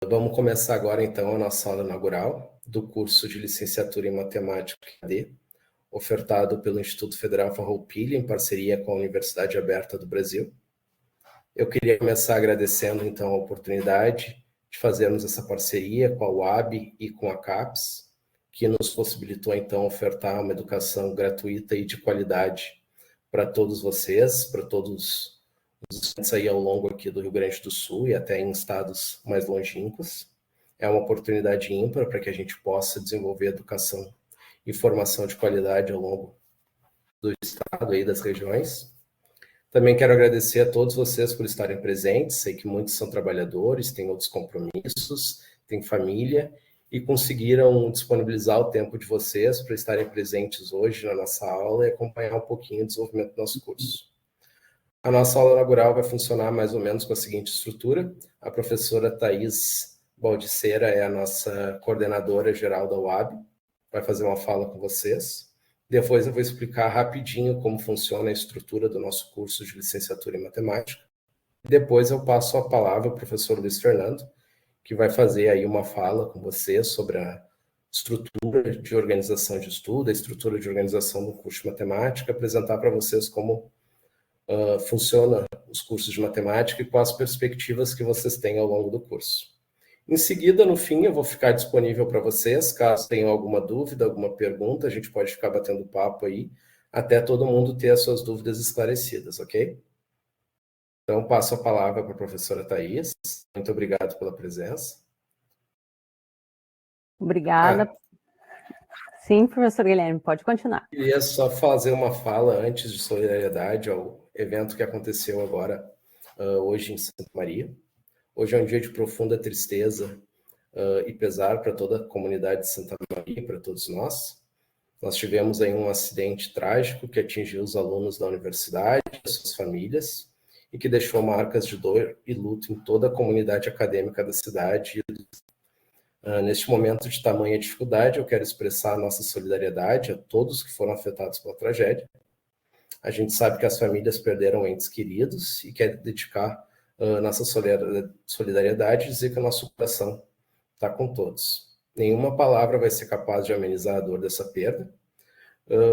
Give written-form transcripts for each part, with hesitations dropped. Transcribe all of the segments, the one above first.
Vamos começar agora, então, a nossa aula inaugural do curso de Licenciatura em Matemática EAD, ofertado pelo Instituto Federal Farroupilha, em parceria com a Universidade Aberta do Brasil. Eu queria começar agradecendo, então, a oportunidade de fazermos essa parceria com a UAB e com a CAPES, que nos possibilitou, então, ofertar uma educação gratuita e de qualidade para todos vocês, para todos os estudantes aí ao longo aqui do Rio Grande do Sul e até em estados mais longínquos. É uma oportunidade ímpar para que a gente possa desenvolver educação e formação de qualidade ao longo do estado e das regiões. Também quero agradecer a todos vocês por estarem presentes. Sei que muitos são trabalhadores, têm outros compromissos, têm família e conseguiram disponibilizar o tempo de vocês para estarem presentes hoje na nossa aula e acompanhar um pouquinho o desenvolvimento do nosso curso. A nossa aula inaugural vai funcionar mais ou menos com a seguinte estrutura. A professora Thaís Baldiceira é a nossa coordenadora geral da UAB, vai fazer uma fala com vocês. Depois eu vou explicar rapidinho como funciona a estrutura do nosso curso de licenciatura em matemática. Depois eu passo a palavra ao professor Luiz Fernando, que vai fazer aí uma fala com vocês sobre a estrutura de organização de estudo, a estrutura de organização do curso de matemática, apresentar para vocês como funciona os cursos de matemática e quais as perspectivas que vocês têm ao longo do curso. Em seguida, no fim, eu vou ficar disponível para vocês, caso tenham alguma dúvida, alguma pergunta, a gente pode ficar batendo papo aí, até todo mundo ter as suas dúvidas esclarecidas, ok? Então, passo a palavra para a professora Thaís. Muito obrigado pela presença. Obrigada. Sim, professor Guilherme, pode continuar. Queria só fazer uma fala antes de solidariedade ao evento que aconteceu agora, hoje em Santa Maria. Hoje é um dia de profunda tristeza e pesar para toda a comunidade de Santa Maria, para todos nós. Nós tivemos aí um acidente trágico que atingiu os alunos da universidade, as suas famílias, e que deixou marcas de dor e luto em toda a comunidade acadêmica da cidade. Neste momento de tamanha dificuldade, eu quero expressar a nossa solidariedade a todos que foram afetados pela tragédia. A gente sabe que as famílias perderam entes queridos e quer dedicar nossa solidariedade e dizer que o nosso coração está com todos. Nenhuma palavra vai ser capaz de amenizar a dor dessa perda,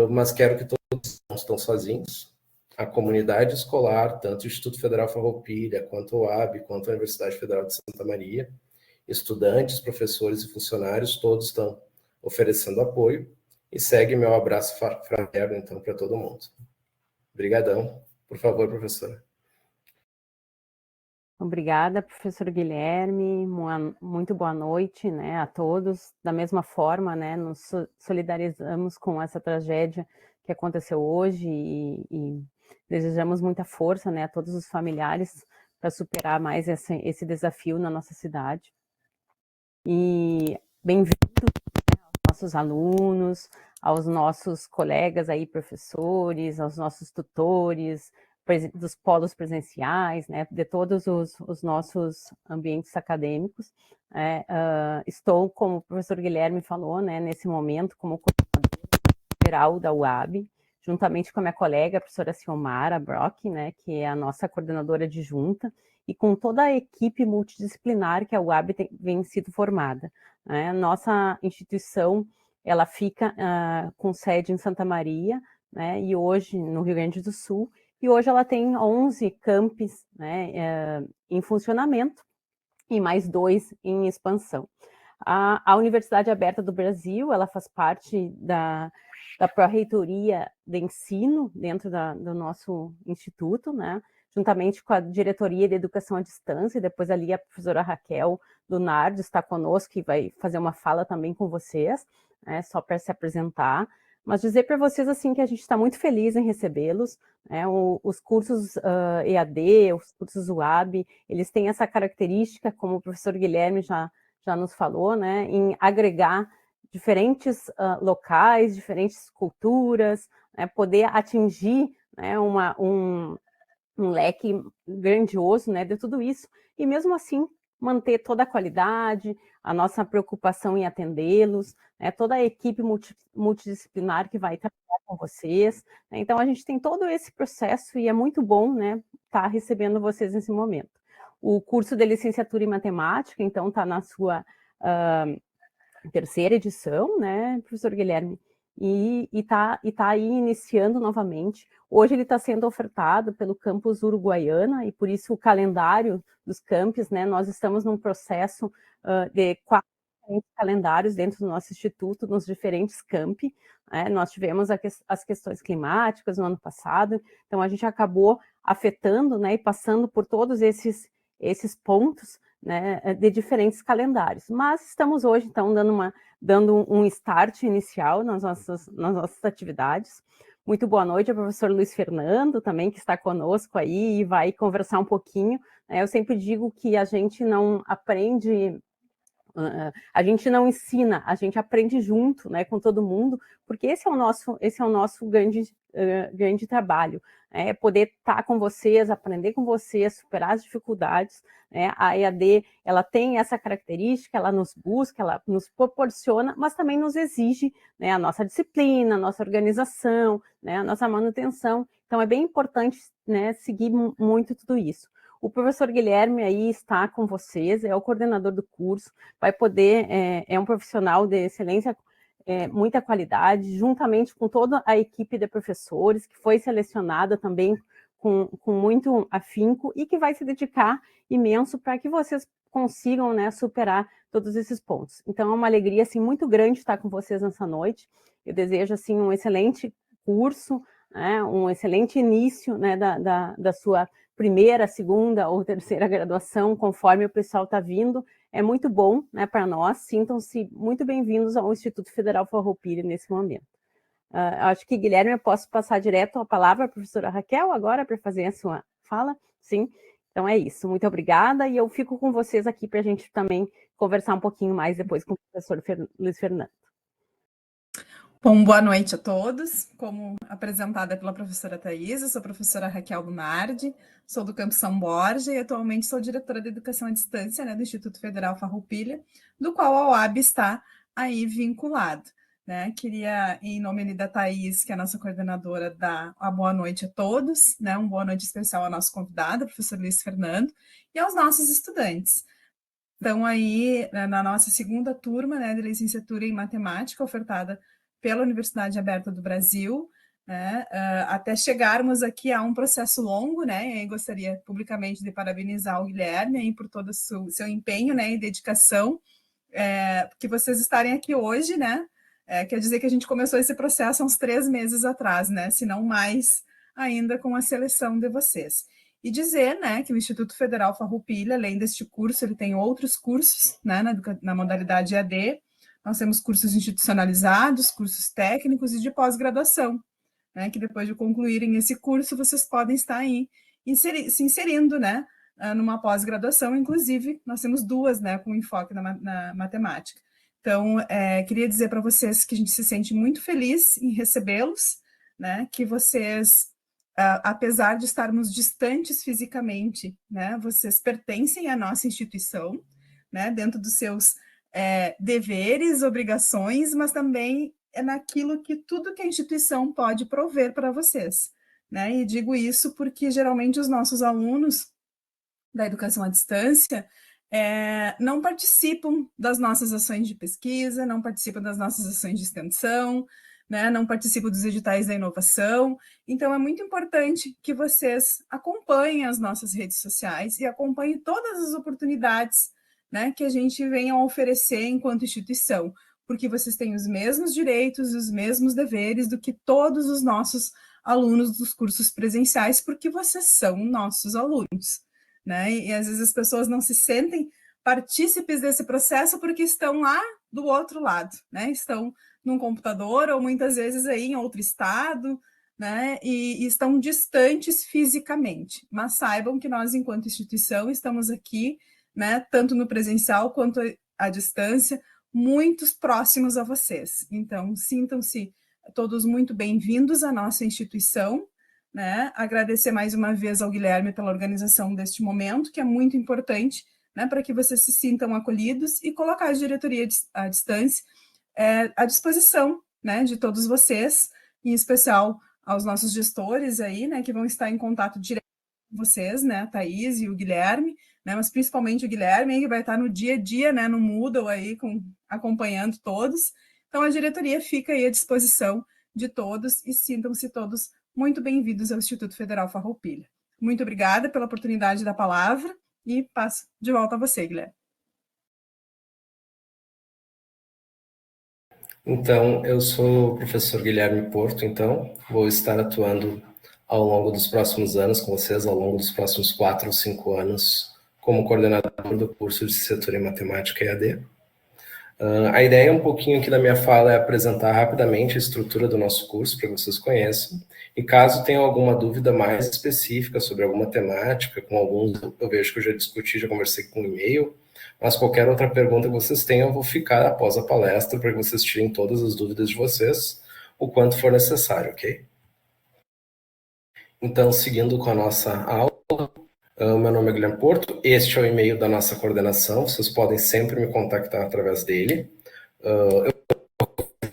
mas quero que todos não estão sozinhos. A comunidade escolar, tanto o Instituto Federal Farroupilha, quanto o UAB, quanto a Universidade Federal de Santa Maria, estudantes, professores e funcionários, todos estão oferecendo apoio e segue meu abraço fraterno, então, para todo mundo. Obrigadão. Por favor, professora. Obrigada, professor Guilherme. Muito boa noite, né, a todos. Da mesma forma, né, nos solidarizamos com essa tragédia que aconteceu hoje e desejamos muita força, né, a todos os familiares para superar mais esse desafio na nossa cidade. E bem-vindos, né, aos nossos alunos, aos nossos colegas aí, professores, aos nossos tutores, dos polos presenciais, né, de todos os nossos ambientes acadêmicos. Estou, como o professor Guilherme falou, né, nesse momento, como coordenadora geral da UAB, juntamente com a minha colega, a professora Ciomara Brock, né, que é a nossa coordenadora adjunta, e com toda a equipe multidisciplinar que a UAB vem sido formada. Né. Nossa instituição, ela fica com sede em Santa Maria, né, e hoje no Rio Grande do Sul, e hoje ela tem 11 campos, né, em funcionamento e mais 2 em expansão. A Universidade Aberta do Brasil, ela faz parte da Pró-Reitoria de Ensino dentro do nosso instituto, né, juntamente com a Diretoria de Educação à Distância, e depois ali a professora Raquel do NARD está conosco e vai fazer uma fala também com vocês, né, só para se apresentar. Mas dizer para vocês assim que a gente está muito feliz em recebê-los, né? Os cursos EAD, os cursos UAB, eles têm essa característica, como o professor Guilherme já nos falou, né, em agregar diferentes locais, diferentes culturas, né, poder atingir, né, um leque grandioso, né, de tudo isso, e mesmo assim manter toda a qualidade, a nossa preocupação em atendê-los, né, toda a equipe multidisciplinar que vai trabalhar com vocês, né, então a gente tem todo esse processo e é muito bom, né, estar recebendo vocês nesse momento. O curso de licenciatura em matemática, então, está na sua terceira edição, né, professor Guilherme? E está aí iniciando novamente. Hoje ele está sendo ofertado pelo campus Uruguaiana, e por isso o calendário dos campos, né, nós estamos num processo de 4 calendários dentro do nosso instituto, nos diferentes campi. Nós tivemos as questões climáticas no ano passado, então a gente acabou afetando, né, e passando por todos esses pontos, né, de diferentes calendários. Mas estamos hoje, então, dando um start inicial nas nossas atividades. Muito boa noite ao professor Luiz Fernando, também, que está conosco aí e vai conversar um pouquinho. Eu sempre digo que a gente não aprende, a gente não ensina, a gente aprende junto, né, com todo mundo, porque esse é o nosso grande trabalho, poder estar com vocês, aprender com vocês, superar as dificuldades, né? A EAD, ela tem essa característica, ela nos busca, ela nos proporciona, mas também nos exige, né, a nossa disciplina, a nossa organização, né, a nossa manutenção. Então é bem importante, né, seguir muito tudo isso. O professor Guilherme aí está com vocês, é o coordenador do curso, vai poder, é um profissional de excelência, muita qualidade, juntamente com toda a equipe de professores, que foi selecionada também com muito afinco e que vai se dedicar imenso para que vocês consigam, né, superar todos esses pontos. Então é uma alegria assim, muito grande estar com vocês nessa noite. Eu desejo assim, um excelente curso, né, um excelente início, né, da sua primeira, segunda ou terceira graduação, conforme o pessoal está vindo. É muito bom, né, para nós. Sintam-se muito bem-vindos ao Instituto Federal Farroupilha nesse momento. Acho que, Guilherme, eu posso passar direto a palavra à professora Raquel agora para fazer a sua fala? Sim? Então é isso. Muito obrigada e eu fico com vocês aqui para a gente também conversar um pouquinho mais depois com o professor Luiz Fernando. Bom, boa noite a todos. Como apresentada pela professora Thaís, eu sou a professora Raquel Lunardi, sou do Campo São Borja e atualmente sou diretora de Educação à Distância, né, do Instituto Federal Farroupilha, do qual a UAB está aí vinculado. Né? Queria, em nome da Thaís, que é a nossa coordenadora, dar uma boa noite a todos, né? Uma boa noite especial ao nosso convidado, professor Luiz Fernando, e aos nossos estudantes. Então, aí, na nossa segunda turma, né, de licenciatura em matemática, ofertada pela Universidade Aberta do Brasil, né, até chegarmos aqui a um processo longo, né, e gostaria publicamente de parabenizar o Guilherme aí por todo o seu empenho, né, e dedicação, que vocês estarem aqui hoje, né, quer dizer que a gente começou esse processo há uns 3 meses atrás, né, se não mais ainda com a seleção de vocês. E dizer, né, que o Instituto Federal Farroupilha, além deste curso, ele tem outros cursos, né, na modalidade EAD. Nós temos cursos institucionalizados, cursos técnicos e de pós-graduação, né, que depois de concluírem esse curso, vocês podem estar aí se inserindo, né, numa pós-graduação. Inclusive, nós temos 2, né, com enfoque na matemática. Então, queria dizer para vocês que a gente se sente muito feliz em recebê-los, né, que vocês, apesar de estarmos distantes fisicamente, né, vocês pertencem à nossa instituição, né, dentro dos seus deveres, obrigações, mas também naquilo que tudo que a instituição pode prover para vocês. Né? E digo isso porque, geralmente, os nossos alunos da educação à distância não participam das nossas ações de pesquisa, não participam das nossas ações de extensão, né? Não participam dos editais da inovação. Então, é muito importante que vocês acompanhem as nossas redes sociais e acompanhem todas as oportunidades, né, que a gente venha a oferecer enquanto instituição, porque vocês têm os mesmos direitos, os mesmos deveres do que todos os nossos alunos dos cursos presenciais, porque vocês são nossos alunos. Né? E às vezes as pessoas não se sentem partícipes desse processo porque estão lá do outro lado, né? Estão num computador ou muitas vezes aí em outro estado, né? E estão distantes fisicamente. Mas saibam que nós, enquanto instituição, estamos aqui, né? Tanto no presencial quanto à distância, muitos próximos a vocês. Então, sintam-se todos muito bem-vindos à nossa instituição. Né? Agradecer mais uma vez ao Guilherme pela organização deste momento, que é muito importante, né, para que vocês se sintam acolhidos, e colocar a diretoria à distância à disposição, né, de todos vocês, em especial aos nossos gestores aí, né, que vão estar em contato direto vocês, né, a Thaís e o Guilherme, né, mas principalmente o Guilherme, que vai estar no dia a dia, né, no Moodle aí, acompanhando todos. Então, a diretoria fica aí à disposição de todos e sintam-se todos muito bem-vindos ao Instituto Federal Farroupilha. Muito obrigada pela oportunidade da palavra e passo de volta a você, Guilherme. Então, eu sou o professor Guilherme Porto, então, vou estar atuando ao longo dos próximos anos com vocês, ao longo dos próximos 4 ou 5 anos, como coordenador do curso de Licenciatura em Matemática EAD. A ideia um pouquinho aqui da minha fala é apresentar rapidamente a estrutura do nosso curso, para que vocês conheçam, e caso tenham alguma dúvida mais específica sobre alguma temática, com alguns eu vejo que eu já discuti, já conversei com e-mail, mas qualquer outra pergunta que vocês tenham, eu vou ficar após a palestra para que vocês tirem todas as dúvidas de vocês, o quanto for necessário, ok? Então, seguindo com a nossa aula, meu nome é Guilherme Porto, este é o e-mail da nossa coordenação, vocês podem sempre me contactar através dele. Eu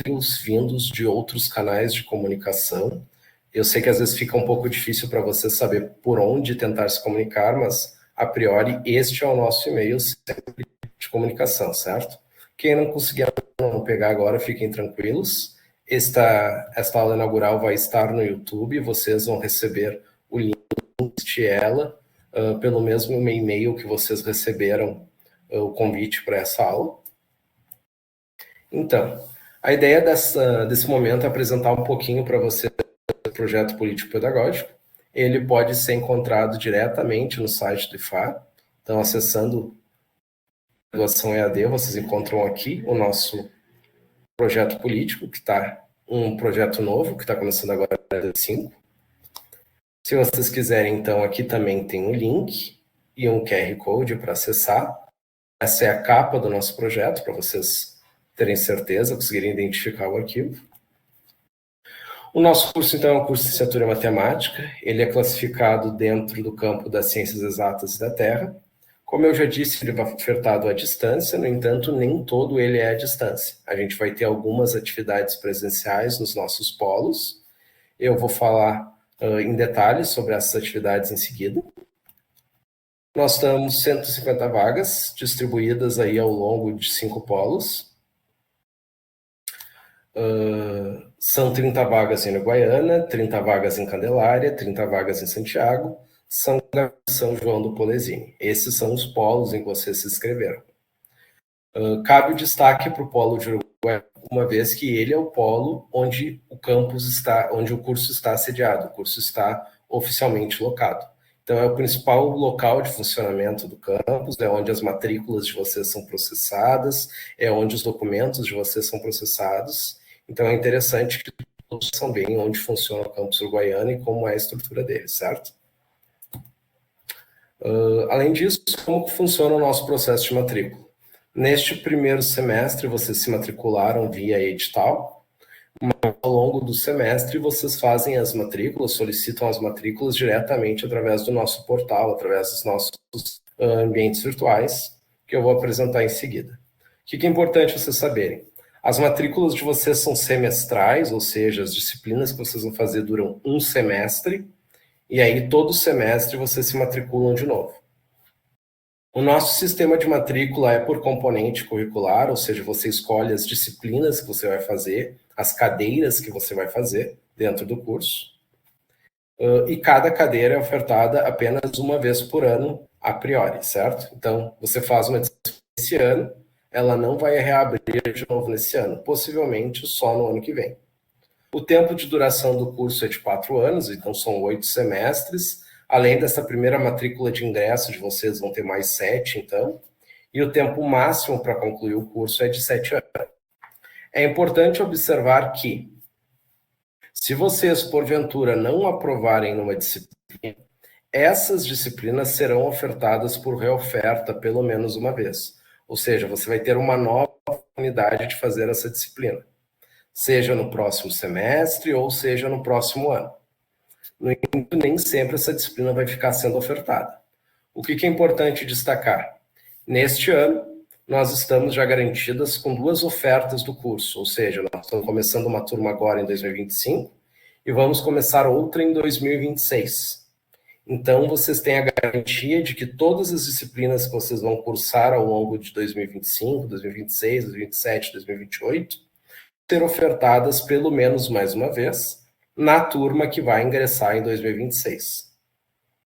tenho os vindos de outros canais de comunicação. Eu sei que às vezes fica um pouco difícil para vocês saber por onde tentar se comunicar, mas a priori este é o nosso e-mail sempre de comunicação, certo? Quem não conseguir não pegar agora, fiquem tranquilos. Esta aula inaugural vai estar no YouTube, vocês vão receber o link de ela pelo mesmo e-mail que vocês receberam o convite para essa aula. Então, a ideia desse momento é apresentar um pouquinho para vocês o projeto político-pedagógico. Ele pode ser encontrado diretamente no site do IFAR. Então, acessando a graduação EAD, vocês encontram aqui o nosso projeto político, que está um projeto novo, que está começando agora em 2005. Se vocês quiserem, então, aqui também tem um link e um QR Code para acessar. Essa é a capa do nosso projeto, para vocês terem certeza, conseguirem identificar o arquivo. O nosso curso, então, é um curso de licenciatura em matemática. Ele é classificado dentro do campo das ciências exatas e da Terra. Como eu já disse, ele vai ofertado à distância, no entanto, nem todo ele é à distância. A gente vai ter algumas atividades presenciais nos nossos polos. Eu vou falar em detalhes sobre essas atividades em seguida. Nós temos 150 vagas distribuídas aí ao longo de 5 polos. São 30 vagas em Uruguaiana, 30 vagas em Candelária, 30 vagas em Santiago, São João do Polesine. Esses são os polos em que vocês se inscreveram. Cabe o destaque para o polo de Uruguaiana, uma vez que ele é o polo onde o campus está, onde o curso está sediado, o curso está oficialmente locado. Então, é o principal local de funcionamento do campus, é onde as matrículas de vocês são processadas, é onde os documentos de vocês são processados. Então, é interessante que todos saibam bem onde funciona o campus uruguaiano e como é a estrutura dele, certo? Além disso, como funciona o nosso processo de matrícula? Neste primeiro semestre, vocês se matricularam via edital. Ao longo do semestre, vocês fazem as matrículas, solicitam as matrículas diretamente através do nosso portal, através dos nossos ambientes virtuais, que eu vou apresentar em seguida. O que é importante vocês saberem? As matrículas de vocês são semestrais, ou seja, as disciplinas que vocês vão fazer duram um semestre, e aí todo semestre vocês se matriculam de novo. O nosso sistema de matrícula é por componente curricular, ou seja, você escolhe as disciplinas que você vai fazer, as cadeiras que você vai fazer dentro do curso. E cada cadeira é ofertada apenas uma vez por ano, a priori, certo? Então, você faz uma disciplina esse ano, ela não vai reabrir de novo nesse ano, possivelmente só no ano que vem. O tempo de duração do curso é de 4 anos, então são 8 semestres. Além dessa primeira matrícula de ingresso de vocês, vão ter mais 7, então. E o tempo máximo para concluir o curso é de 7 anos. É importante observar que, se vocês, porventura, não aprovarem numa disciplina, essas disciplinas serão ofertadas por reoferta pelo menos uma vez. Ou seja, você vai ter uma nova oportunidade de fazer essa disciplina, seja no próximo semestre ou seja no próximo ano. No entanto, nem sempre essa disciplina vai ficar sendo ofertada. O que é importante destacar? Neste ano, nós estamos já garantidas com 2 ofertas do curso, ou seja, nós estamos começando uma turma agora em 2025 e vamos começar outra em 2026. Então, vocês têm a garantia de que todas as disciplinas que vocês vão cursar ao longo de 2025, 2026, 2027, 2028, ser ofertadas pelo menos mais uma vez na turma que vai ingressar em 2026.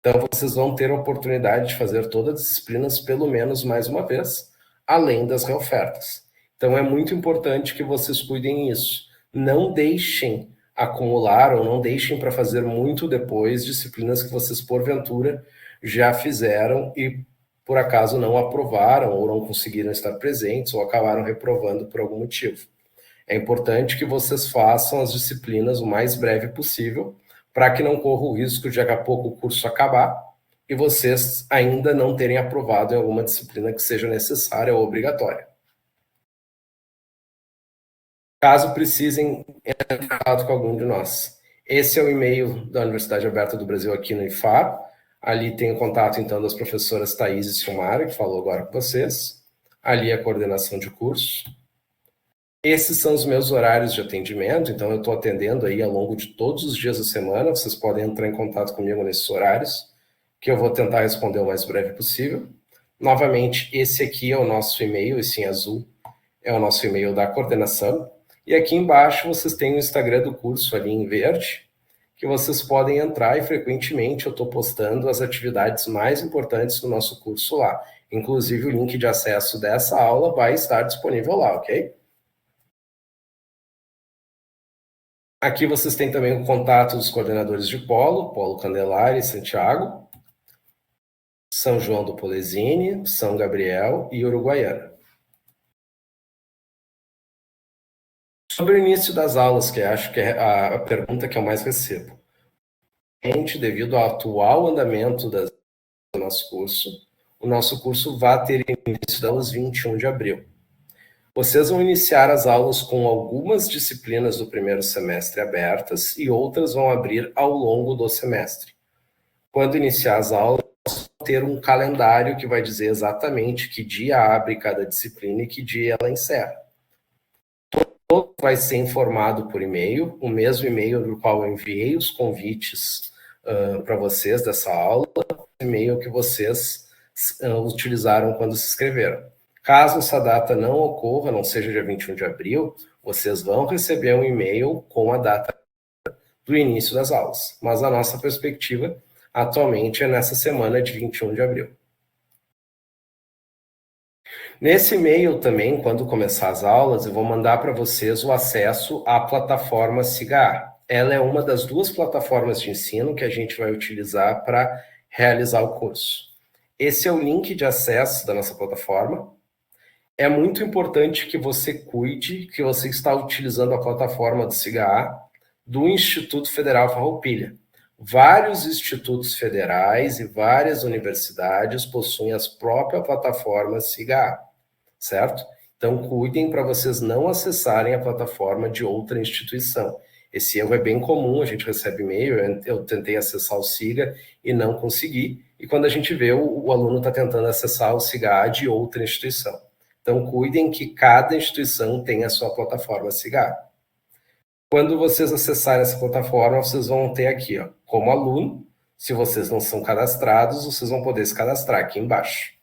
Então, vocês vão ter a oportunidade de fazer todas as disciplinas pelo menos mais uma vez, além das reofertas. Então, é muito importante que vocês cuidem disso. Não deixem acumular ou não deixem para fazer muito depois disciplinas que vocês, porventura, já fizeram e, por acaso, não aprovaram ou não conseguiram estar presentes ou acabaram reprovando por algum motivo. É importante que vocês façam as disciplinas o mais breve possível, para que não corra o risco de daqui a pouco o curso acabar e vocês ainda não terem aprovado em alguma disciplina que seja necessária ou obrigatória. Caso precisem, entre em contato com algum de nós. Esse é o e-mail da Universidade Aberta do Brasil aqui no IFAR. Ali tem o contato, então, das professoras Thaís e Silmara, que falou agora com vocês. Ali a coordenação de curso. Esses são os meus horários de atendimento, então eu estou atendendo aí ao longo de todos os dias da semana. Vocês podem entrar em contato comigo nesses horários, que eu vou tentar responder o mais breve possível. Novamente, esse aqui é o nosso e-mail, esse em azul é o nosso e-mail da coordenação. E aqui embaixo vocês têm o Instagram do curso ali em verde, que vocês podem entrar e frequentemente eu estou postando as atividades mais importantes do nosso curso lá. Inclusive o link de acesso dessa aula vai estar disponível lá, ok? Aqui vocês têm também o contato dos coordenadores de Polo Candelária e Santiago, São João do Polesine, São Gabriel e Uruguaiana. Sobre o início das aulas, que acho que é a pergunta que eu mais recebo. Devido ao atual andamento do nosso curso, o nosso curso vai ter início das 21 de abril. Vocês vão iniciar as aulas com algumas disciplinas do primeiro semestre abertas e outras vão abrir ao longo do semestre. Quando iniciar as aulas, vão ter um calendário que vai dizer exatamente que dia abre cada disciplina e que dia ela encerra. Todo vai ser informado por e-mail, o mesmo e-mail no qual eu enviei os convites para vocês dessa aula, o e-mail que vocês utilizaram quando se inscreveram. Caso essa data não ocorra, não seja dia 21 de abril, vocês vão receber um e-mail com a data do início das aulas. Mas a nossa perspectiva atualmente é nessa semana de 21 de abril. Nesse e-mail também, quando começar as aulas, eu vou mandar para vocês o acesso à plataforma SIGA. Ela é uma das duas plataformas de ensino que a gente vai utilizar para realizar o curso. Esse é o link de acesso da nossa plataforma. É muito importante que você cuide que você está utilizando a plataforma do SIGA do Instituto Federal Farroupilha. Vários institutos federais e várias universidades possuem as próprias plataformas SIGA, certo? Então, cuidem para vocês não acessarem a plataforma de outra instituição. Esse erro é bem comum, a gente recebe e-mail, eu tentei acessar o SIGA e não consegui, e quando a gente vê, o aluno está tentando acessar o SIGA de outra instituição. Então, cuidem que cada instituição tem a sua plataforma SIGA. Quando vocês acessarem essa plataforma, vocês vão ter aqui, ó, como aluno, se vocês não são cadastrados, vocês vão poder se cadastrar aqui embaixo.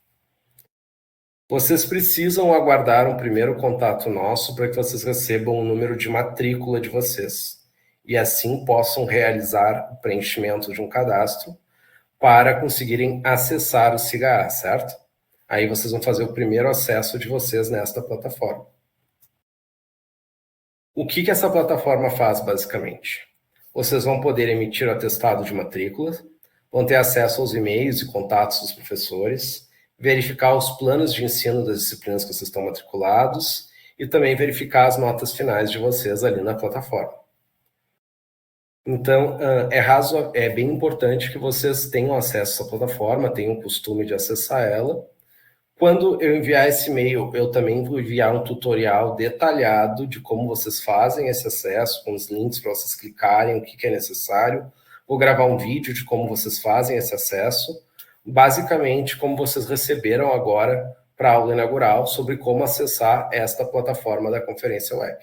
Vocês precisam aguardar um primeiro contato nosso para que vocês recebam o número de matrícula de vocês e assim possam realizar o preenchimento de um cadastro para conseguirem acessar o SIGA, certo? Aí vocês vão fazer o primeiro acesso de vocês nesta plataforma. O que essa plataforma faz, basicamente? Vocês vão poder emitir o atestado de matrícula, vão ter acesso aos e-mails e contatos dos professores, verificar os planos de ensino das disciplinas que vocês estão matriculados e também verificar as notas finais de vocês ali na plataforma. Então, é bem importante que vocês tenham acesso à plataforma, tenham o costume de acessar ela. Quando eu enviar esse e-mail, eu também vou enviar um tutorial detalhado de como vocês fazem esse acesso, com os links para vocês clicarem, o que é necessário. Vou gravar um vídeo de como vocês fazem esse acesso, basicamente como vocês receberam agora para a aula inaugural sobre como acessar esta plataforma da conferência web.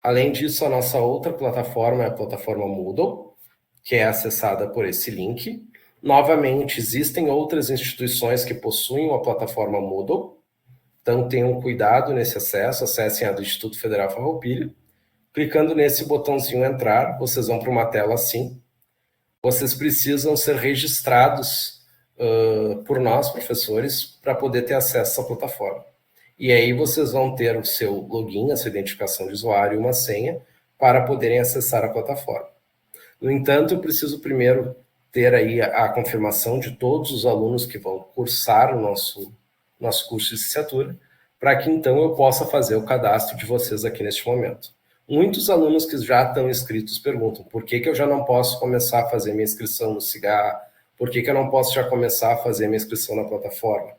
Além disso, a nossa outra plataforma é a plataforma Moodle. que é acessada por esse link. Novamente, existem outras instituições que possuem uma plataforma Moodle, então tenham cuidado nesse acesso, acessem a do Instituto Federal Farroupilha. Clicando nesse botãozinho entrar, vocês vão para uma tela assim. Vocês precisam ser registrados por nós, professores, para poder ter acesso à plataforma. E aí vocês vão ter o seu login, a sua identificação de usuário e uma senha para poderem acessar a plataforma. No entanto, eu preciso primeiro ter aí a confirmação de todos os alunos que vão cursar o nosso curso de licenciatura, para que então eu possa fazer o cadastro de vocês aqui neste momento. Muitos alunos que já estão inscritos perguntam por que eu já não posso começar a fazer minha inscrição no SIGA, por que eu não posso já começar a fazer minha inscrição na plataforma.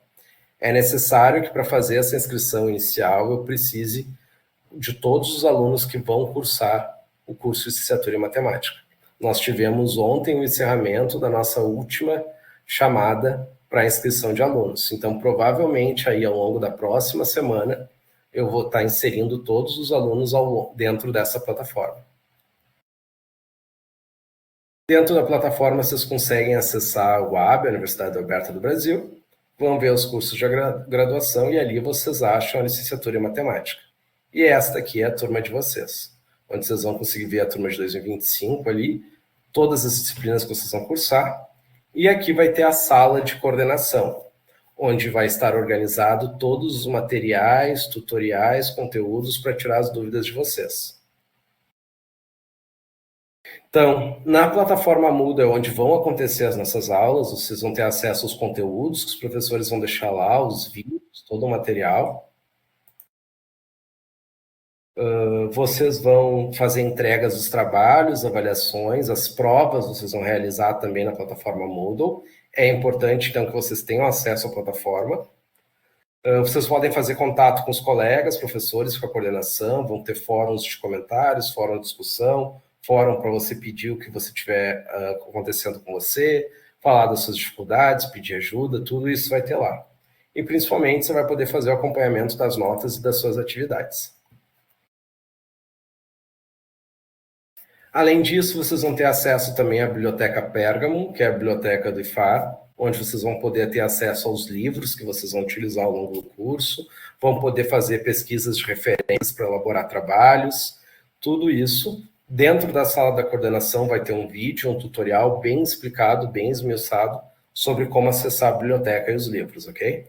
É necessário que para fazer essa inscrição inicial eu precise de todos os alunos que vão cursar o curso de licenciatura em matemática. Nós tivemos ontem o encerramento da nossa última chamada para a inscrição de alunos. Então, provavelmente, aí ao longo da próxima semana, eu vou estar inserindo todos os alunos dentro dessa plataforma. Dentro da plataforma, vocês conseguem acessar o UAB, a Universidade Aberta do Brasil, vão ver os cursos de graduação e ali vocês acham a licenciatura em matemática. E esta aqui é a turma de vocês, onde vocês vão conseguir ver a turma de 2025 ali, todas as disciplinas que vocês vão cursar, e aqui vai ter a sala de coordenação, onde vai estar organizado todos os materiais, tutoriais, conteúdos para tirar as dúvidas de vocês. Então, na plataforma Moodle é onde vão acontecer as nossas aulas, vocês vão ter acesso aos conteúdos que os professores vão deixar lá, os vídeos, todo o material. Vocês vão fazer entregas dos trabalhos, avaliações, as provas vocês vão realizar também na plataforma Moodle. É importante, então, que vocês tenham acesso à plataforma. Vocês podem fazer contato com os colegas, professores, com a coordenação, vão ter fóruns de comentários, fórum de discussão, fórum para você pedir o que você tiver acontecendo com você, falar das suas dificuldades, pedir ajuda, tudo isso vai ter lá. E, principalmente, você vai poder fazer o acompanhamento das notas e das suas atividades. Além disso, vocês vão ter acesso também à Biblioteca Pérgamo, que é a biblioteca do IFAR, onde vocês vão poder ter acesso aos livros que vocês vão utilizar ao longo do curso, vão poder fazer pesquisas de referências para elaborar trabalhos, tudo isso. Dentro da sala da coordenação vai ter um vídeo, um tutorial bem explicado, bem esmiuçado, sobre como acessar a biblioteca e os livros, ok?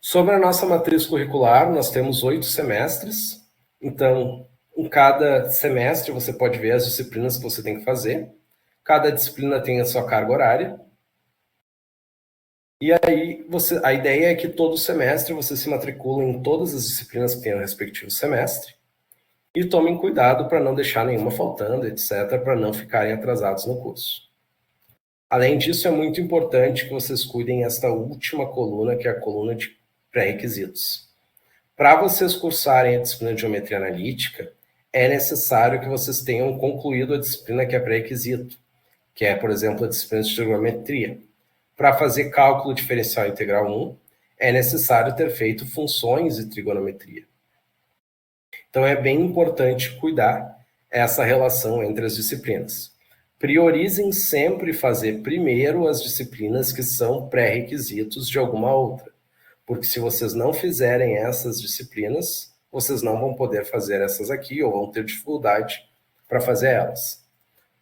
Sobre a nossa matriz curricular, nós temos 8 semestres, então, em cada semestre você pode ver as disciplinas que você tem que fazer, cada disciplina tem a sua carga horária, e aí a ideia é que todo semestre você se matricula em todas as disciplinas que tem no respectivo semestre, e tomem cuidado para não deixar nenhuma faltando, etc., para não ficarem atrasados no curso. Além disso, é muito importante que vocês cuidem esta última coluna, que é a coluna de pré-requisitos. Para vocês cursarem a disciplina de geometria analítica, é necessário que vocês tenham concluído a disciplina que é pré-requisito, que é, por exemplo, a disciplina de trigonometria. Para fazer cálculo diferencial integral 1, é necessário ter feito funções de trigonometria. Então, é bem importante cuidar essa relação entre as disciplinas. Priorizem sempre fazer primeiro as disciplinas que são pré-requisitos de alguma outra, porque se vocês não fizerem essas disciplinas, vocês não vão poder fazer essas aqui ou vão ter dificuldade para fazer elas.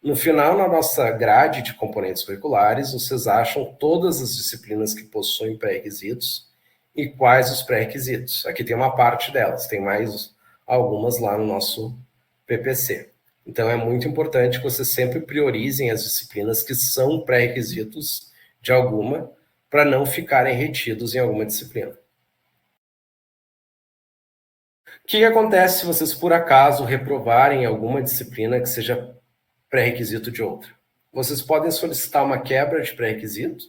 No final, na nossa grade de componentes curriculares, vocês acham todas as disciplinas que possuem pré-requisitos e quais os pré-requisitos. Aqui tem uma parte delas, tem mais algumas lá no nosso PPC. Então, é muito importante que vocês sempre priorizem as disciplinas que são pré-requisitos de alguma, para não ficarem retidos em alguma disciplina. O que acontece se vocês, por acaso, reprovarem alguma disciplina que seja pré-requisito de outra? Vocês podem solicitar uma quebra de pré-requisito,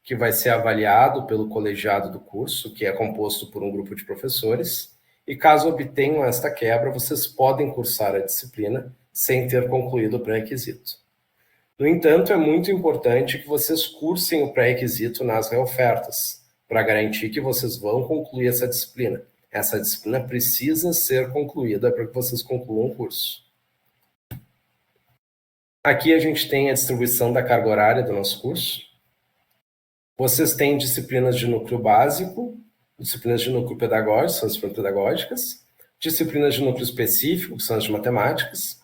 que vai ser avaliado pelo colegiado do curso, que é composto por um grupo de professores, e caso obtenham esta quebra, vocês podem cursar a disciplina sem ter concluído o pré-requisito. No entanto, é muito importante que vocês cursem o pré-requisito nas reofertas, para garantir que vocês vão concluir essa disciplina. Essa disciplina precisa ser concluída para que vocês concluam o curso. Aqui a gente tem a distribuição da carga horária do nosso curso. Vocês têm disciplinas de núcleo básico, disciplinas de núcleo pedagógico, são as disciplinas pedagógicas, disciplinas de núcleo específico, que são as de matemáticas,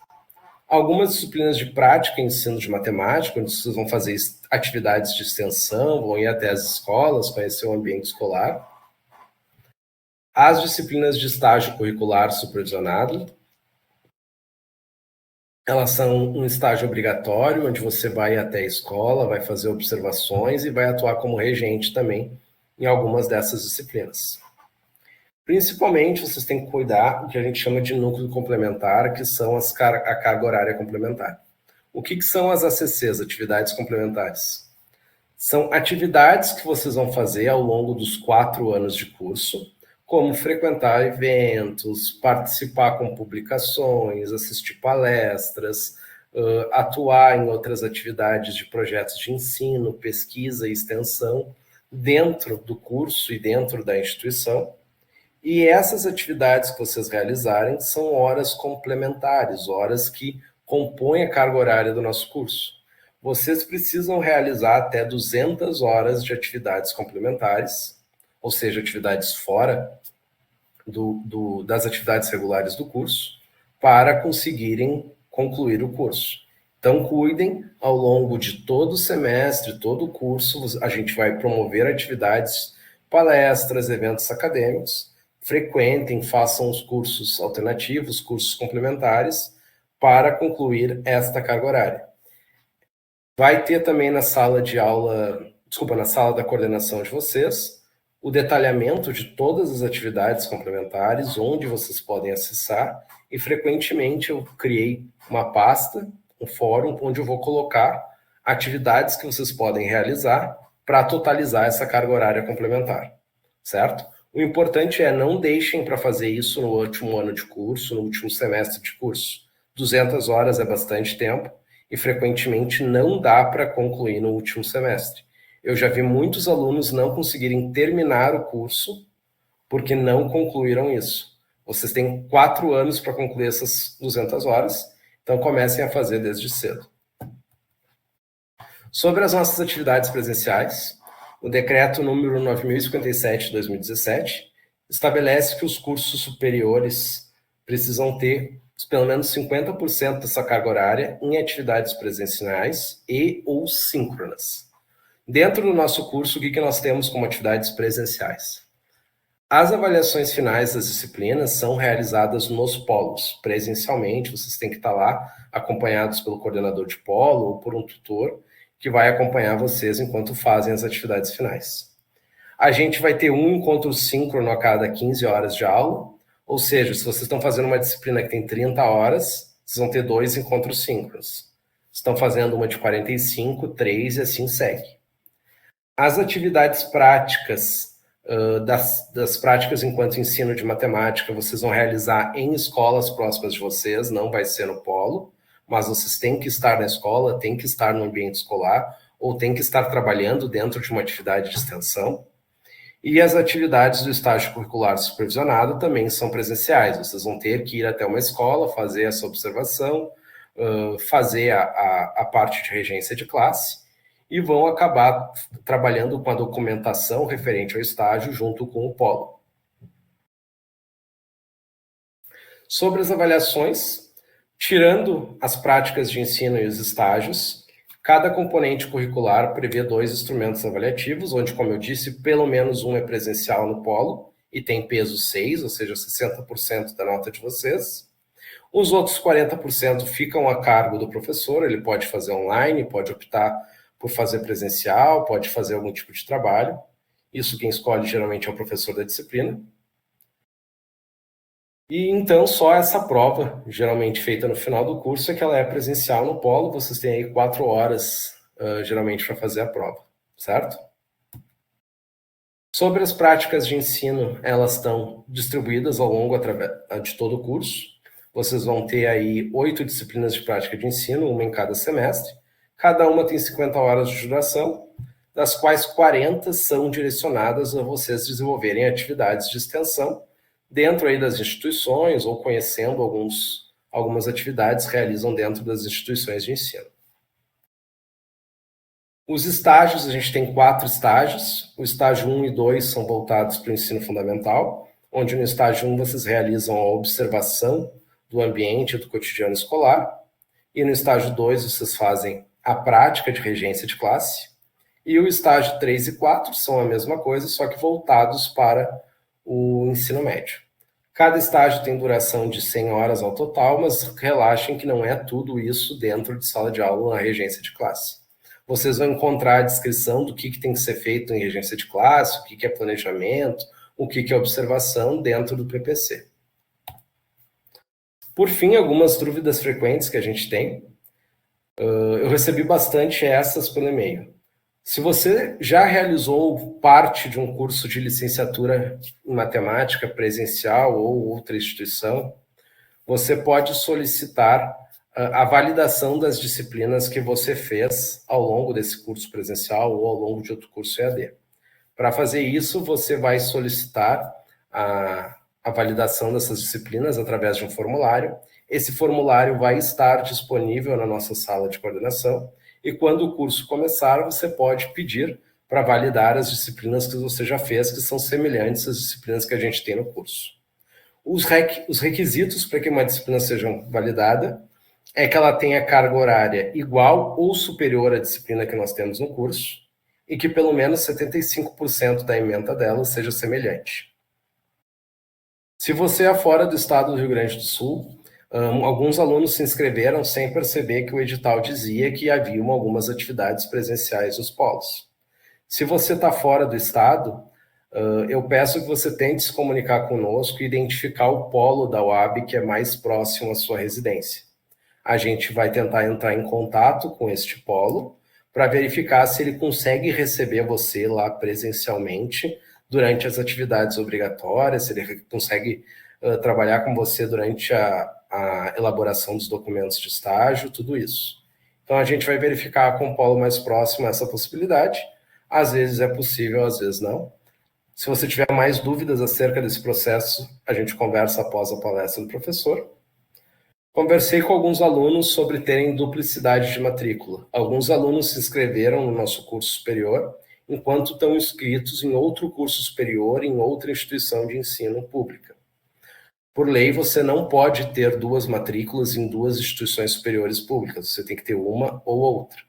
algumas disciplinas de prática e ensino de matemática, onde vocês vão fazer atividades de extensão, vão ir até as escolas, conhecer o ambiente escolar. As disciplinas de estágio curricular supervisionado, elas são um estágio obrigatório, onde você vai até a escola, vai fazer observações e vai atuar como regente também em algumas dessas disciplinas. Principalmente, vocês têm que cuidar do que a gente chama de núcleo complementar, que são a carga horária complementar. O que são as ACCs, atividades complementares? São atividades que vocês vão fazer ao longo dos 4 anos de curso, como frequentar eventos, participar com publicações, assistir palestras, atuar em outras atividades de projetos de ensino, pesquisa e extensão dentro do curso e dentro da instituição. E essas atividades que vocês realizarem são horas complementares, horas que compõem a carga horária do nosso curso. Vocês precisam realizar até 200 horas de atividades complementares, ou seja, atividades fora das atividades regulares do curso, para conseguirem concluir o curso. Então, cuidem, ao longo de todo o semestre, todo o curso, a gente vai promover atividades, palestras, eventos acadêmicos, frequentem, façam os cursos alternativos, cursos complementares, para concluir esta carga horária. Vai ter também na sala de aula, na sala da coordenação de vocês, o detalhamento de todas as atividades complementares, onde vocês podem acessar, e frequentemente eu criei uma pasta, um fórum, onde eu vou colocar atividades que vocês podem realizar para totalizar essa carga horária complementar, certo? O importante é não deixem para fazer isso no último ano de curso, no último semestre de curso. 200 horas é bastante tempo e frequentemente não dá para concluir no último semestre. Eu já vi muitos alunos não conseguirem terminar o curso porque não concluíram isso. Vocês têm 4 anos para concluir essas 200 horas, então comecem a fazer desde cedo. Sobre as nossas atividades presenciais, o decreto número 9057 de 2017 estabelece que os cursos superiores precisam ter pelo menos 50% dessa carga horária em atividades presenciais e ou síncronas. Dentro do nosso curso, o que nós temos como atividades presenciais? As avaliações finais das disciplinas são realizadas nos polos, presencialmente, vocês têm que estar lá acompanhados pelo coordenador de polo ou por um tutor que vai acompanhar vocês enquanto fazem as atividades finais. A gente vai ter um encontro síncrono a cada 15 horas de aula, ou seja, se vocês estão fazendo uma disciplina que tem 30 horas, vocês vão ter 2 encontros síncronos. Estão fazendo uma de 45, 3 e assim segue. As atividades práticas, das práticas enquanto ensino de matemática, vocês vão realizar em escolas próximas de vocês, não vai ser no polo, mas vocês têm que estar na escola, têm que estar no ambiente escolar, ou têm que estar trabalhando dentro de uma atividade de extensão. E as atividades do estágio curricular supervisionado também são presenciais, vocês vão ter que ir até uma escola, fazer essa observação, fazer a parte de regência de classe, e vão acabar trabalhando com a documentação referente ao estágio junto com o polo. Sobre as avaliações, tirando as práticas de ensino e os estágios, cada componente curricular prevê 2 instrumentos avaliativos, onde, como eu disse, pelo menos um é presencial no polo e tem peso 6, ou seja, 60% da nota de vocês. Os outros 40% ficam a cargo do professor, ele pode fazer online, pode optar por fazer presencial, pode fazer algum tipo de trabalho. Isso quem escolhe geralmente é o professor da disciplina. E então só essa prova, geralmente feita no final do curso, é que ela é presencial no polo, vocês têm aí 4 horas, geralmente, para fazer a prova, certo? Sobre as práticas de ensino, elas estão distribuídas ao longo de todo o curso. Vocês vão ter aí 8 disciplinas de prática de ensino, uma em cada semestre. Cada uma tem 50 horas de duração, das quais 40 são direcionadas a vocês desenvolverem atividades de extensão dentro aí das instituições ou conhecendo algumas atividades que realizam dentro das instituições de ensino. Os estágios, a gente tem 4 estágios. O estágio 1 e 2 são voltados para o ensino fundamental, onde no estágio 1 vocês realizam a observação do ambiente e do cotidiano escolar, e no estágio 2 vocês fazem a prática de regência de classe, e o estágio 3 e 4 são a mesma coisa, só que voltados para o ensino médio. Cada estágio tem duração de 100 horas ao total, mas relaxem que não é tudo isso dentro de sala de aula na regência de classe. Vocês vão encontrar a descrição do que tem que ser feito em regência de classe, o que é planejamento, o que é observação dentro do PPC. Por fim, algumas dúvidas frequentes que a gente tem. Eu recebi bastante essas pelo e-mail. Se você já realizou parte de um curso de licenciatura em matemática presencial ou outra instituição, você pode solicitar a validação das disciplinas que você fez ao longo desse curso presencial ou ao longo de outro curso EAD. Para fazer isso, você vai solicitar a validação dessas disciplinas através de um formulário. Esse formulário vai estar disponível na nossa sala de coordenação e quando o curso começar, você pode pedir para validar as disciplinas que você já fez, que são semelhantes às disciplinas que a gente tem no curso. Os requisitos para que uma disciplina seja validada é que ela tenha carga horária igual ou superior à disciplina que nós temos no curso e que pelo menos 75% da ementa dela seja semelhante. Se você é fora do estado do Rio Grande do Sul, alguns alunos se inscreveram sem perceber que o edital dizia que haviam algumas atividades presenciais nos polos. Se você está fora do estado, eu peço que você tente se comunicar conosco e identificar o polo da UAB que é mais próximo à sua residência. A gente vai tentar entrar em contato com este polo para verificar se ele consegue receber você lá presencialmente durante as atividades obrigatórias, se ele consegue trabalhar com você durante a elaboração dos documentos de estágio, tudo isso. Então, a gente vai verificar com o polo mais próximo essa possibilidade. Às vezes é possível, às vezes não. Se você tiver mais dúvidas acerca desse processo, a gente conversa após a palestra do professor. Conversei com alguns alunos sobre terem duplicidade de matrícula. Alguns alunos se inscreveram no nosso curso superior, enquanto estão inscritos em outro curso superior em outra instituição de ensino pública. Por lei, você não pode ter 2 matrículas em 2 instituições superiores públicas, você tem que ter uma ou outra.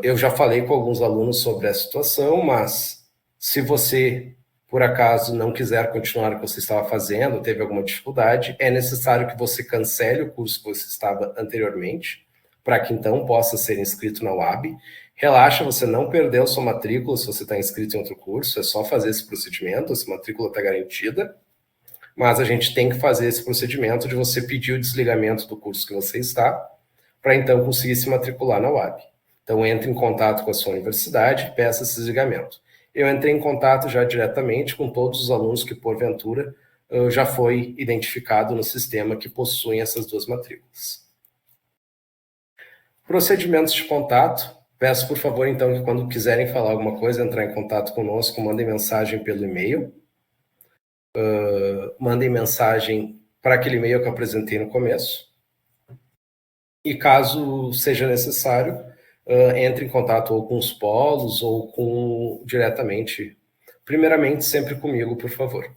Eu já falei com alguns alunos sobre essa situação, mas se você, por acaso, não quiser continuar o que você estava fazendo, teve alguma dificuldade, é necessário que você cancele o curso que você estava anteriormente, para que então possa ser inscrito na UAB. Relaxa, você não perdeu sua matrícula se você está inscrito em outro curso, é só fazer esse procedimento, essa matrícula está garantida, mas a gente tem que fazer esse procedimento de você pedir o desligamento do curso que você está, para então conseguir se matricular na UAB. Então, entre em contato com a sua universidade e peça esse desligamento. Eu entrei em contato já diretamente com todos os alunos que, porventura, já foi identificado no sistema que possuem essas 2 matrículas. Procedimentos de contato. Peço, por favor, então, que quando quiserem falar alguma coisa, entrar em contato conosco, mandem mensagem pelo e-mail. Mandem mensagem para aquele e-mail que eu apresentei no começo. E caso seja necessário, entre em contato ou com os polos ou diretamente, primeiramente sempre comigo, por favor.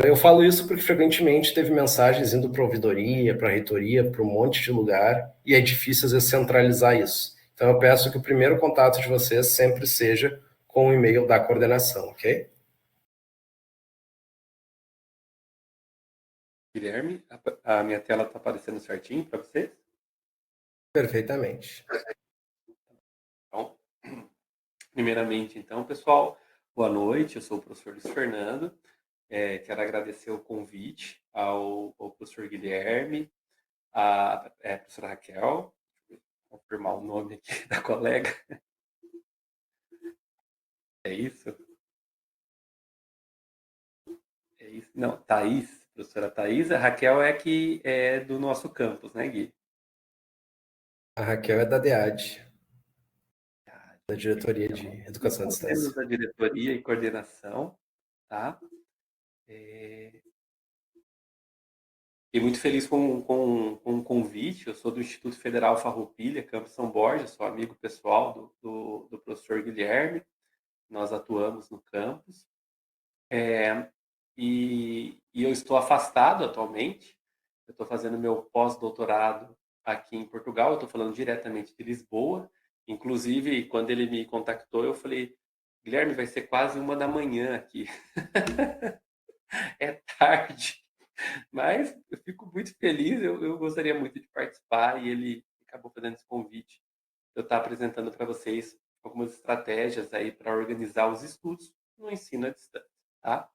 Eu falo isso porque frequentemente teve mensagens indo para a ouvidoria, para a reitoria, para um monte de lugar, e é difícil às vezes centralizar isso. Então eu peço que o primeiro contato de vocês sempre seja com o e-mail da coordenação, ok? Guilherme, a minha tela está aparecendo certinho para você? Perfeitamente. Então, primeiramente, então, pessoal, boa noite, eu sou o professor Luiz Fernando, quero agradecer o convite ao professor Guilherme, à professora Raquel, vou confirmar o nome aqui da colega. É isso? É isso? Não, Thaís, professora Thaís, a Raquel é que é do nosso campus, né, Gui? A Raquel é da DEAD, da Diretoria de Educação à Distância. Da diretoria e coordenação, tá? Fiquei muito feliz com o convite. Eu sou do Instituto Federal Farroupilha, Campus São Borja, sou amigo pessoal do professor Guilherme. Nós atuamos no campus. E eu estou afastado atualmente. Eu estou fazendo meu pós-doutorado aqui em Portugal. Eu estou falando diretamente de Lisboa. Inclusive, quando ele me contactou, eu falei, Guilherme, vai ser quase 1h aqui. É tarde. Mas eu fico muito feliz, eu gostaria muito de participar e ele acabou fazendo esse convite. Eu estou apresentando para vocês algumas estratégias aí para organizar os estudos no ensino à distância, tá?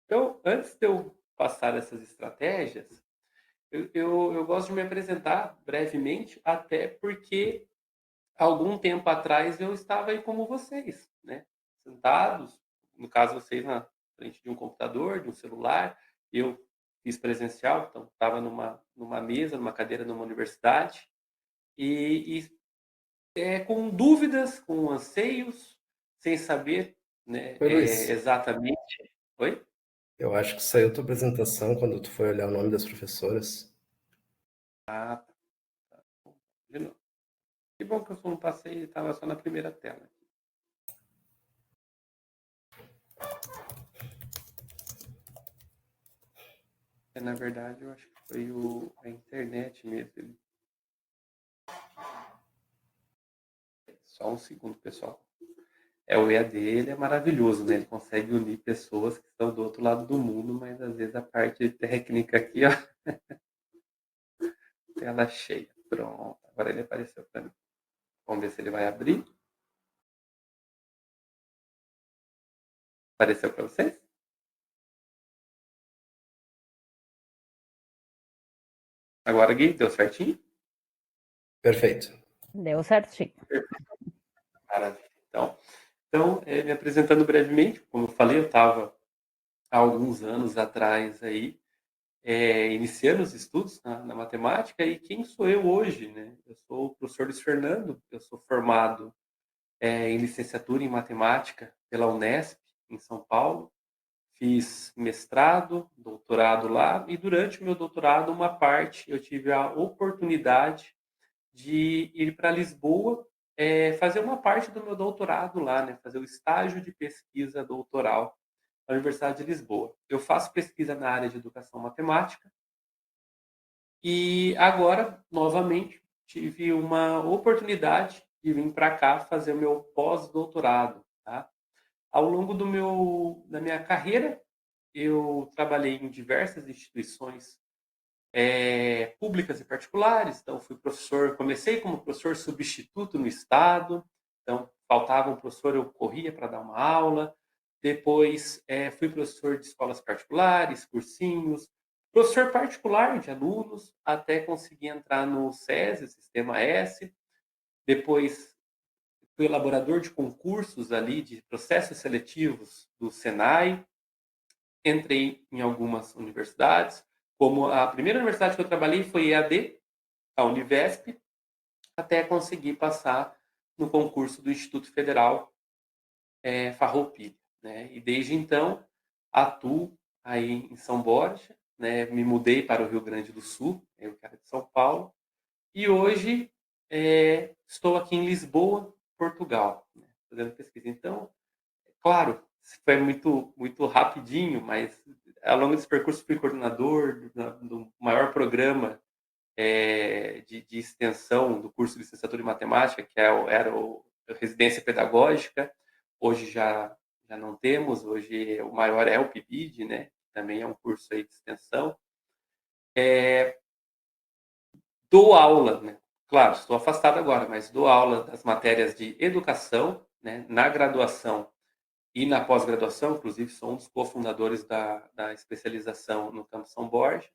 Então, antes de eu passar essas estratégias, eu gosto de me apresentar brevemente, até porque algum tempo atrás eu estava aí como vocês, né? Sentados, no caso vocês na frente de um computador, de um celular, eu fiz presencial, então estava numa mesa, numa cadeira numa universidade, e com dúvidas, com anseios, sem saber, né, Oi, Luiz. exatamente. Oi? Eu acho que saiu tua apresentação quando tu foi olhar o nome das professoras. Ah, tá. De novo. Que bom que eu não passei, estava só na primeira tela. Na verdade, eu acho que foi a internet mesmo. Só um segundo, pessoal. O EAD, ele é maravilhoso, né? Ele consegue unir pessoas que estão do outro lado do mundo, mas às vezes a parte técnica aqui, ó, tela cheia. Pronto, agora ele apareceu para mim. Vamos ver se ele vai abrir. Apareceu para vocês? Agora, Gui, deu certinho? Perfeito. Deu certinho. Maravilha. Então, me apresentando brevemente, como eu falei, eu estava há alguns anos atrás aí, iniciando os estudos na matemática, e quem sou eu hoje, né? Eu sou o professor Luiz Fernando, eu sou formado em licenciatura em matemática pela Unesp, em São Paulo. Fiz mestrado, doutorado lá, e durante o meu doutorado, uma parte, eu tive a oportunidade de ir para Lisboa, fazer uma parte do meu doutorado lá, né? Fazer o estágio de pesquisa doutoral na Universidade de Lisboa. Eu faço pesquisa na área de educação matemática e agora, novamente, tive uma oportunidade de vir para cá fazer o meu pós-doutorado, tá? Ao longo da minha carreira, eu trabalhei em diversas instituições públicas e particulares. Então, comecei como professor substituto no estado. Então, faltava um professor, eu corria para dar uma aula. Depois, fui professor de escolas particulares, cursinhos, professor particular de alunos, até conseguir entrar no SESI, Sistema S. Depois, fui elaborador de concursos ali, de processos seletivos do Senai. Entrei em algumas universidades, como a primeira universidade que eu trabalhei foi EAD, a Univesp, até conseguir passar no concurso do Instituto Federal Farroupilha, né? E desde então atuo aí em São Borja, né? Me mudei para o Rio Grande do Sul, eu que era de São Paulo, e hoje estou aqui em Lisboa, Portugal, né? Fazendo pesquisa. Então, claro, foi muito rapidinho, mas ao longo desse percurso fui coordenador do maior programa de extensão do curso de licenciatura em matemática, que era o Residência Pedagógica. Hoje já não temos, hoje o maior é o PIBID, né? Também é um curso aí de extensão. Dou aula, né? Claro, estou afastado agora, mas dou aula das matérias de educação, né? Na graduação e na pós-graduação, inclusive sou um dos cofundadores da especialização no Campus São Borja.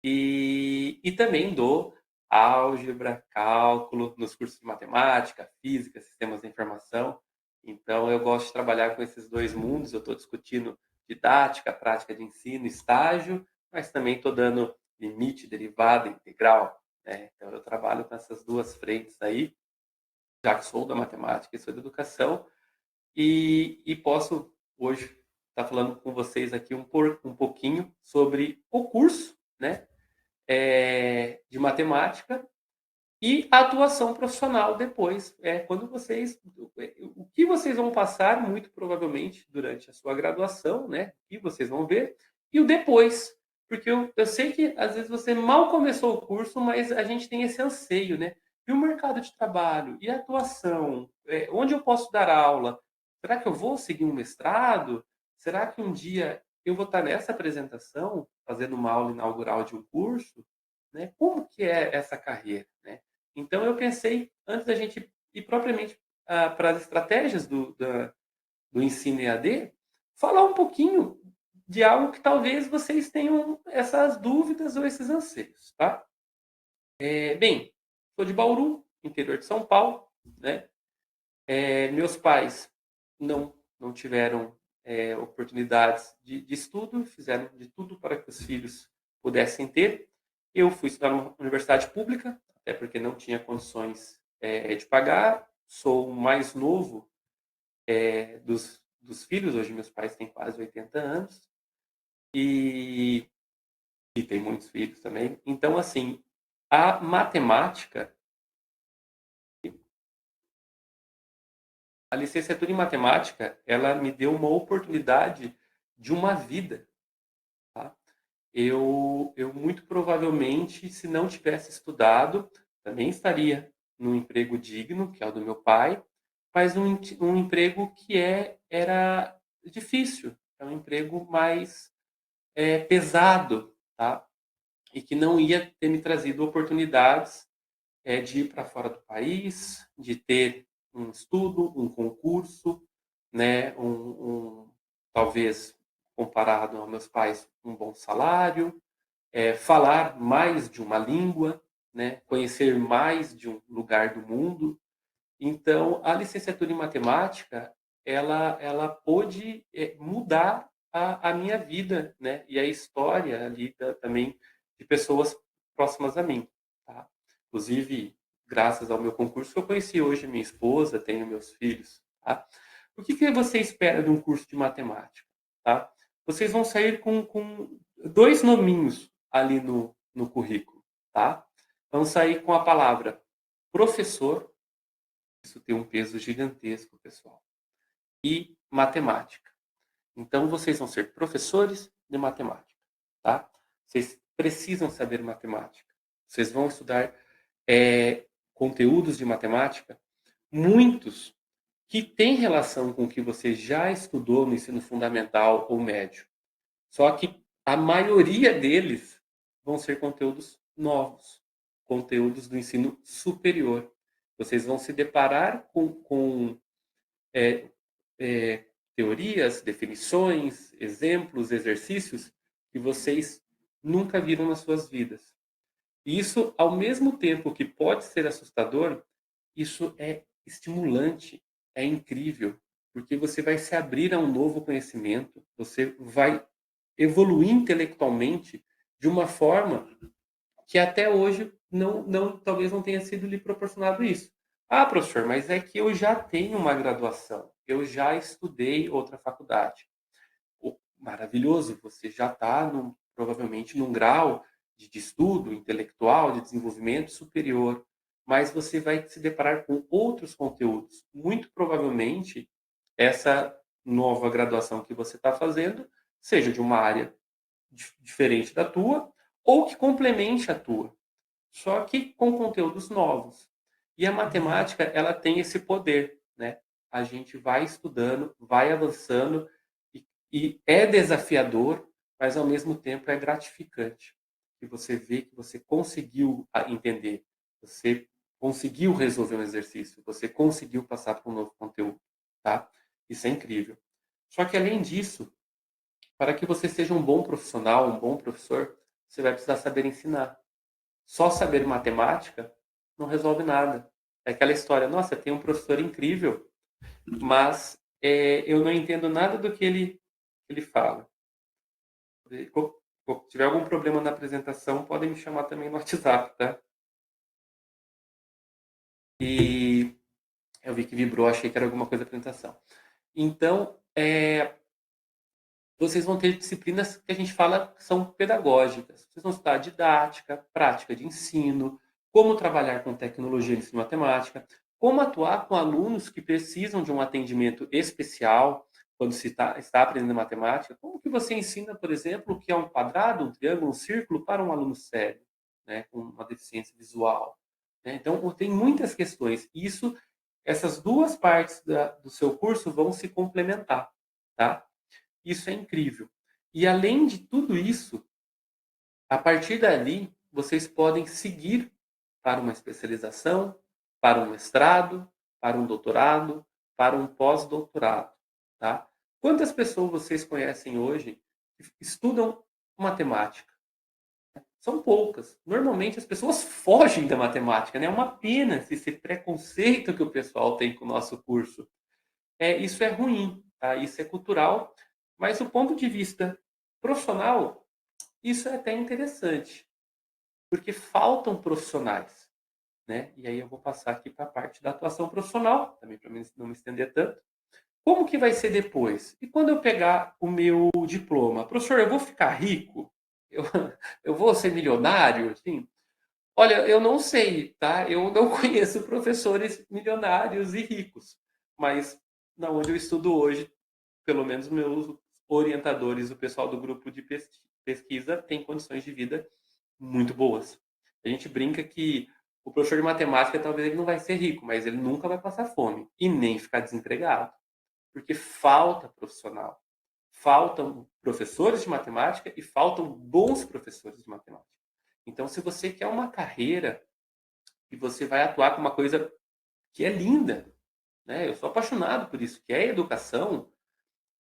E também dou álgebra, cálculo nos cursos de matemática, física, sistemas de informação. Então, eu gosto de trabalhar com esses dois mundos. Eu estou discutindo didática, prática de ensino, estágio, mas também estou dando limite, derivada, integral, né? Então, eu trabalho com essas duas frentes aí, já que sou da matemática e sou da educação. E posso hoje estar falando com vocês aqui um pouquinho sobre o curso, né? de matemática, e a atuação profissional depois. Quando vocês, o que vocês vão passar, muito provavelmente, durante a sua graduação, né? E vocês vão ver, e o depois. Porque eu sei que, às vezes, você mal começou o curso, mas a gente tem esse anseio, né? E o mercado de trabalho? E a atuação? Onde eu posso dar aula? Será que eu vou seguir um mestrado? Será que um dia eu vou estar nessa apresentação, fazendo uma aula inaugural de um curso? Né? Como que é essa carreira, né? Então, eu pensei, antes da gente ir propriamente para as estratégias do ensino EAD, falar um pouquinho de algo que talvez vocês tenham essas dúvidas ou esses anseios, tá? Bem, sou de Bauru, interior de São Paulo, né? Meus pais não tiveram oportunidades de estudo, fizeram de tudo para que os filhos pudessem ter. Eu fui estudar numa universidade pública, até porque não tinha condições de pagar. Sou o mais novo dos filhos, hoje meus pais têm quase 80 anos, e tem muitos filhos também. Então, assim, a matemática, a licenciatura em matemática, ela me deu uma oportunidade de uma vida, tá? Eu muito provavelmente, se não tivesse estudado, também estaria num emprego digno, que é o do meu pai, mas um emprego que era difícil, é um emprego mais pesado, tá? E que não ia ter me trazido oportunidades de ir para fora do país, de ter um estudo, um concurso, né? Talvez, comparado aos meus pais, um bom salário, falar mais de uma língua, né? Conhecer mais de um lugar do mundo. Então, a licenciatura em matemática, ela pôde mudar a minha vida, né? E a história ali também de pessoas próximas a mim, tá? Inclusive, graças ao meu concurso, eu conheci hoje minha esposa, tenho meus filhos, tá? O que você espera de um curso de matemática, tá? Vocês vão sair com 2 nominhos ali no currículo, tá? Vão sair com a palavra professor. Isso tem um peso gigantesco, pessoal. E matemática. Então, vocês vão ser professores de matemática, tá? Vocês precisam saber matemática. Vocês vão estudar conteúdos de matemática, muitos que têm relação com o que você já estudou no ensino fundamental ou médio. Só que a maioria deles vão ser conteúdos novos, conteúdos do ensino superior. Vocês vão se deparar com teorias, definições, exemplos, exercícios que vocês nunca viram nas suas vidas. E isso, ao mesmo tempo que pode ser assustador, isso é estimulante, é incrível, porque você vai se abrir a um novo conhecimento, você vai evoluir intelectualmente de uma forma que até hoje talvez não tenha sido lhe proporcionado isso. Ah, professor, mas é que eu já tenho uma graduação, eu já estudei outra faculdade. Maravilhoso, você já está provavelmente num grau de estudo intelectual, de desenvolvimento superior, mas você vai se deparar com outros conteúdos. Muito provavelmente, essa nova graduação que você está fazendo seja de uma área diferente da tua, ou que complemente a tua, só que com conteúdos novos. E a matemática, ela tem esse poder, né? A gente vai estudando, vai avançando, e é desafiador, mas ao mesmo tempo é gratificante. E você vê que você conseguiu entender, você conseguiu resolver um exercício, você conseguiu passar para um novo conteúdo, tá? Isso é incrível. Só que além disso, para que você seja um bom profissional, um bom professor, você vai precisar saber ensinar. Só saber matemática não resolve nada. É aquela história, nossa, tem um professor incrível, mas eu não entendo nada do que ele fala. Se tiver algum problema na apresentação, podem me chamar também no WhatsApp, tá? E eu vi que vibrou, achei que era alguma coisa da apresentação. Então, vocês vão ter disciplinas que a gente fala que são pedagógicas. Vocês vão estudar didática, prática de ensino, como trabalhar com tecnologia de ensino e matemática, como atuar com alunos que precisam de um atendimento especial quando se está aprendendo matemática. Como que você ensina, por exemplo, o que é um quadrado, um triângulo, um círculo para um aluno cego, né, com uma deficiência visual. Né? Então, tem muitas questões. Essas duas partes do seu curso vão se complementar, tá? Isso é incrível. E além de tudo isso, a partir dali, vocês podem seguir para uma especialização, para um mestrado, para um doutorado, para um pós-doutorado, tá? Quantas pessoas vocês conhecem hoje que estudam matemática? São poucas. Normalmente as pessoas fogem da matemática, né? É uma pena esse preconceito que o pessoal tem com o nosso curso. Isso é ruim, tá? Isso é cultural, mas do ponto de vista profissional, isso é até interessante, porque faltam profissionais, né? E aí eu vou passar aqui para a parte da atuação profissional, também para não me estender tanto. Como que vai ser depois? E quando eu pegar o meu diploma? Professor, eu vou ficar rico? Eu, eu vou ser milionário? Assim? Olha, eu não sei, tá? Eu não conheço professores milionários e ricos, mas na onde eu estudo hoje, pelo menos meus orientadores, o pessoal do grupo de pesquisa, tem condições de vida muito boas. A gente brinca que o professor de matemática talvez ele não vai ser rico, mas ele nunca vai passar fome e nem ficar desempregado, porque falta profissional. Faltam professores de matemática e faltam bons professores de matemática. Então, se você quer uma carreira e você vai atuar com uma coisa que é linda, né? Eu sou apaixonado por isso, que é a educação,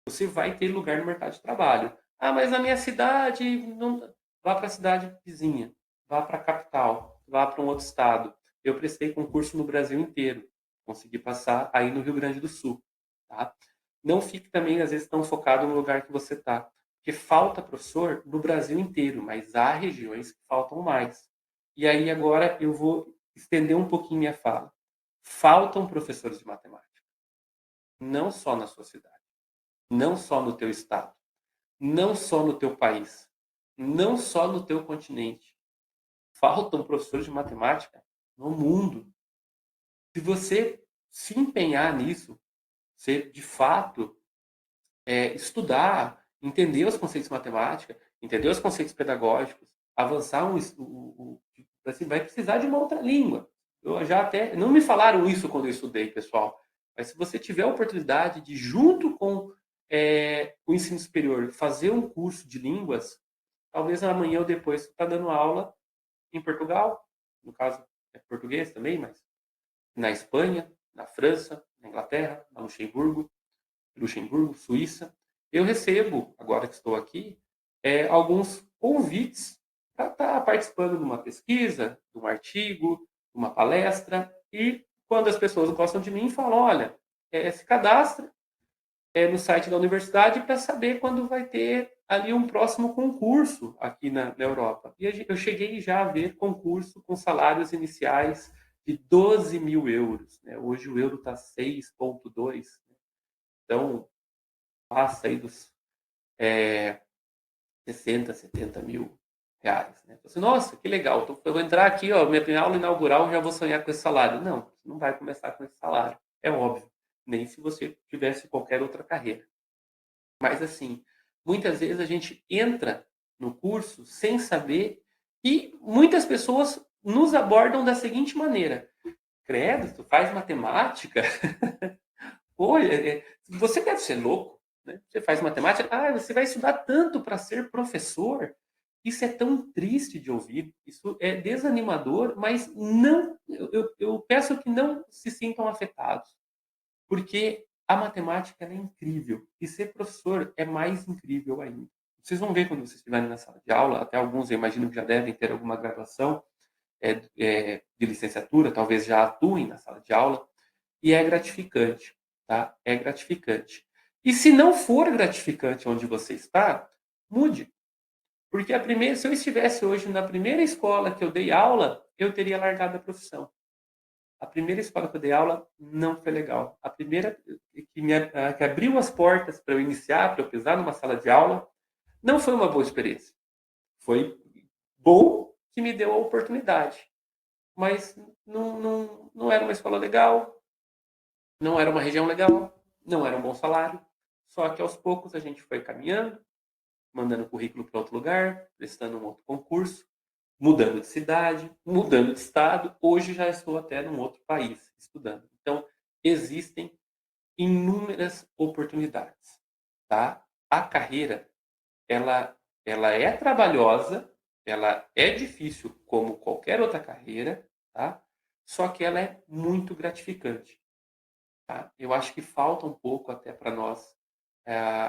você vai ter lugar no mercado de trabalho. Ah, mas na minha cidade, não... vá para a cidade vizinha, vá para a capital, vá para um outro estado. Eu prestei concurso no Brasil inteiro, consegui passar aí no Rio Grande do Sul, tá? Não fique também, às vezes, tão focado no lugar que você está, porque falta professor no Brasil inteiro, mas há regiões que faltam mais. E aí agora eu vou estender um pouquinho minha fala. Faltam professores de matemática, não só na sua cidade, não só no teu estado, não só no teu país, não só no teu continente. Faltam professores de matemática no mundo. Se você se empenhar nisso, você de fato estudar, entender os conceitos de matemática, entender os conceitos pedagógicos, avançar assim, vai precisar de uma outra língua. Eu já até não me falaram isso quando eu estudei, pessoal. Mas se você tiver a oportunidade de, junto com o ensino superior, fazer um curso de línguas, talvez amanhã ou depois está dando aula em Portugal, no caso é português também, mas na Espanha, na França, na Inglaterra, na Luxemburgo, Suíça. Eu recebo, agora que estou aqui, alguns convites para estar participando de uma pesquisa, de um artigo, de uma palestra, e quando as pessoas gostam de mim, falam, olha, se cadastra no site da universidade para saber quando vai ter ali um próximo concurso aqui na Europa. E eu cheguei já a ver concurso com salários iniciais de 12 mil euros. Né? Hoje o euro está 6,2. Então, passa aí dos 60, 70 mil reais. Né? Assim, nossa, que legal. Então, eu vou entrar aqui, ó, minha primeira aula inaugural, já vou sonhar com esse salário. Não, você não vai começar com esse salário. É óbvio. Nem se você tivesse qualquer outra carreira. Mas, assim, muitas vezes a gente entra no curso sem saber e muitas pessoas nos abordam da seguinte maneira. Credo, tu faz matemática? Pô, você deve ser louco, né? Você faz matemática, você vai estudar tanto para ser professor. Isso é tão triste de ouvir, isso é desanimador, mas não, eu peço que não se sintam afetados, porque a matemática é incrível e ser professor é mais incrível ainda. Vocês vão ver quando vocês estiverem na sala de aula, até alguns eu imagino que já devem ter alguma graduação de licenciatura, talvez já atuem na sala de aula, e é gratificante, tá? É gratificante. E se não for gratificante onde você está, mude. Porque se eu estivesse hoje na primeira escola que eu dei aula, eu teria largado a profissão. a primeira escola que eu dei aula não foi legal. A primeira que abriu as portas para eu iniciar, para eu pisar numa sala de aula, não foi uma boa experiência. Foi bom que me deu a oportunidade, mas não era uma escola legal, não era uma região legal, não era um bom salário. Só que aos poucos a gente foi caminhando, mandando currículo para outro lugar, prestando um outro concurso, mudando de cidade, mudando de estado. Hoje já estou até num outro país estudando. Então, existem inúmeras oportunidades, tá? A carreira, ela é trabalhosa, ela é difícil como qualquer outra carreira, tá? Só que ela é muito gratificante, tá? Eu acho que falta um pouco até para nós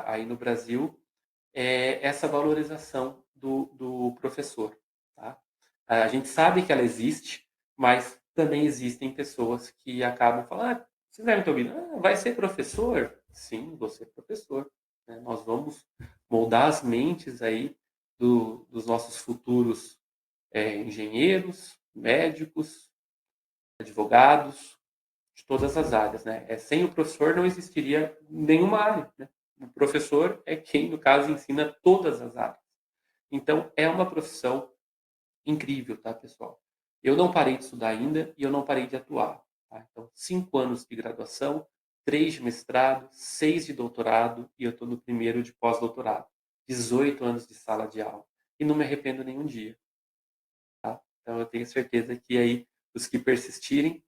aí no Brasil essa valorização do professor, tá? A gente sabe que ela existe, mas também existem pessoas que acabam falando, vocês devem ter ouvido, vai ser professor? Sim, vou ser professor. Né? Nós vamos moldar as mentes aí dos nossos futuros engenheiros, médicos, advogados, de todas as áreas. Né? Sem o professor não existiria nenhuma área. Né? O professor é quem, no caso, ensina todas as áreas. Então, é uma profissão incrível, tá, pessoal? Eu não parei de estudar ainda e eu não parei de atuar. Tá? Então, 5 anos de graduação, 3 de mestrado, 6 de doutorado e eu estou no 1º de pós-doutorado. 18 anos de sala de aula. E não me arrependo nenhum dia. Tá? Então, eu tenho certeza que aí, os que persistirem,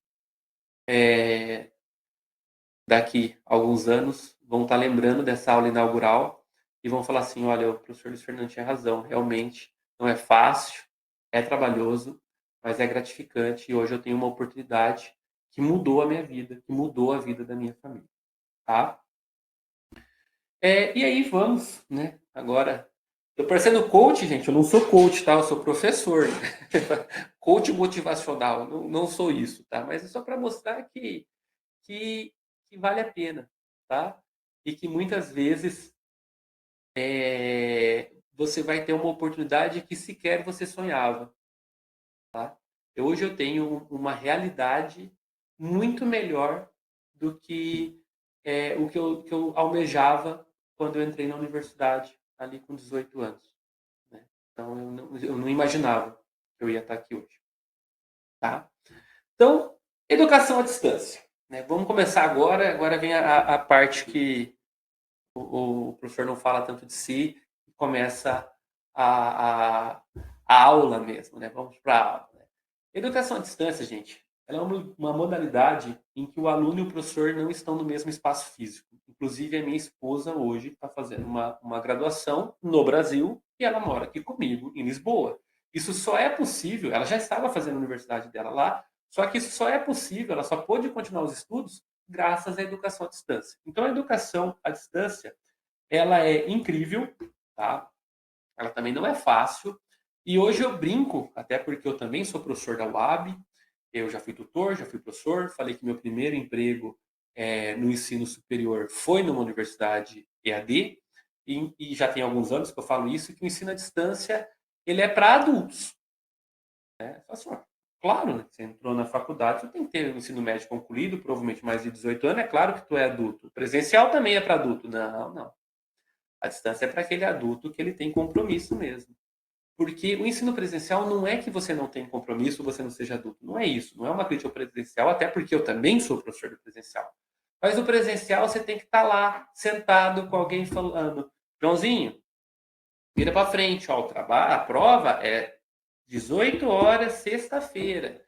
daqui a alguns anos, vão estar lembrando dessa aula inaugural e vão falar assim, olha, o professor Luiz Fernando tinha razão, realmente não é fácil, é trabalhoso, mas é gratificante e hoje eu tenho uma oportunidade que mudou a minha vida, que mudou a vida da minha família, tá? E aí vamos, né? Agora, tô parecendo coach, gente, eu não sou coach, tá? Eu sou professor, coach motivacional, não sou isso, tá? Mas é só para mostrar que vale a pena, tá? E que muitas vezes você vai ter uma oportunidade que sequer você sonhava, tá? Hoje eu tenho uma realidade muito melhor do que o que eu almejava quando eu entrei na universidade, ali com 18 anos. Né? Então, eu não imaginava que eu ia estar aqui hoje. Tá? Então, educação à distância. Né? Vamos começar agora. Agora vem a parte que o professor não fala tanto de si e começa a aula mesmo. Né? Vamos para a aula. Né? Educação à distância, gente, ela é uma modalidade em que o aluno e o professor não estão no mesmo espaço físico. Inclusive, a minha esposa hoje está fazendo uma graduação no Brasil e ela mora aqui comigo, em Lisboa. Isso só é possível, ela já estava fazendo a universidade dela lá, só que isso só é possível, ela só pôde continuar os estudos graças à educação à distância. Então, a educação à distância, ela é incrível, tá? Ela também não é fácil. E hoje eu brinco, até porque eu também sou professor da UAB, eu já fui tutor, já fui professor, falei que meu primeiro emprego no ensino superior foi numa universidade EAD, e já tem alguns anos que eu falo isso, que o ensino à distância ele é para adultos. Né? Assim, claro, né? Você entrou na faculdade, você tem que ter o ensino médio concluído, provavelmente mais de 18 anos, é claro que tu é adulto. O presencial também é para adulto. Não. A distância é para aquele adulto que ele tem compromisso mesmo. Porque o ensino presencial não é que você não tem compromisso, você não seja adulto. Não é isso. Não é uma crítica ao presencial, até porque eu também sou professor do presencial. Mas o presencial você tem que estar lá, sentado com alguém falando, Joãozinho, vira para frente, ó, o trabalho, a prova é 18 horas, sexta-feira.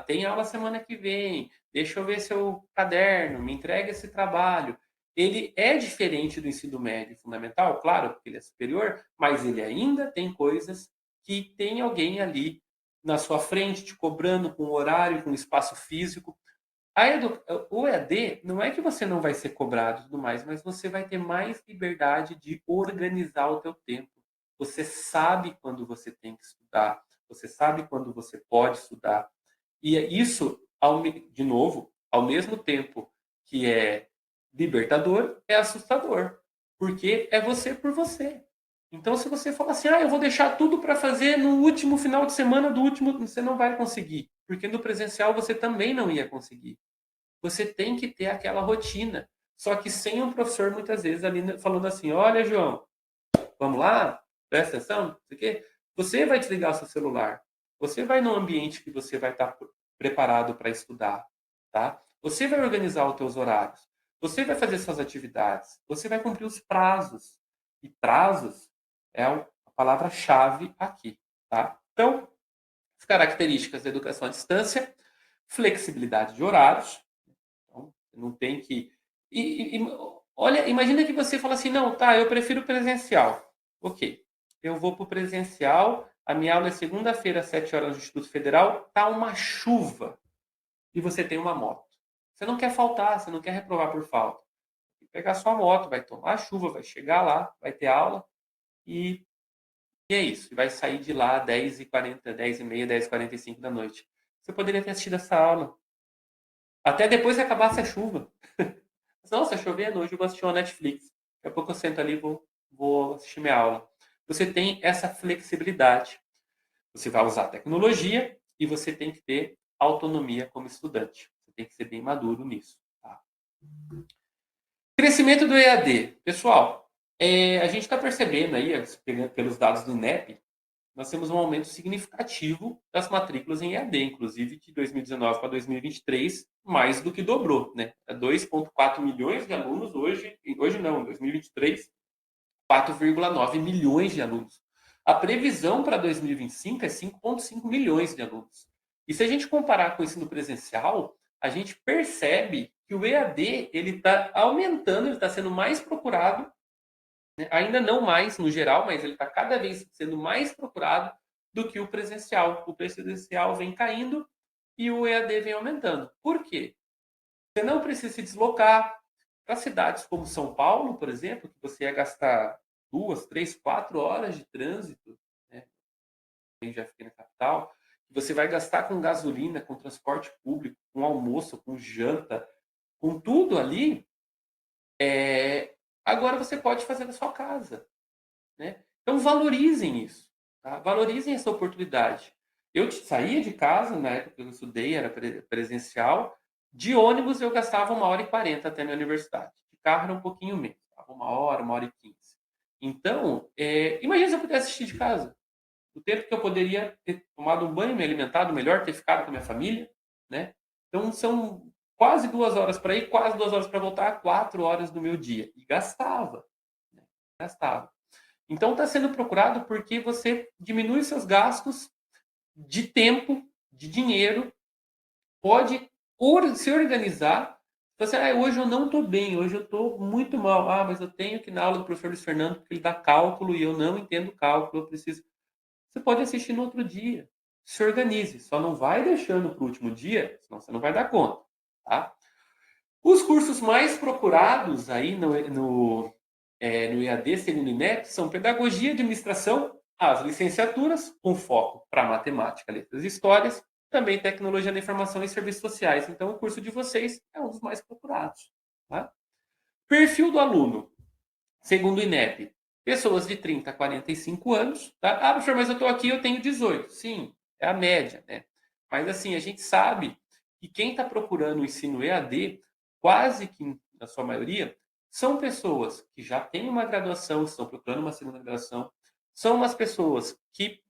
Tem aula semana que vem. Deixa eu ver seu caderno, me entrega esse trabalho. Ele é diferente do ensino médio fundamental, claro, porque ele é superior, mas ele ainda tem coisas que tem alguém ali na sua frente, te cobrando com horário, com espaço físico. O EAD não é que você não vai ser cobrado e tudo mais, mas você vai ter mais liberdade de organizar o teu tempo. Você sabe quando você tem que estudar, você sabe quando você pode estudar. E isso, de novo, ao mesmo tempo que é libertador, é assustador. Porque é você por você. Então, se você falar assim, eu vou deixar tudo para fazer no último final de semana do último, você não vai conseguir. porque no presencial você também não ia conseguir. Você tem que ter aquela rotina, só que sem um professor muitas vezes ali falando assim, olha, João, vamos lá, presta atenção, não sei o quê. Você vai desligar o seu celular, você vai num ambiente que você vai estar preparado para estudar, tá? Você vai organizar os teus horários, você vai fazer suas atividades, você vai cumprir os prazos. E prazos é a palavra-chave aqui, tá? Então, as características da educação à distância, flexibilidade de horários, então, não tem que... olha, imagina que você fala assim, não, tá, eu prefiro presencial. Ok, eu vou para o presencial, a minha aula é segunda-feira, às 7 horas no Instituto Federal, tá uma chuva e você tem uma moto. Você não quer faltar, você não quer reprovar por falta. Vai pegar sua moto, vai tomar a chuva, vai chegar lá, vai ter aula e é isso. E vai sair de lá às 10h40, 10h30, 10h45 da noite. Você poderia ter assistido essa aula. Até depois que acabasse a chuva. Nossa, chovendo, hoje eu vou assistir uma Netflix. Daqui a pouco eu sento ali e vou assistir minha aula. Você tem essa flexibilidade. Você vai usar a tecnologia e você tem que ter autonomia como estudante. Você tem que ser bem maduro nisso. Tá? Crescimento do EAD. Pessoal, a gente está percebendo aí, pelos dados do INEP, nós temos um aumento significativo das matrículas em EAD, inclusive de 2019 para 2023, mais do que dobrou, né? 2,4 milhões de alunos hoje não, em 2023, 4,9 milhões de alunos. A previsão para 2025 é 5,5 milhões de alunos. E se a gente comparar com o ensino presencial, a gente percebe que o EAD ele está aumentando, ele está sendo mais procurado, né? Ainda não mais no geral, mas ele está cada vez sendo mais procurado do que o presencial. O presencial vem caindo e o EAD vem aumentando. Por quê? Você não precisa se deslocar para cidades como São Paulo, por exemplo, que você ia gastar 2, 3, 4 horas de trânsito, né? Eu já fiquei na capital, você vai gastar com gasolina, com transporte público, com almoço, com janta, com tudo ali, agora você pode fazer na sua casa, né? Então valorizem isso, tá? Valorizem essa oportunidade. Eu saía de casa, na época que eu estudei, era presencial, de ônibus eu gastava 1h40 até a minha universidade. De carro era um pouquinho menos, 1 hora, 1h15. Então, imagina se eu pudesse assistir de casa. O tempo que eu poderia ter tomado um banho, me alimentado melhor, ter ficado com a minha família, né? Então, são quase 2 horas para ir, quase 2 horas para voltar, 4 horas do meu dia. E gastava, né? Gastava. Então, está sendo procurado porque você diminui seus gastos de tempo, de dinheiro, pode se organizar. Você, hoje eu não estou bem, hoje eu estou muito mal. Mas eu tenho que ir na aula do professor Luiz Fernando porque ele dá cálculo e eu não entendo cálculo, eu preciso... Você pode assistir no outro dia. Se organize. Só não vai deixando para o último dia, senão você não vai dar conta. Tá? Os cursos mais procurados aí no EAD, segundo o INEP, são Pedagogia e Administração, as licenciaturas, com foco para Matemática, Letras e Histórias, também Tecnologia da Informação e Serviços Sociais. Então, o curso de vocês é um dos mais procurados. Tá? Perfil do aluno, segundo o INEP, pessoas de 30 a 45 anos. Tá? Professor, mas eu estou aqui, eu tenho 18. Sim, é a média, né? Mas, assim, a gente sabe que quem está procurando o ensino EAD, quase que, na sua maioria, são pessoas que já têm uma graduação, estão procurando uma segunda graduação, são umas pessoas que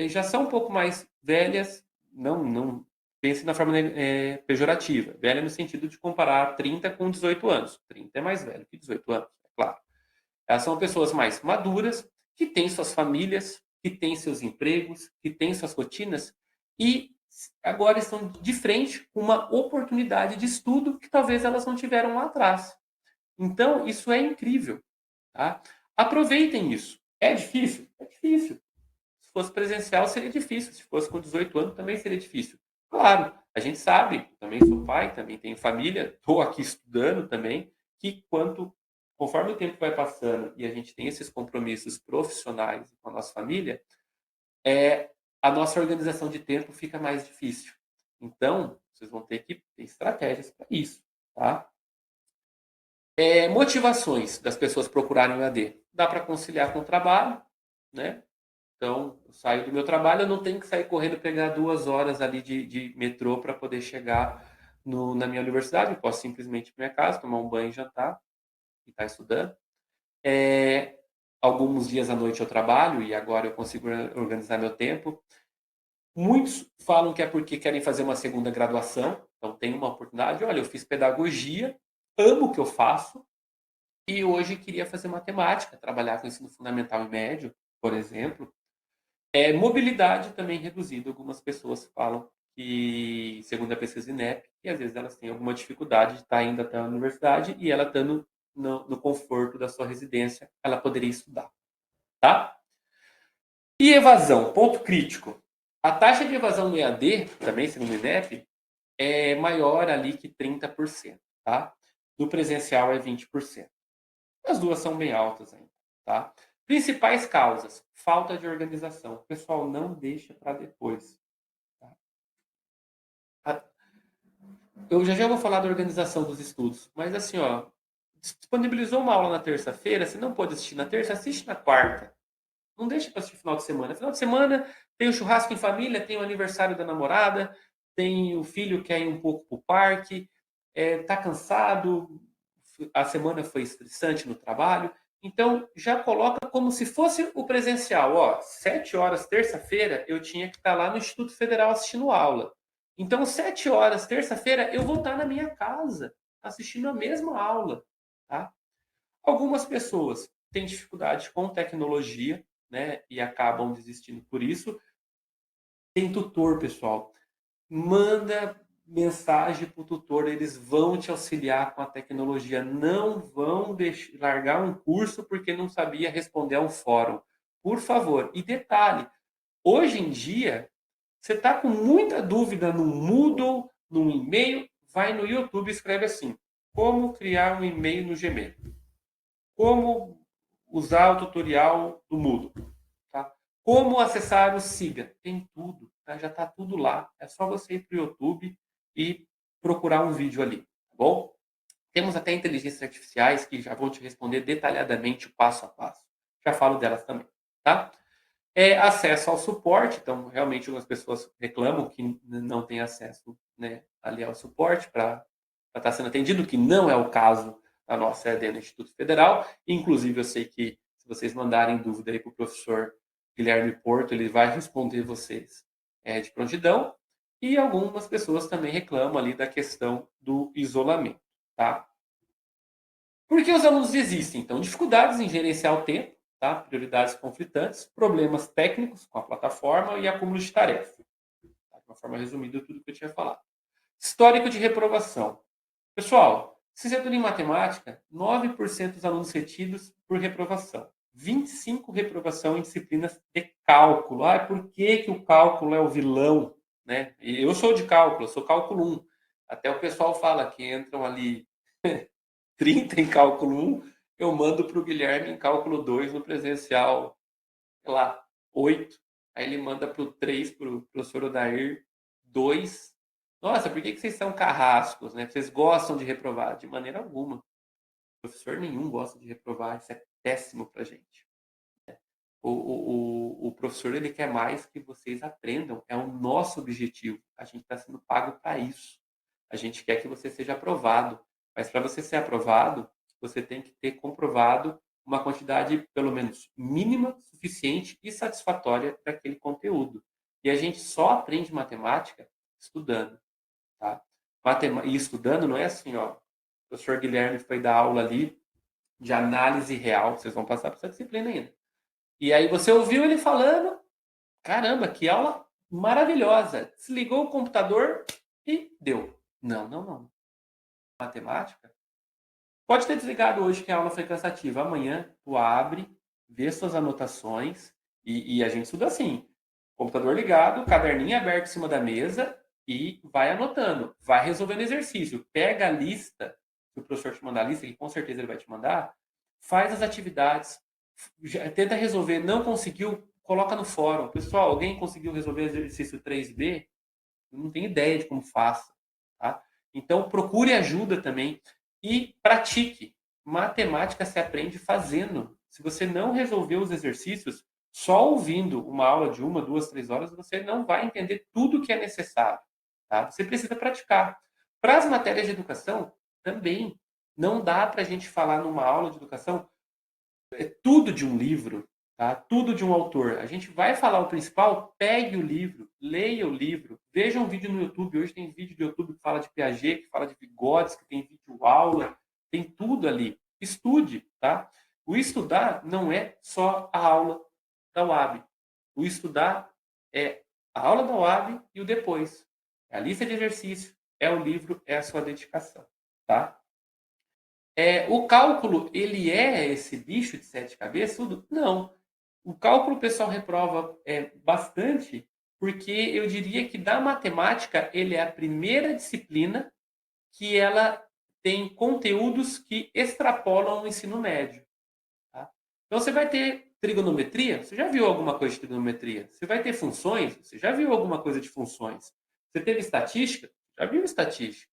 já são um pouco mais velhas, não pense na forma pejorativa, velha no sentido de comparar 30 com 18 anos. 30 é mais velho que 18 anos, é claro. Elas são pessoas mais maduras, que têm suas famílias, que têm seus empregos, que têm suas rotinas e agora estão de frente com uma oportunidade de estudo que talvez elas não tiveram lá atrás. Então, isso é incrível. Tá? Aproveitem isso. É difícil? É difícil. Se fosse presencial, seria difícil. Se fosse com 18 anos, também seria difícil. Claro, a gente sabe, também sou pai, também tenho família, estou aqui estudando também, que conforme o tempo vai passando e a gente tem esses compromissos profissionais com a nossa família, a nossa organização de tempo fica mais difícil. Então, vocês vão ter que ter estratégias para isso. Tá? Motivações das pessoas procurarem o EAD. Dá para conciliar com o trabalho, né? Então, eu saio do meu trabalho, eu não tenho que sair correndo pegar 2 horas ali de metrô para poder chegar na minha universidade. Eu posso simplesmente ir para minha casa, tomar um banho e jantar e estar estudando. Alguns dias à noite eu trabalho e agora eu consigo organizar meu tempo. Muitos falam que é porque querem fazer uma segunda graduação, então tem uma oportunidade. Olha, eu fiz pedagogia, amo o que eu faço e hoje queria fazer matemática, trabalhar com ensino fundamental e médio, por exemplo. Mobilidade também reduzida. Algumas pessoas falam que, segundo a pesquisa INEP, que às vezes elas têm alguma dificuldade de estar indo até a universidade e ela estando no conforto da sua residência, ela poderia estudar, tá? E evasão, ponto crítico. A taxa de evasão no EAD, também segundo o INEP, é maior ali que 30%, tá? No presencial é 20%. As duas são bem altas ainda, tá? Principais causas: falta de organização. O pessoal não deixa para depois. Tá? Eu já vou falar da organização dos estudos, mas assim, ó, disponibilizou uma aula na terça-feira, se não pode assistir na terça, assiste na quarta. Não deixa para assistir final de semana. Final de semana tem o churrasco em família, tem o aniversário da namorada, tem o filho que quer ir um pouco para o parque, tá cansado, a semana foi estressante no trabalho. Então, já coloca como se fosse o presencial. Ó, 7 horas, terça-feira, eu tinha que estar lá no Instituto Federal assistindo aula. Então, 7 horas, terça-feira, eu vou estar na minha casa, assistindo a mesma aula. Tá? Algumas pessoas têm dificuldade com tecnologia, né, e acabam desistindo por isso. Tem tutor, pessoal. Manda mensagem para o tutor, eles vão te auxiliar com a tecnologia. Não vão largar um curso porque não sabia responder a um fórum. Por favor. E detalhe, hoje em dia, você está com muita dúvida no Moodle, num e-mail, vai no YouTube e escreve assim: como criar um e-mail no Gmail. Como usar o tutorial do Moodle. Tá? Como acessar o Siga. Tem tudo. Tá? Já está tudo lá. É só você ir para o YouTube e procurar um vídeo ali. Tá bom? Temos até inteligências artificiais que já vão te responder detalhadamente o passo a passo. Já falo delas também. Tá? Acesso ao suporte. Então, realmente, algumas pessoas reclamam que não tem acesso, né, ali ao suporte para estar sendo atendido, que não é o caso da nossa EAD no Instituto Federal. Inclusive, eu sei que se vocês mandarem dúvida aí para o professor Guilherme Porto, ele vai responder vocês de prontidão. E algumas pessoas também reclamam ali da questão do isolamento. Tá? Por que os alunos desistem? Então, dificuldades em gerenciar o tempo, tá? Prioridades conflitantes, problemas técnicos com a plataforma e acúmulo de tarefas. Tá? De uma forma resumida, tudo que eu tinha falado. Histórico de reprovação. Pessoal, licenciatura em matemática, 9% dos alunos retidos por reprovação. 25% reprovação em disciplinas de cálculo. Por que o cálculo é o vilão? Né? Eu sou de cálculo, eu sou cálculo 1. Até o pessoal fala que entram ali 30 em cálculo 1, eu mando para o Guilherme em cálculo 2 no presencial, sei lá, 8. Aí ele manda para o 3, para o professor Odair, 2. Nossa, por que vocês são carrascos, né? Vocês gostam de reprovar? De maneira alguma. Professor nenhum gosta de reprovar, isso é péssimo para a gente. O professor, ele quer mais que vocês aprendam, é o nosso objetivo. A gente está sendo pago para isso. A gente quer que você seja aprovado. Mas para você ser aprovado, você tem que ter comprovado uma quantidade, pelo menos, mínima, suficiente e satisfatória daquele conteúdo. E a gente só aprende matemática estudando. Tá? E estudando não é assim, ó. O professor Guilherme foi dar aula ali de análise real. Vocês vão passar por essa disciplina ainda. E aí você ouviu ele falando, caramba, que aula maravilhosa. Desligou o computador e deu. Não. Matemática? Pode ter desligado hoje que a aula foi cansativa. Amanhã tu abre, vê suas anotações e a gente estuda assim. Computador ligado, caderninho aberto em cima da mesa e vai anotando. Vai resolvendo exercício. Pega a lista, se o professor te mandar a lista, que com certeza ele vai te mandar, faz as atividades, tenta resolver. Não conseguiu, coloca no fórum. Pessoal, alguém conseguiu resolver o exercício 3B? Eu não tenho ideia de como faça. Tá? Então, procure ajuda também e pratique. Matemática se aprende fazendo. Se você não resolver os exercícios, Só ouvindo uma aula de 1, 2, 3 horas, você não vai entender tudo que é necessário. Tá? Você precisa praticar. Para as matérias de educação, também. Não dá para a gente falar numa aula de educação tudo de um livro, tá? Tudo de um autor. A gente vai falar o principal, pegue o livro, leia o livro, veja um vídeo no YouTube. Hoje tem vídeo do YouTube que fala de Piaget, que fala de Vygotsky, que tem vídeo aula, tem tudo ali. Estude, tá? O estudar não é só a aula da UAB. O estudar é a aula da UAB e o depois. É a lista de exercício, é o livro, é a sua dedicação, tá? O cálculo, ele é esse bicho de 7 cabeças? Tudo? Não. O cálculo o pessoal reprova bastante, porque eu diria que da matemática ele é a primeira disciplina que ela tem conteúdos que extrapolam o ensino médio. Tá? Então você vai ter trigonometria, você já viu alguma coisa de trigonometria? Você vai ter funções, você já viu alguma coisa de funções? Você teve estatística? Já viu estatística?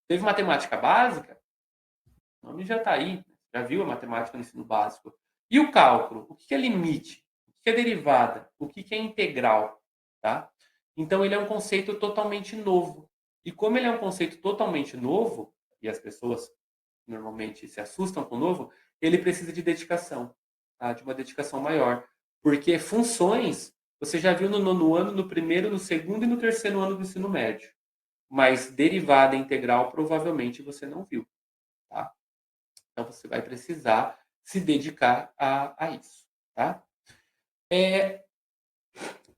Teve matemática básica? O nome já está aí, já viu a matemática no ensino básico. E o cálculo? O que é limite? O que é derivada? O que é integral? Tá? Então, ele é um conceito totalmente novo. E como ele é um conceito totalmente novo, e as pessoas normalmente se assustam com o novo, ele precisa de dedicação, tá? De uma dedicação maior. Porque funções, você já viu no 9º ano, no 1º, no 2º e no 3º ano do ensino médio. Mas derivada integral, provavelmente, você não viu. Tá? Então, você vai precisar se dedicar a isso. Tá?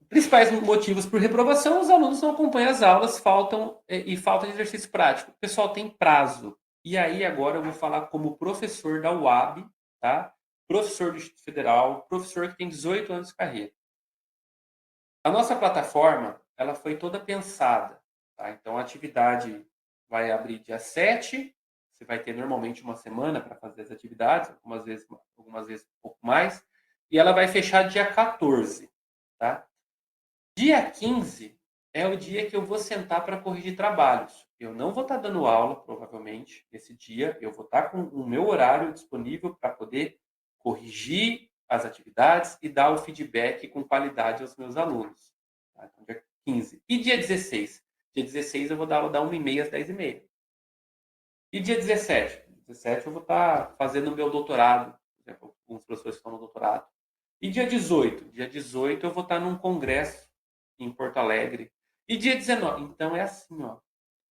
Principais motivos por reprovação: os alunos não acompanham as aulas, falta de exercício prático. O pessoal tem prazo. E aí, agora, eu vou falar como professor da UAB, tá? Professor do Instituto Federal, professor que tem 18 anos de carreira. A nossa plataforma, ela foi toda pensada. Tá? Então, a atividade vai abrir dia 7, você vai ter normalmente uma semana para fazer as atividades, algumas vezes um pouco mais, e ela vai fechar dia 14. Tá? Dia 15 é o dia que eu vou sentar para corrigir trabalhos. Eu não vou estar dando aula, provavelmente, nesse dia. Eu vou estar com o meu horário disponível para poder corrigir as atividades e dar o feedback com qualidade aos meus alunos. Tá? Então, dia 15. E dia 16? Dia 16 eu vou dar aula da 1h30 às 10h30. E dia 17? 17 eu vou estar fazendo o meu doutorado. Por exemplo, alguns professores estão no doutorado. E dia 18? Dia 18 eu vou estar num congresso em Porto Alegre. E dia 19? Então é assim, ó. O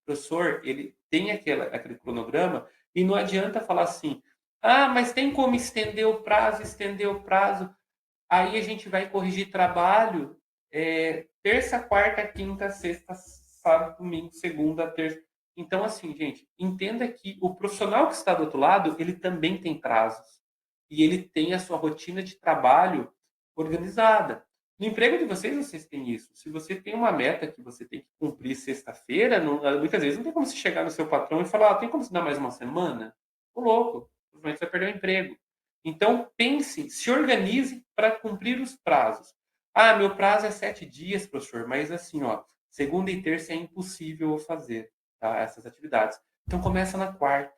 professor, ele tem aquele cronograma e não adianta falar assim, mas tem como estender o prazo. Aí a gente vai corrigir trabalho terça, quarta, quinta, sexta, sábado, domingo, segunda, terça. Então, assim, gente, entenda que o profissional que está do outro lado, ele também tem prazos. E ele tem a sua rotina de trabalho organizada. No emprego de vocês têm isso. Se você tem uma meta que você tem que cumprir sexta-feira, muitas vezes não tem como você chegar no seu patrão e falar, tem como você dar mais uma semana? Ô louco, provavelmente você vai perder o emprego. Então, pense, se organize para cumprir os prazos. Meu prazo é 7 dias, professor, mas assim, ó, segunda e terça é impossível eu fazer, tá, essas atividades. Então, começa na quarta.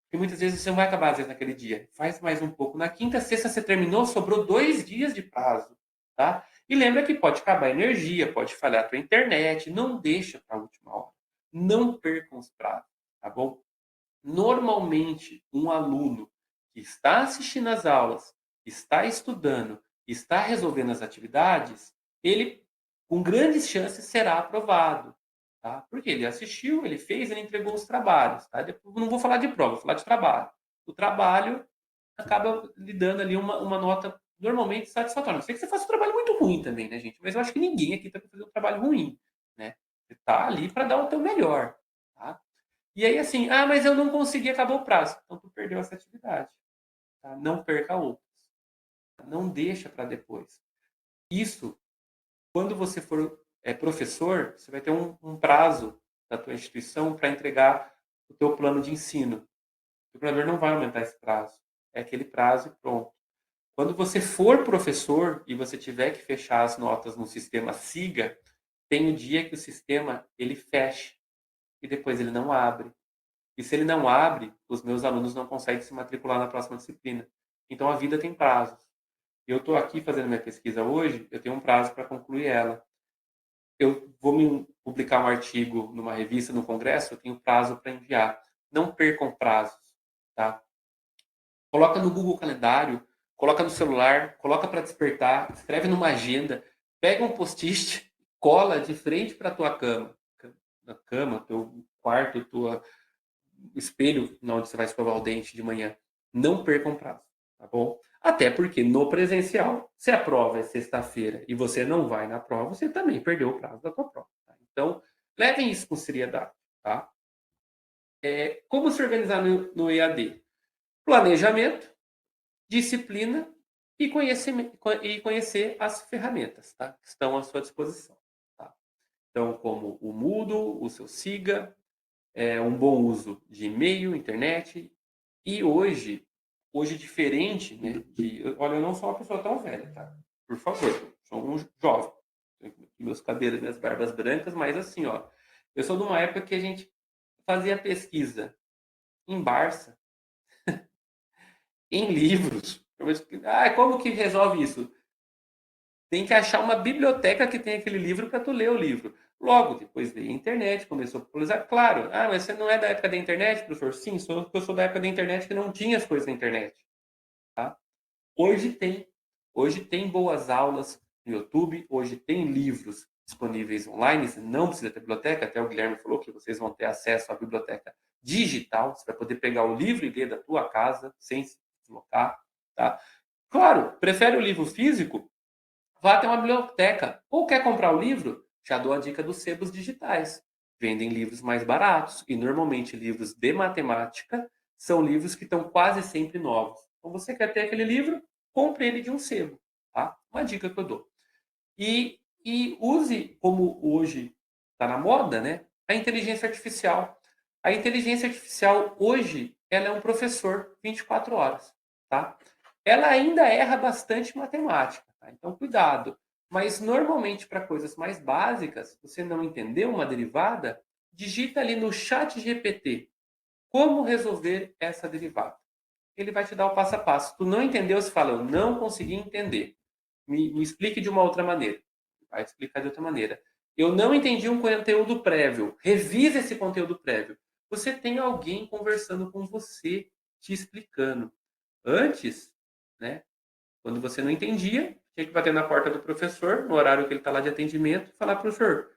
Porque muitas vezes você não vai acabar, às vezes, naquele dia. Faz mais um pouco. Na quinta, sexta, você terminou, sobrou 2 dias de prazo, tá? E lembra que pode acabar a energia, pode falhar a tua internet. Não deixa para a última hora. Não percam os prazos, tá bom? Normalmente, um aluno que está assistindo às aulas, está estudando, está resolvendo as atividades, ele, com grandes chances, será aprovado. Tá? Porque ele assistiu, ele fez, ele entregou os trabalhos. Tá? Depois, não vou falar de prova, vou falar de trabalho. O trabalho acaba lhe dando ali uma nota normalmente satisfatória. Não sei que você faça um trabalho muito ruim também, né, gente? Mas eu acho que ninguém aqui está para fazer um trabalho ruim. Né? Você está ali para dar o teu melhor. Tá? E aí, assim, mas eu não consegui, acabar o prazo. Então, tu perdeu essa atividade. Tá? Não perca outras. Não deixa para depois. Isso, quando você for professor, você vai ter um prazo da tua instituição para entregar o teu plano de ensino. O coordenador não vai aumentar esse prazo. É aquele prazo e pronto. Quando você for professor e você tiver que fechar as notas no sistema SIGA, tem um dia que o sistema ele fecha e depois ele não abre. E se ele não abre, os meus alunos não conseguem se matricular na próxima disciplina. Então, a vida tem prazos. Eu estou aqui fazendo minha pesquisa hoje, eu tenho um prazo para concluir ela. Eu vou me publicar um artigo numa revista, no congresso, eu tenho prazo para enviar. Não percam prazos, tá? Coloca no Google Calendário, coloca no celular, coloca para despertar, escreve numa agenda, pega um post-it, cola de frente para a tua cama. Na cama, teu quarto, tua espelho, onde você vai escovar o dente de manhã. Não percam prazo, tá bom? Até porque no presencial, se a prova é sexta-feira e você não vai na prova, você também perdeu o prazo da tua prova. Tá? Então, levem isso com seriedade, tá? Como se organizar no EAD? Planejamento, disciplina e conhecer as ferramentas, tá? Que estão à sua disposição. Tá? Então, como o Moodle, o seu Siga, um bom uso de e-mail, internet, e hoje diferente, né? Olha, eu não sou uma pessoa tão velha, tá? Por favor, sou um jovem. Meus cabelos, minhas barbas brancas, mas assim, ó, eu sou de uma época que a gente fazia pesquisa em Barça, em livros. Como que resolve isso? Tem que achar uma biblioteca que tem aquele livro para tu ler o livro. Logo, depois veio a internet, começou a popularizar. Claro, mas você não é da época da internet, professor? Sim, eu sou da época da internet que não tinha as coisas na internet. Tá? Hoje tem boas aulas no YouTube, hoje tem livros disponíveis online, você não precisa ter biblioteca, até o Guilherme falou que vocês vão ter acesso à biblioteca digital, você vai poder pegar o livro e ler da tua casa, sem se deslocar. Tá? Claro, prefere o livro físico? Vá até uma biblioteca. Ou quer comprar o livro? Já dou a dica dos sebos digitais. Vendem livros mais baratos. E normalmente livros de matemática são livros que estão quase sempre novos. Então você quer ter aquele livro? Compre ele de um sebo. Tá? Uma dica que eu dou. E use, como hoje está na moda, né? A inteligência artificial. A inteligência artificial hoje ela é um professor 24 horas. Tá? Ela ainda erra bastante matemática. Tá? Então, cuidado. Mas, normalmente, para coisas mais básicas, você não entendeu uma derivada, digita ali no chat GPT como resolver essa derivada. Ele vai te dar o passo a passo. Tu não entendeu, você fala, eu não consegui entender. Me explique de uma outra maneira. Vai explicar de outra maneira. Eu não entendi um conteúdo prévio. Revisa esse conteúdo prévio. Você tem alguém conversando com você, te explicando. Antes, né, quando você não entendia, tinha que bater na porta do professor, no horário que ele está lá de atendimento, e falar, professor,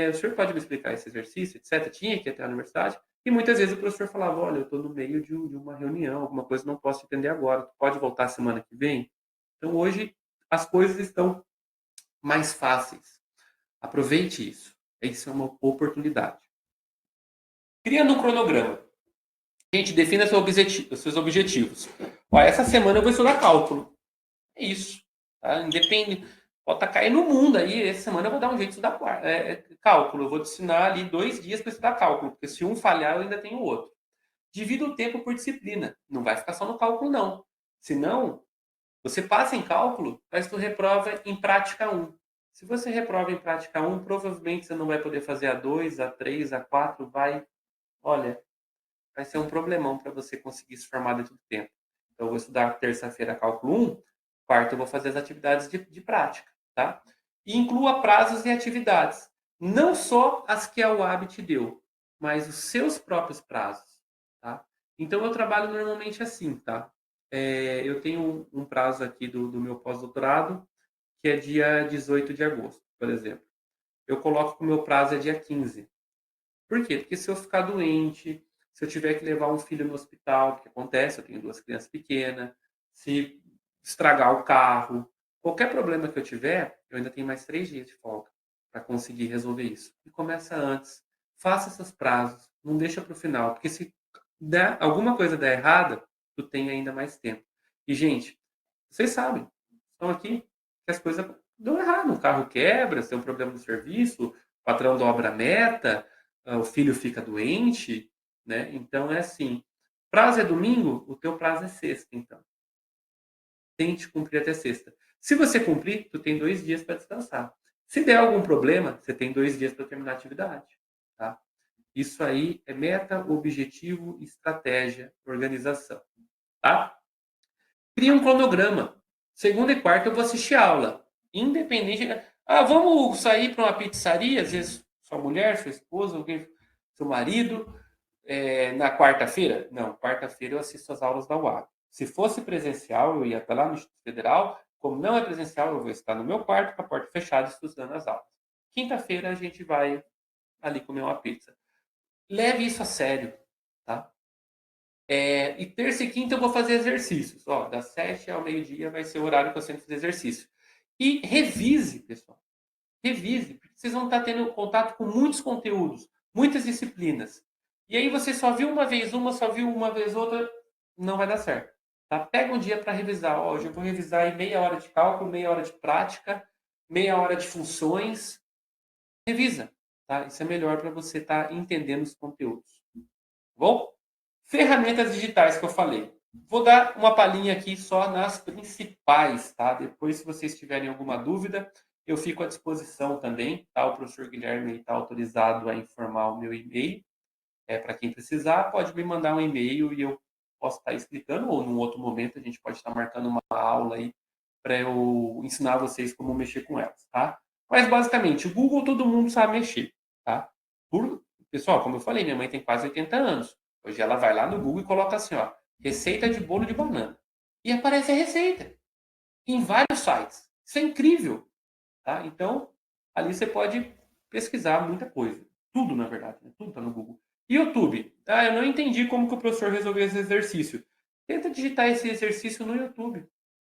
o senhor pode me explicar esse exercício, etc. Tinha que ir até a universidade. E muitas vezes o professor falava, olha, eu estou no meio de uma reunião, alguma coisa, não posso entender agora. Tu pode voltar semana que vem? Então, hoje, as coisas estão mais fáceis. Aproveite isso. Isso é uma oportunidade. Criando um cronograma. Gente, defina seus objetivos. Ó, essa semana eu vou estudar cálculo. É isso. Tá? Independe. Pode estar caindo no mundo aí. Essa semana eu vou dar um jeito de estudar cálculo. Eu vou te ensinar ali 2 dias para estudar cálculo. Porque se um falhar, eu ainda tenho o outro. Divida o tempo por disciplina. Não vai ficar só no cálculo, não. Senão, você passa em cálculo, mas tu reprova em prática 1. Se você reprova em prática 1, provavelmente você não vai poder fazer a 2, a 3, a 4, olha, vai ser um problemão para você conseguir se formar dentro do tempo. Então, eu vou estudar terça-feira cálculo 1, quarta eu vou fazer as atividades de prática, tá? E inclua prazos e atividades. Não só as que a UAB te deu, mas os seus próprios prazos, tá? Então, eu trabalho normalmente assim, tá? Eu tenho um prazo aqui do meu pós-doutorado, que é dia 18 de agosto, por exemplo. Eu coloco que o meu prazo é dia 15. Por quê? Porque se eu ficar doente, se eu tiver que levar um filho no hospital, que acontece, eu tenho 2 crianças pequenas, se estragar o carro, qualquer problema que eu tiver, eu ainda tenho mais 3 dias de folga para conseguir resolver isso. E começa antes. Faça seus prazos, não deixa para o final, porque se alguma coisa der errada, tu tem ainda mais tempo. E, gente, vocês sabem, estão aqui, que as coisas dão errado. O carro quebra, você tem um problema no serviço, o patrão dobra a meta, o filho fica doente, né? Então, é assim, prazo é domingo, o teu prazo é sexta, então. Tente cumprir até sexta. Se você cumprir, tu tem 2 dias para descansar. Se der algum problema, você tem 2 dias para terminar a atividade, tá? Isso aí é meta, objetivo, estratégia, organização, tá? Cria um cronograma. segunda e quarta eu vou assistir aula. Independente. Vamos sair para uma pizzaria, às vezes sua mulher, sua esposa, alguém, seu marido, na quarta-feira? Não, quarta-feira eu assisto as aulas da UAB. Se fosse presencial, eu ia até lá no Instituto Federal. Como não é presencial, eu vou estar no meu quarto, com a porta fechada, estudando as aulas. Quinta-feira a gente vai ali comer uma pizza. Leve isso a sério, tá? E terça e quinta eu vou fazer exercícios. Das 7 ao meio-dia vai ser o horário que eu sempre fazer exercício. E revise, pessoal. Revise, porque vocês vão estar tendo contato com muitos conteúdos, muitas disciplinas. E aí você só viu uma vez uma, só viu uma vez outra, não vai dar certo. Tá? Pega um dia para revisar. Hoje eu vou revisar aí meia hora de cálculo, meia hora de prática, meia hora de funções. Revisa. Tá? Isso é melhor para você estar entendendo os conteúdos. Bom? Ferramentas digitais que eu falei. Vou dar uma palhinha aqui só nas principais, tá? Depois, se vocês tiverem alguma dúvida, eu fico à disposição também, tá? O professor Guilherme está autorizado a informar o meu e-mail. Para quem precisar, pode me mandar um e-mail e eu posso estar explicando, ou num outro momento a gente pode estar marcando uma aula aí para eu ensinar vocês como mexer com elas, tá? Mas, basicamente, o Google todo mundo sabe mexer, tá? Pessoal, como eu falei, minha mãe tem quase 80 anos. Hoje ela vai lá no Google e coloca assim, receita de bolo de banana. E aparece a receita em vários sites. Isso é incrível, tá? Então, ali você pode pesquisar muita coisa. Tudo, na verdade, né? Tudo está no Google. YouTube. Eu não entendi como que o professor resolveu esse exercício. Tenta digitar esse exercício no YouTube.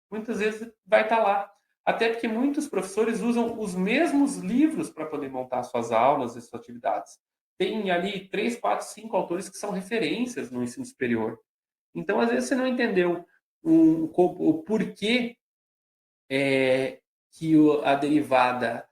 Muitas vezes vai estar lá. Até porque muitos professores usam os mesmos livros para poder montar suas aulas e suas atividades. Tem ali 3, 4, 5 autores que são referências no ensino superior. Então, às vezes, você não entendeu o porquê que a derivada,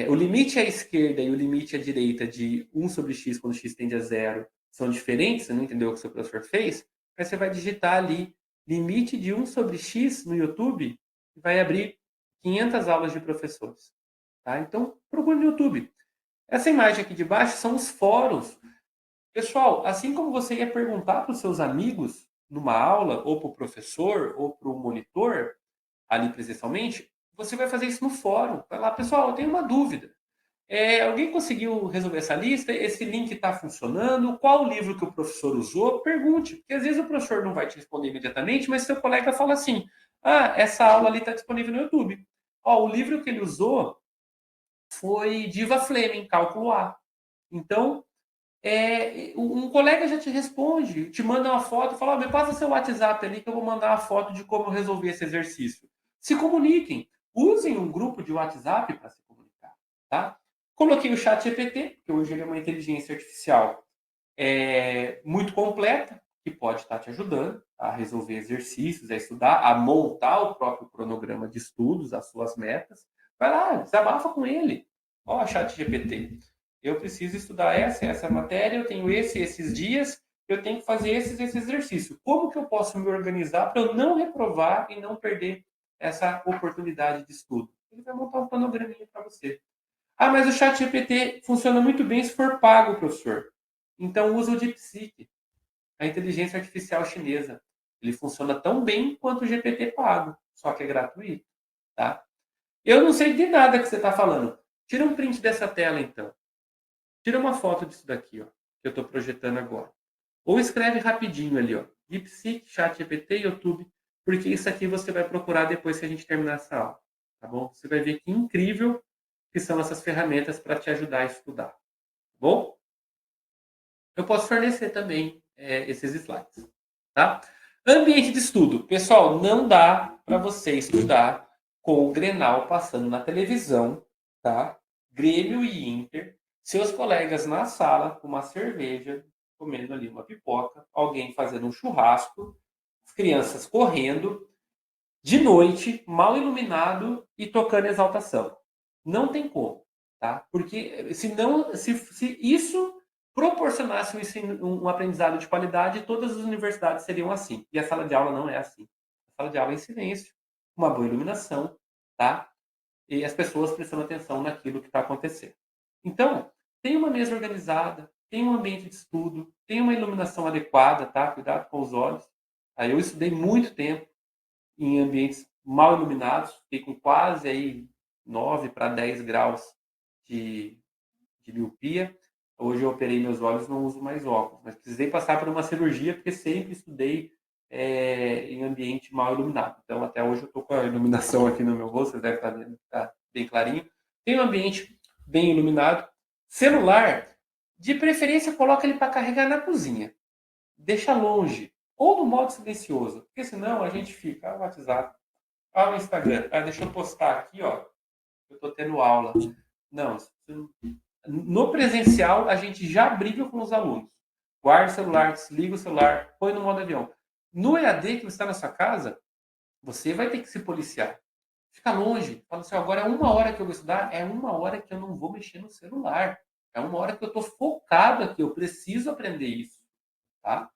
o limite à esquerda e o limite à direita de 1 sobre x quando x tende a zero são diferentes, você não entendeu o que o seu professor fez, aí você vai digitar ali limite de 1 sobre x no YouTube e vai abrir 500 aulas de professores. Tá? Então, procure no YouTube. Essa imagem aqui de baixo são os fóruns. Pessoal, assim como você ia perguntar para os seus amigos numa aula, ou para o professor, ou para o monitor, ali presencialmente, você vai fazer isso no fórum. Vai lá, pessoal, eu tenho uma dúvida. Alguém conseguiu resolver essa lista? Esse link está funcionando? Qual o livro que o professor usou? Pergunte, porque às vezes o professor não vai te responder imediatamente, mas seu colega fala assim, essa aula ali está disponível no YouTube. O livro que ele usou foi Diva Fleming, Cálculo A. Então, um colega já te responde, te manda uma foto, fala, me passa seu WhatsApp ali que eu vou mandar uma foto de como eu resolvi esse exercício. Se comuniquem, usem um grupo de WhatsApp para se comunicar, tá? Coloquei o ChatGPT, que hoje ele é uma inteligência artificial muito completa, que pode estar te ajudando a resolver exercícios, a estudar, a montar o próprio cronograma de estudos, as suas metas. Vai lá, desabafa com ele. ChatGPT. Eu preciso estudar essa matéria, eu tenho esses dias, eu tenho que fazer esse exercício. Como que eu posso me organizar para eu não reprovar e não perder essa oportunidade de estudo? Ele vai montar um cronograminha para você. Mas o ChatGPT funciona muito bem se for pago, professor. Então usa o DeepSeek, a inteligência artificial chinesa. Ele funciona tão bem quanto o GPT pago, só que é gratuito, tá? Eu não sei de nada que você está falando. Tira um print dessa tela, então. Tira uma foto disso daqui, que eu estou projetando agora. Ou escreve rapidinho ali, DeepSeek, ChatGPT, YouTube, porque isso aqui você vai procurar depois que a gente terminar essa aula, tá bom? Você vai ver que incrível que são essas ferramentas para te ajudar a estudar, tá bom? Eu posso fornecer também esses slides, tá? Ambiente de estudo. Pessoal, não dá para você estudar com o Grenal passando na televisão, tá? Grêmio e Inter, seus colegas na sala com uma cerveja, comendo ali uma pipoca, alguém fazendo um churrasco, as crianças correndo, de noite, mal iluminado e tocando exaltação. Não tem como, tá? Porque se isso proporcionasse um aprendizado de qualidade, todas as universidades seriam assim. E a sala de aula não é assim. A sala de aula é em silêncio, uma boa iluminação, tá? E as pessoas prestando atenção naquilo que está acontecendo. Então, tem uma mesa organizada, tem um ambiente de estudo, tem uma iluminação adequada, tá? Cuidado com os olhos. Eu estudei muito tempo em ambientes mal iluminados, fiquei com quase aí 9 para 10 graus de miopia. Hoje eu operei meus olhos, não uso mais óculos, mas precisei passar por uma cirurgia porque sempre estudei em ambiente mal iluminado. Então, até hoje eu estou com a iluminação aqui no meu rosto, vocês devem estar vendo, tá bem clarinho. Tem um ambiente bem iluminado. Celular, de preferência, coloca ele para carregar na cozinha. Deixa longe, ou no modo silencioso, porque senão a gente fica, o WhatsApp, o Instagram, deixa eu postar aqui, ó, eu estou tendo aula. Não, no presencial, a gente já briga com os alunos. Guarda o celular, desliga o celular, põe no modo avião. No EAD, que você está na sua casa, você vai ter que se policiar. Fica longe. Fala assim, agora é 1 hora que eu vou estudar, é 1 hora que eu não vou mexer no celular. É 1 hora que eu estou focado aqui, eu preciso aprender isso. Tá?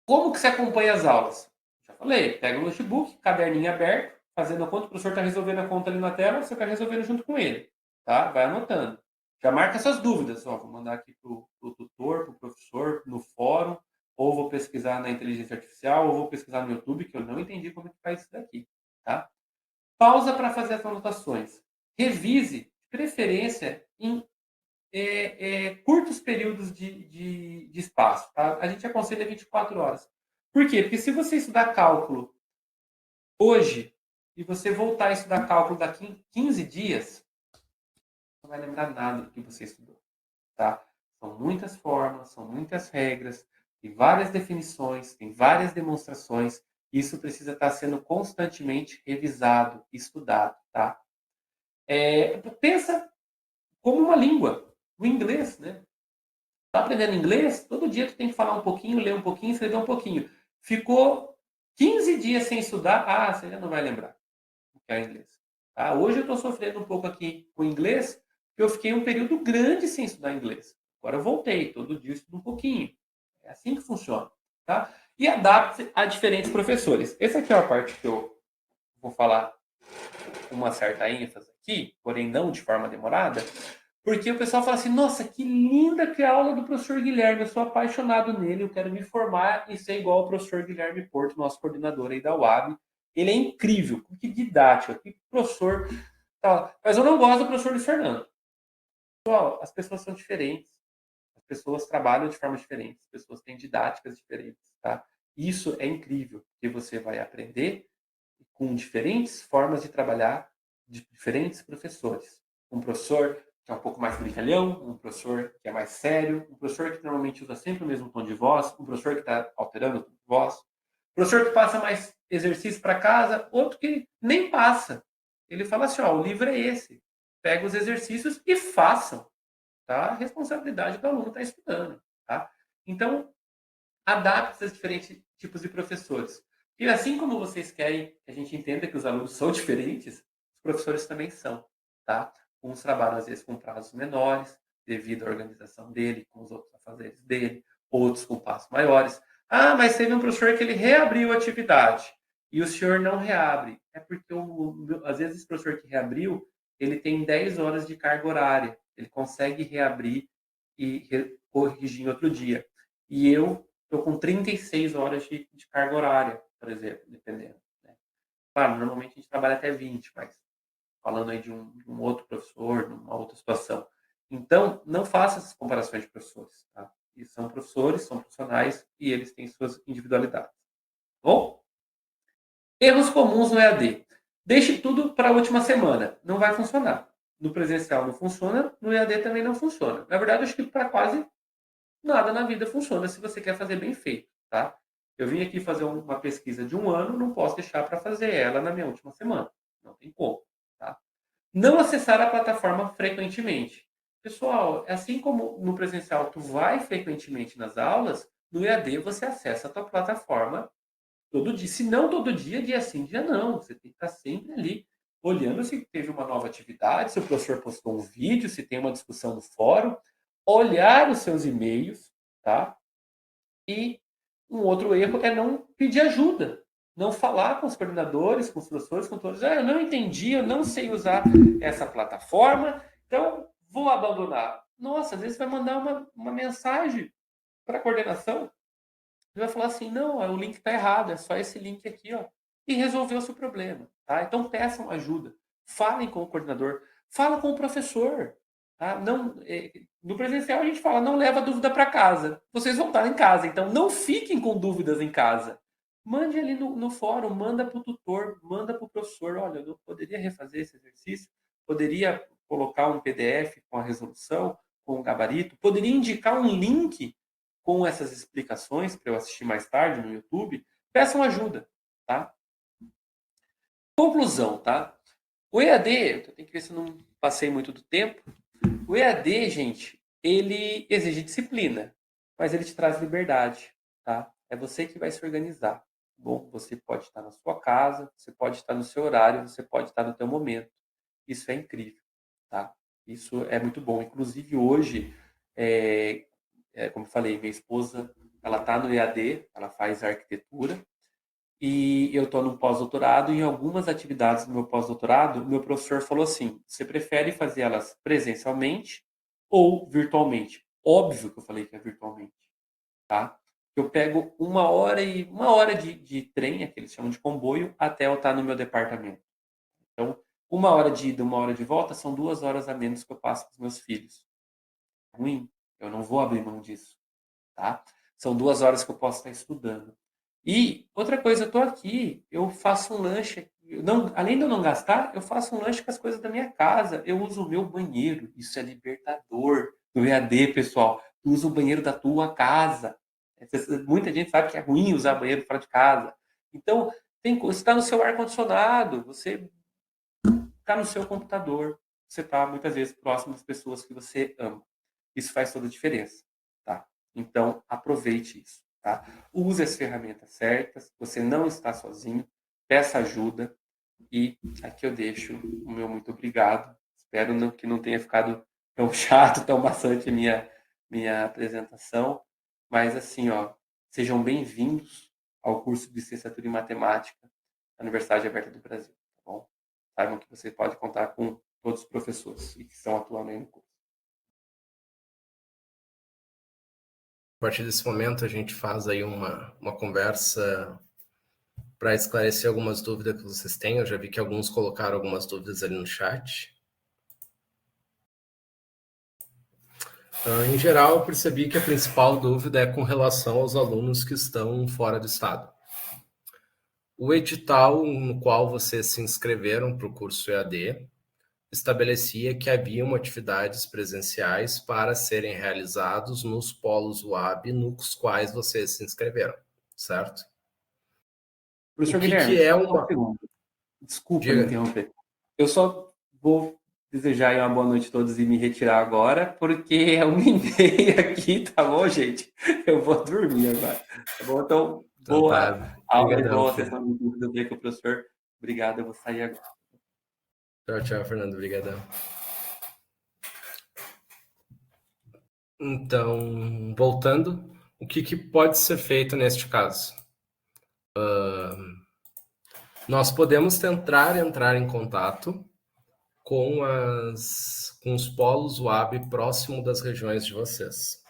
Como que você acompanha as aulas? Já falei, pega o notebook, caderninho aberto, fazendo a conta, o professor está resolvendo a conta ali na tela, você está resolvendo junto com ele. Tá? Vai anotando. Já marca suas dúvidas. Ó, vou mandar aqui para o tutor, para o professor, no fórum, ou vou pesquisar na inteligência artificial, ou vou pesquisar no YouTube, que eu não entendi como é que faz isso daqui. Tá? Pausa para fazer as anotações. Revise, de preferência, em curtos períodos de espaço. Tá? A gente aconselha 24 horas. Por quê? Porque se você estudar cálculo hoje e você voltar a estudar cálculo daqui a 15 dias, não vai lembrar nada do que você estudou. Tá? São muitas formas, são muitas regras, tem várias definições, tem várias demonstrações. Isso precisa estar sendo constantemente revisado, estudado. Tá? Pensa como uma língua. O inglês, né? Tá aprendendo inglês? Todo dia tu tem que falar um pouquinho, ler um pouquinho, escrever um pouquinho. Ficou 15 dias sem estudar, você já não vai lembrar o que é inglês. Tá? Hoje eu estou sofrendo um pouco aqui com inglês, porque eu fiquei um período grande sem estudar inglês. Agora eu voltei, todo dia eu estudo um pouquinho. É assim que funciona. Tá? E adapte a diferentes professores. Essa aqui é a parte que eu vou falar com uma certa ênfase aqui, porém não de forma demorada, porque o pessoal fala assim, nossa, que linda que é a aula do professor Guilherme, eu sou apaixonado nele, eu quero me formar e ser igual ao professor Guilherme Porto, nosso coordenador aí da UAB. Ele é incrível, que didático, que professor... Tá. Mas eu não gosto do professor Luiz Fernando. Pessoal, as pessoas são diferentes, as pessoas trabalham de forma diferente, as pessoas têm didáticas diferentes, tá? Isso é incrível, porque você vai aprender com diferentes formas de trabalhar de diferentes professores. Um professor que é um pouco mais brincalhão, um professor que é mais sério, um professor que normalmente usa sempre o mesmo tom de voz, um professor que está alterando o tom de voz, um professor que passa mais exercício para casa, outro que nem passa. Ele fala assim, o livro é esse. Pega os exercícios e façam. Tá? A responsabilidade do aluno está estudando. Tá? Então, adapte esses diferentes tipos de professores. E assim como vocês querem que a gente entenda que os alunos são diferentes, os professores também são. Tá? Uns trabalham, às vezes, com prazos menores, devido à organização dele, com os outros afazeres dele, outros com prazos maiores. Mas teve um professor que ele reabriu a atividade e o senhor não reabre. É porque, às vezes, esse professor que reabriu, ele tem 10 horas de carga horária. Ele consegue reabrir e corrigir em outro dia. E eu estou com 36 horas de carga horária, por exemplo, dependendo. Né? Claro, normalmente a gente trabalha até 20, mas falando aí de um outro professor, numa outra situação. Então, não faça essas comparações de professores. Tá? E são professores, são profissionais e eles têm suas individualidades. Bom? Erros comuns no EAD. Deixe tudo para a última semana. Não vai funcionar. No presencial não funciona, no EAD também não funciona. Na verdade, acho que para quase nada na vida funciona se você quer fazer bem feito. Tá? Eu vim aqui fazer uma pesquisa de 1 ano, não posso deixar para fazer ela na minha última semana. Não tem como. Tá? Não acessar a plataforma frequentemente. Pessoal, assim como no presencial tu vai frequentemente nas aulas, no EAD você acessa a tua plataforma todo dia. Se não todo dia, dia sim, dia não. Você tem que estar sempre ali, olhando se teve uma nova atividade, se o professor postou um vídeo, se tem uma discussão no fórum, olhar os seus e-mails, tá? E um outro erro é não pedir ajuda. Não falar com os coordenadores, com os professores, com todos. Eu não entendi, eu não sei usar essa plataforma, então vou abandonar. Nossa, às vezes vai mandar uma mensagem para a coordenação. Ele vai falar assim, não, o link está errado, é só esse link aqui, ó. E resolveu o seu problema, tá? Então peçam ajuda, falem com o coordenador, fala com o professor, tá? Não, no presencial a gente fala, não leva dúvida para casa. Vocês vão estar em casa, então não fiquem com dúvidas em casa. Mande ali no fórum, manda para o tutor, manda para o professor, olha, eu poderia refazer esse exercício, poderia colocar um PDF com a resolução, com o gabarito, poderia indicar um link com essas explicações para eu assistir mais tarde no YouTube. Peçam ajuda, tá? Conclusão, tá? O EAD, eu tenho que ver se eu não passei muito do tempo. O EAD, gente, ele exige disciplina, mas ele te traz liberdade, tá? É você que vai se organizar. Bom, você pode estar na sua casa, você pode estar no seu horário, você pode estar no seu momento. Isso é incrível, tá? Isso é muito bom. Inclusive hoje, como eu falei, minha esposa, ela está no EAD, ela faz arquitetura, e eu estou no pós-doutorado, e em algumas atividades do meu pós-doutorado, o meu professor falou assim, você prefere fazer elas presencialmente ou virtualmente? Óbvio que eu falei que é virtualmente, tá? Eu pego uma hora de trem, que eles chamam de comboio, até eu estar no meu departamento. Então, 1 hora de ida, 1 hora de volta, são 2 horas a menos que eu passo com os meus filhos. Ruim, eu não vou abrir mão disso, tá? São 2 horas que eu posso estar estudando. E outra coisa, eu estou aqui, eu faço um lanche, além de eu não gastar, eu faço um lanche com as coisas da minha casa, eu uso o meu banheiro, isso é libertador do EAD, pessoal. Tu usa o banheiro da tua casa. Muita gente sabe que é ruim usar banheiro fora de casa. Então, você está no seu ar-condicionado, você está no seu computador, você está muitas vezes próximo das pessoas que você ama. Isso faz toda a diferença, tá? Então, aproveite isso, tá? Use as ferramentas certas, você não está sozinho, peça ajuda, e aqui eu deixo o meu muito obrigado. Espero que não tenha ficado tão chato, tão maçante a minha apresentação, mas assim, ó, sejam bem-vindos ao curso de Licenciatura em Matemática da Universidade Aberta do Brasil, tá bom? Saibam que você pode contar com todos os professores e que estão atuando aí no curso. A partir desse momento, a gente faz aí uma conversa para esclarecer algumas dúvidas que vocês têm. Eu já vi que alguns colocaram algumas dúvidas ali no chat. Em geral, eu percebi que a principal dúvida é com relação aos alunos que estão fora do estado. O edital no qual vocês se inscreveram para o curso EAD estabelecia que haviam atividades presenciais para serem realizados nos polos UAB nos quais vocês se inscreveram, certo? Professor Guilherme, é uma pergunta. Desculpa me interromper. Eu só vou desejar uma boa noite a todos e me retirar agora, porque é 1h30 aqui, tá bom, gente? Eu vou dormir agora, tá bom? Então, boa aula e boa sessão de dúvidas aí com o professor. Obrigado, eu vou sair agora. Tchau, Fernando. Obrigadão. Então, voltando, o que pode ser feito neste caso? Nós podemos tentar entrar em contato com os polos UAB próximo das regiões de vocês.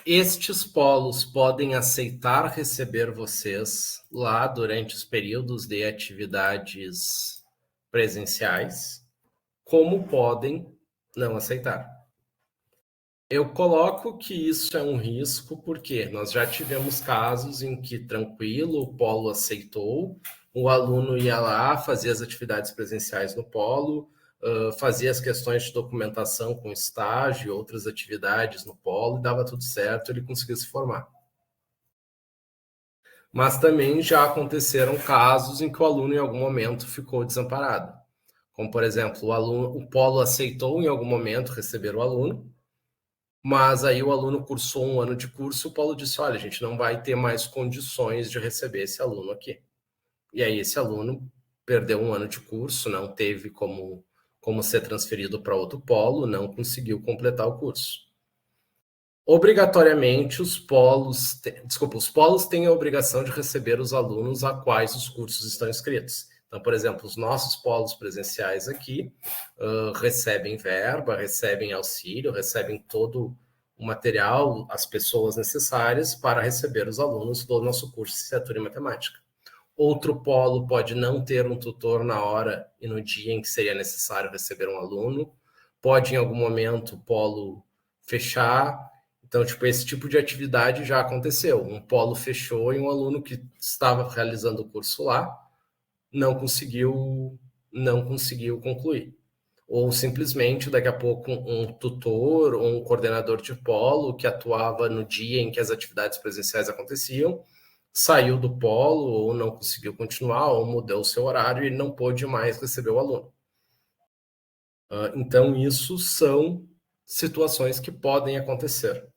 Estes polos podem aceitar receber vocês lá durante os períodos de atividades presenciais, como podem não aceitar. Eu coloco que isso é um risco porque nós já tivemos casos em que, tranquilo, o polo aceitou, o aluno ia lá, fazia as atividades presenciais no polo, fazia as questões de documentação com estágio, outras atividades no polo, e dava tudo certo, ele conseguia se formar. Mas também já aconteceram casos em que o aluno, em algum momento, ficou desamparado. Como, por exemplo, o polo aceitou, em algum momento, receber o aluno, mas aí o aluno cursou 1 ano de curso, o polo disse, olha, a gente não vai ter mais condições de receber esse aluno aqui. E aí esse aluno perdeu 1 ano de curso, não teve como ser transferido para outro polo, não conseguiu completar o curso. Obrigatoriamente, os polos têm a obrigação de receber os alunos a quais os cursos estão inscritos. Então, por exemplo, os nossos polos presenciais aqui recebem verba, recebem auxílio, recebem todo o material, as pessoas necessárias para receber os alunos do nosso curso de licenciatura em matemática. Outro polo pode não ter um tutor na hora e no dia em que seria necessário receber um aluno. Pode, em algum momento, o polo fechar. Então, esse tipo de atividade já aconteceu. Um polo fechou e um aluno que estava realizando o curso lá não conseguiu concluir. Ou simplesmente, daqui a pouco, um tutor ou um coordenador de polo que atuava no dia em que as atividades presenciais aconteciam, saiu do polo ou não conseguiu continuar ou mudou o seu horário e não pôde mais receber o aluno. Então, isso são situações que podem acontecer.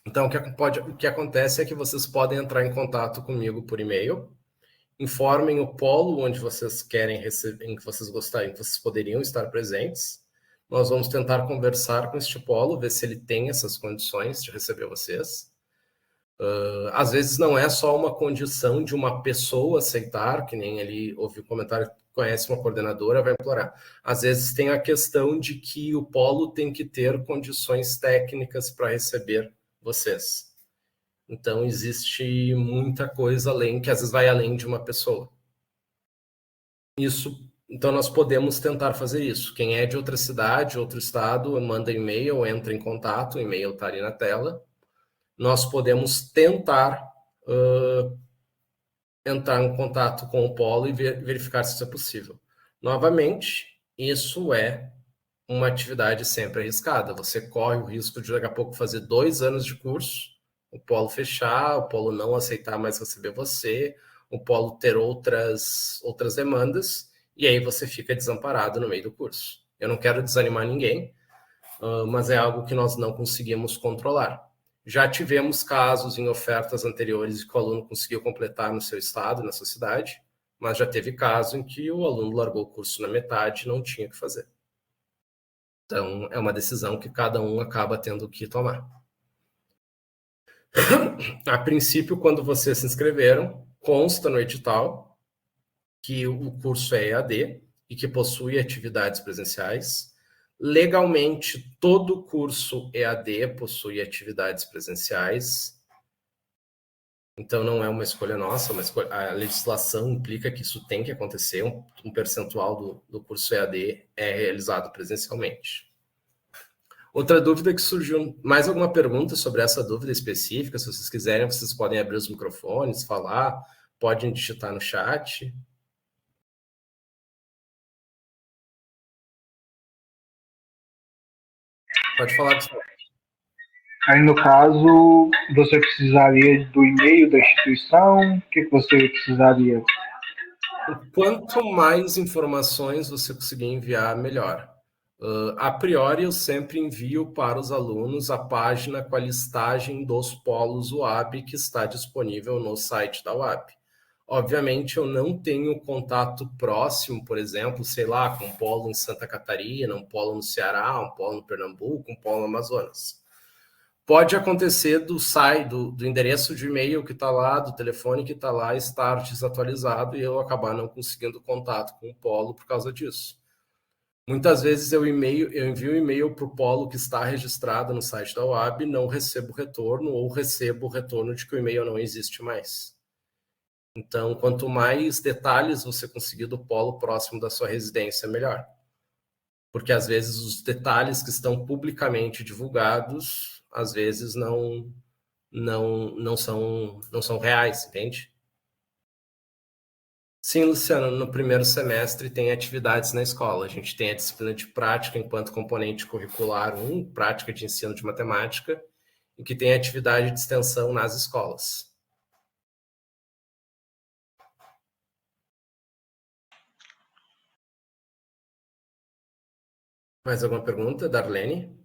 Então, o que acontece é que vocês podem entrar em contato comigo por e-mail, informem o polo onde vocês querem receber, em que vocês gostariam, que vocês poderiam estar presentes. Nós vamos tentar conversar com este polo, ver se ele tem essas condições de receber vocês. Às vezes não é só uma condição de uma pessoa aceitar, que nem ele ouviu o comentário, conhece uma coordenadora, vai implorar. Às vezes tem a questão de que o polo tem que ter condições técnicas para receber vocês. Então, existe muita coisa além, que às vezes vai além de uma pessoa. Então, nós podemos tentar fazer isso. Quem é de outra cidade, outro estado, manda e-mail, entra em contato, o e-mail está ali na tela. Nós podemos tentar entrar em contato com o polo e verificar se isso é possível. Novamente, isso é uma atividade sempre arriscada. Você corre o risco de, daqui a pouco, fazer 2 anos de curso, o polo fechar, o polo não aceitar mais receber você, o polo ter outras demandas, e aí você fica desamparado no meio do curso. Eu não quero desanimar ninguém, mas é algo que nós não conseguimos controlar. Já tivemos casos em ofertas anteriores que o aluno conseguiu completar no seu estado, na sua cidade, mas já teve caso em que o aluno largou o curso na metade e não tinha o que fazer. Então, é uma decisão que cada um acaba tendo que tomar. A princípio, quando vocês se inscreveram, consta no edital que o curso é EAD e que possui atividades presenciais. Legalmente, todo curso EAD possui atividades presenciais. Então, não é uma escolha nossa, mas a legislação implica que isso tem que acontecer. Um percentual do curso EAD é realizado presencialmente. Outra dúvida que surgiu, mais alguma pergunta sobre essa dúvida específica? Se vocês quiserem, vocês podem abrir os microfones, falar, podem digitar no chat. Pode falar, Gustavo. Aí, no caso, você precisaria do e-mail da instituição? O que você precisaria? Quanto mais informações você conseguir enviar, melhor. A priori, eu sempre envio para os alunos a página com a listagem dos polos UAB que está disponível no site da UAB. Obviamente, eu não tenho contato próximo, por exemplo, sei lá, com um polo em Santa Catarina, um polo no Ceará, um polo no Pernambuco, um polo no Amazonas. Pode acontecer do endereço de e-mail que está lá, do telefone que está lá, estar desatualizado e eu acabar não conseguindo contato com o polo por causa disso. Muitas vezes eu envio um e-mail para o polo que está registrado no site da UAB, não recebo retorno ou recebo o retorno de que o e-mail não existe mais. Então, quanto mais detalhes você conseguir do polo próximo da sua residência, melhor. Porque às vezes os detalhes que estão publicamente divulgados, às vezes não são reais, entende? Sim, Luciano, no primeiro semestre tem atividades na escola. A gente tem a disciplina de prática enquanto componente curricular 1, prática de ensino de matemática, e que tem atividade de extensão nas escolas. Mais alguma pergunta, Darlene?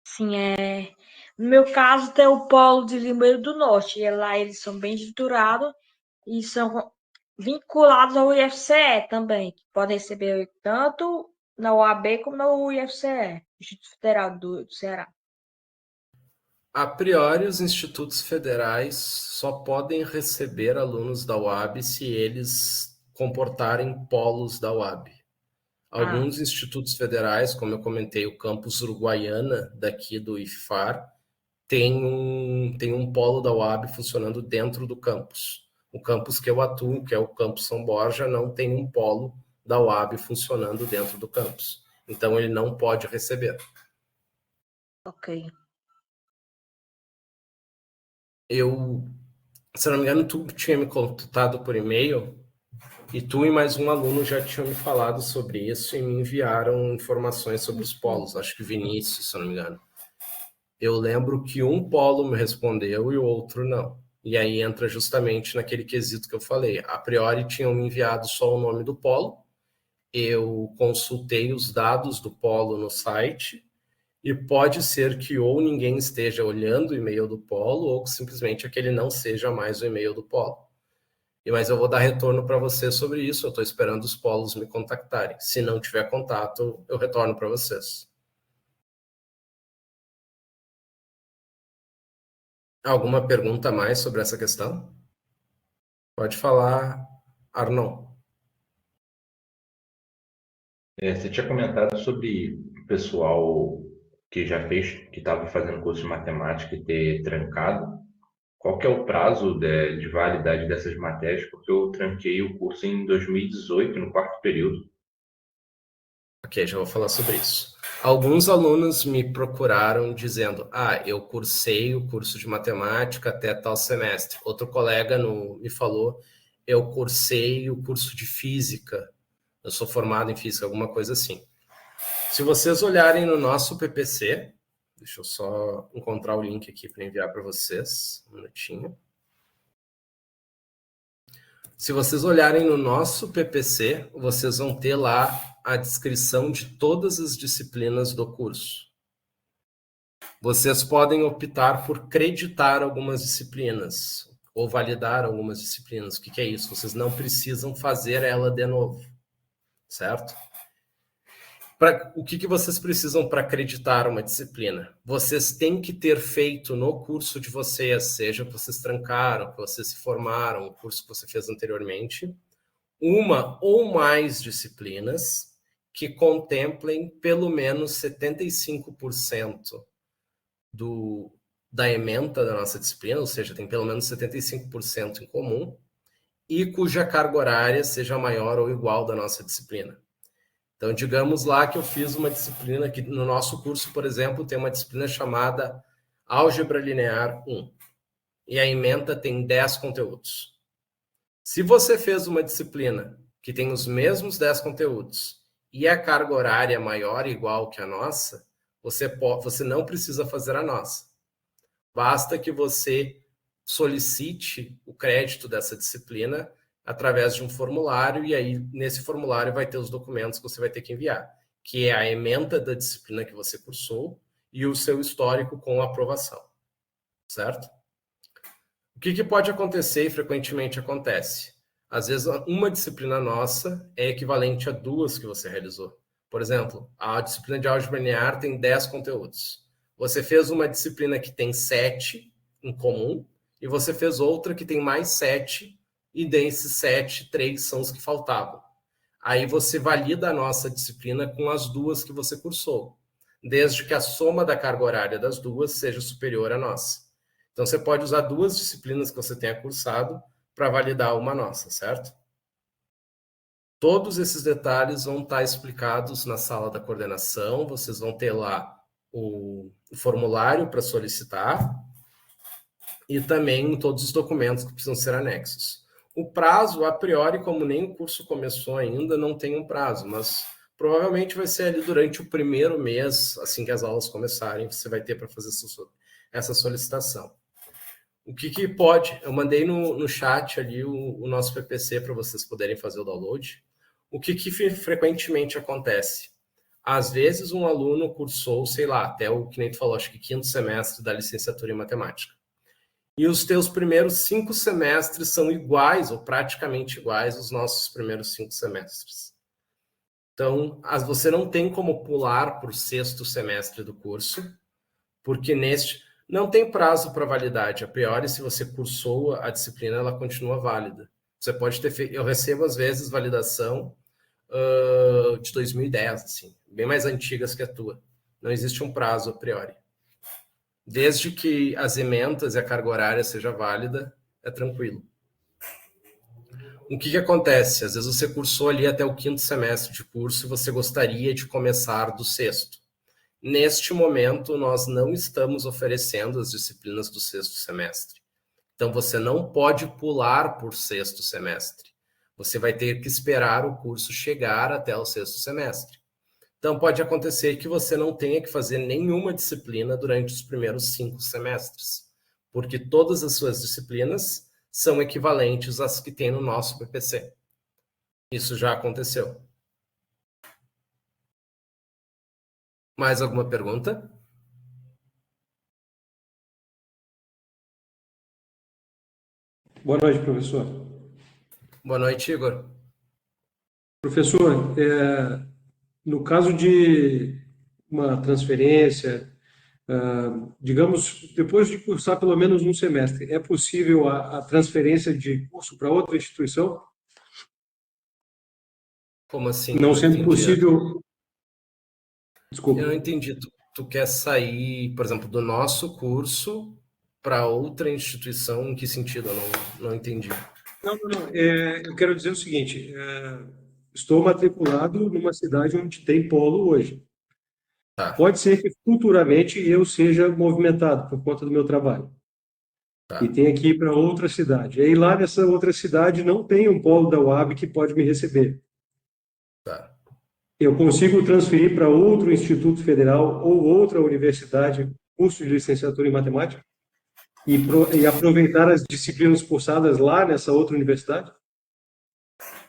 Sim, no meu caso tem o polo de Limoeiro do Norte, e lá eles são bem estruturados e são vinculados ao IFCE também, que podem receber tanto na UAB como no IFCE, Instituto Federal do Ceará. A priori, os institutos federais só podem receber alunos da UAB se eles comportarem polos da UAB. Alguns institutos federais, como eu comentei, o campus Uruguaiana, daqui do IFFAR, tem um polo da UAB funcionando dentro do campus. O campus que eu atuo, que é o campus São Borja, não tem um polo da UAB funcionando dentro do campus. Então, ele não pode receber. Ok. Se não me engano, tu tinha me contatado por e-mail e tu e mais um aluno já tinham me falado sobre isso e me enviaram informações sobre os polos. Acho que Vinícius, se não me engano. Eu lembro que um polo me respondeu e o outro não. E aí entra justamente naquele quesito que eu falei. A priori tinham me enviado só o nome do polo. Eu consultei os dados do polo no site e pode ser que ou ninguém esteja olhando o e-mail do polo ou simplesmente aquele não seja mais o e-mail do polo. Mas eu vou dar retorno para você sobre isso. Eu estou esperando os polos me contactarem. Se não tiver contato, eu retorno para vocês. Alguma pergunta a mais sobre essa questão? Pode falar, Arnon. Você tinha comentado sobre o pessoal que já fez, que estava fazendo curso de matemática e ter trancado. Qual que é o prazo de validade dessas matérias? Porque eu tranquei o curso em 2018, no quarto período. Ok, já vou falar sobre isso. Alguns alunos me procuraram dizendo, eu cursei o curso de matemática até tal semestre. Outro colega me falou, eu cursei o curso de física. Eu sou formado em física, alguma coisa assim. Se vocês olharem no nosso PPC, deixa eu só encontrar o link aqui para enviar para vocês. Um minutinho. Se vocês olharem no nosso PPC, vocês vão ter lá a descrição de todas as disciplinas do curso. Vocês podem optar por creditar algumas disciplinas ou validar algumas disciplinas. O que é isso? Vocês não precisam fazer ela de novo, certo? O que vocês precisam para acreditar uma disciplina? Vocês têm que ter feito no curso de vocês, seja que vocês trancaram, que vocês se formaram, o curso que você fez anteriormente, uma ou mais disciplinas que contemplem pelo menos 75% da ementa da nossa disciplina, ou seja, tem pelo menos 75% em comum, e cuja carga horária seja maior ou igual da nossa disciplina. Então, digamos lá que eu fiz uma disciplina que no nosso curso, por exemplo, tem uma disciplina chamada Álgebra Linear 1. E a ementa tem 10 conteúdos. Se você fez uma disciplina que tem os mesmos 10 conteúdos e a carga horária é maior ou igual que a nossa, você não precisa fazer a nossa. Basta que você solicite o crédito dessa disciplina através de um formulário, e aí nesse formulário vai ter os documentos que você vai ter que enviar, que é a ementa da disciplina que você cursou e o seu histórico com aprovação, certo? O que pode acontecer e frequentemente acontece? Às vezes uma disciplina nossa é equivalente a 2 que você realizou. Por exemplo, a disciplina de álgebra linear tem 10 conteúdos. Você fez uma disciplina que tem 7 em comum e você fez outra que tem mais 7 e desses 7, 3 são os que faltavam. Aí você valida a nossa disciplina com as 2 que você cursou, desde que a soma da carga horária das 2 seja superior à nossa. Então, você pode usar 2 disciplinas que você tenha cursado para validar uma nossa, certo? Todos esses detalhes vão estar explicados na sala da coordenação, vocês vão ter lá o formulário para solicitar e também todos os documentos que precisam ser anexos. O prazo, a priori, como nem o curso começou ainda, não tem um prazo, mas provavelmente vai ser ali durante o primeiro mês, assim que as aulas começarem, você vai ter para fazer essa solicitação. O que pode... Eu mandei no chat ali o nosso PPC para vocês poderem fazer o download. O que frequentemente acontece? Às vezes um aluno cursou, sei lá, até o que nem tu falou, acho que 5º semestre da licenciatura em matemática. E os teus primeiros 5 semestres são iguais, ou praticamente iguais, aos nossos primeiros 5 semestres. Então, você não tem como pular para o 6º semestre do curso, porque neste não tem prazo para validade. A priori, se você cursou a disciplina, ela continua válida. Você pode ter feito... Eu recebo, às vezes, validação de 2010, assim, bem mais antigas que a tua. Não existe um prazo a priori. Desde que as emendas e a carga horária seja válida, é tranquilo. O que acontece? Às vezes você cursou ali até o 5º semestre de curso e você gostaria de começar do 6º. Neste momento, nós não estamos oferecendo as disciplinas do 6º semestre. Então, você não pode pular por 6º semestre. Você vai ter que esperar o curso chegar até o 6º semestre. Então, pode acontecer que você não tenha que fazer nenhuma disciplina durante os primeiros 5 semestres, porque todas as suas disciplinas são equivalentes às que tem no nosso PPC. Isso já aconteceu. Mais alguma pergunta? Boa noite, professor. Boa noite, Igor. Professor, no caso de uma transferência, digamos, depois de cursar pelo menos um semestre, é possível a transferência de curso para outra instituição? Como assim? Não sendo possível... Desculpa. Eu não entendi. Tu quer sair, por exemplo, do nosso curso para outra instituição? Em que sentido? Eu não entendi. Não. Eu quero dizer o seguinte, estou matriculado numa cidade onde tem polo hoje. Tá. Pode ser que futuramente eu seja movimentado por conta do meu trabalho. Tá. E tenha que ir para outra cidade. E aí lá nessa outra cidade não tem um polo da UAB que pode me receber. Tá. Eu consigo transferir para outro instituto federal ou outra universidade curso de licenciatura em matemática e aproveitar as disciplinas cursadas lá nessa outra universidade?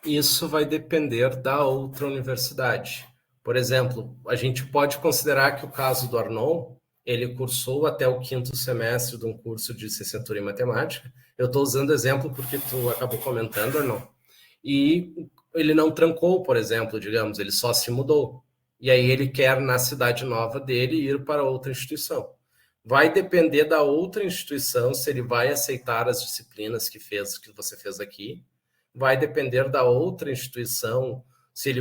Isso vai depender da outra universidade. Por exemplo, a gente pode considerar que o caso do Arnon, ele cursou até o 5º semestre de um curso de licenciatura em matemática. Eu estou usando exemplo porque tu acabou comentando, Arnon. E ele não trancou, por exemplo, digamos, ele só se mudou. E aí ele quer, na cidade nova dele, ir para outra instituição. Vai depender da outra instituição se ele vai aceitar as disciplinas que você fez aqui. Vai depender da outra instituição se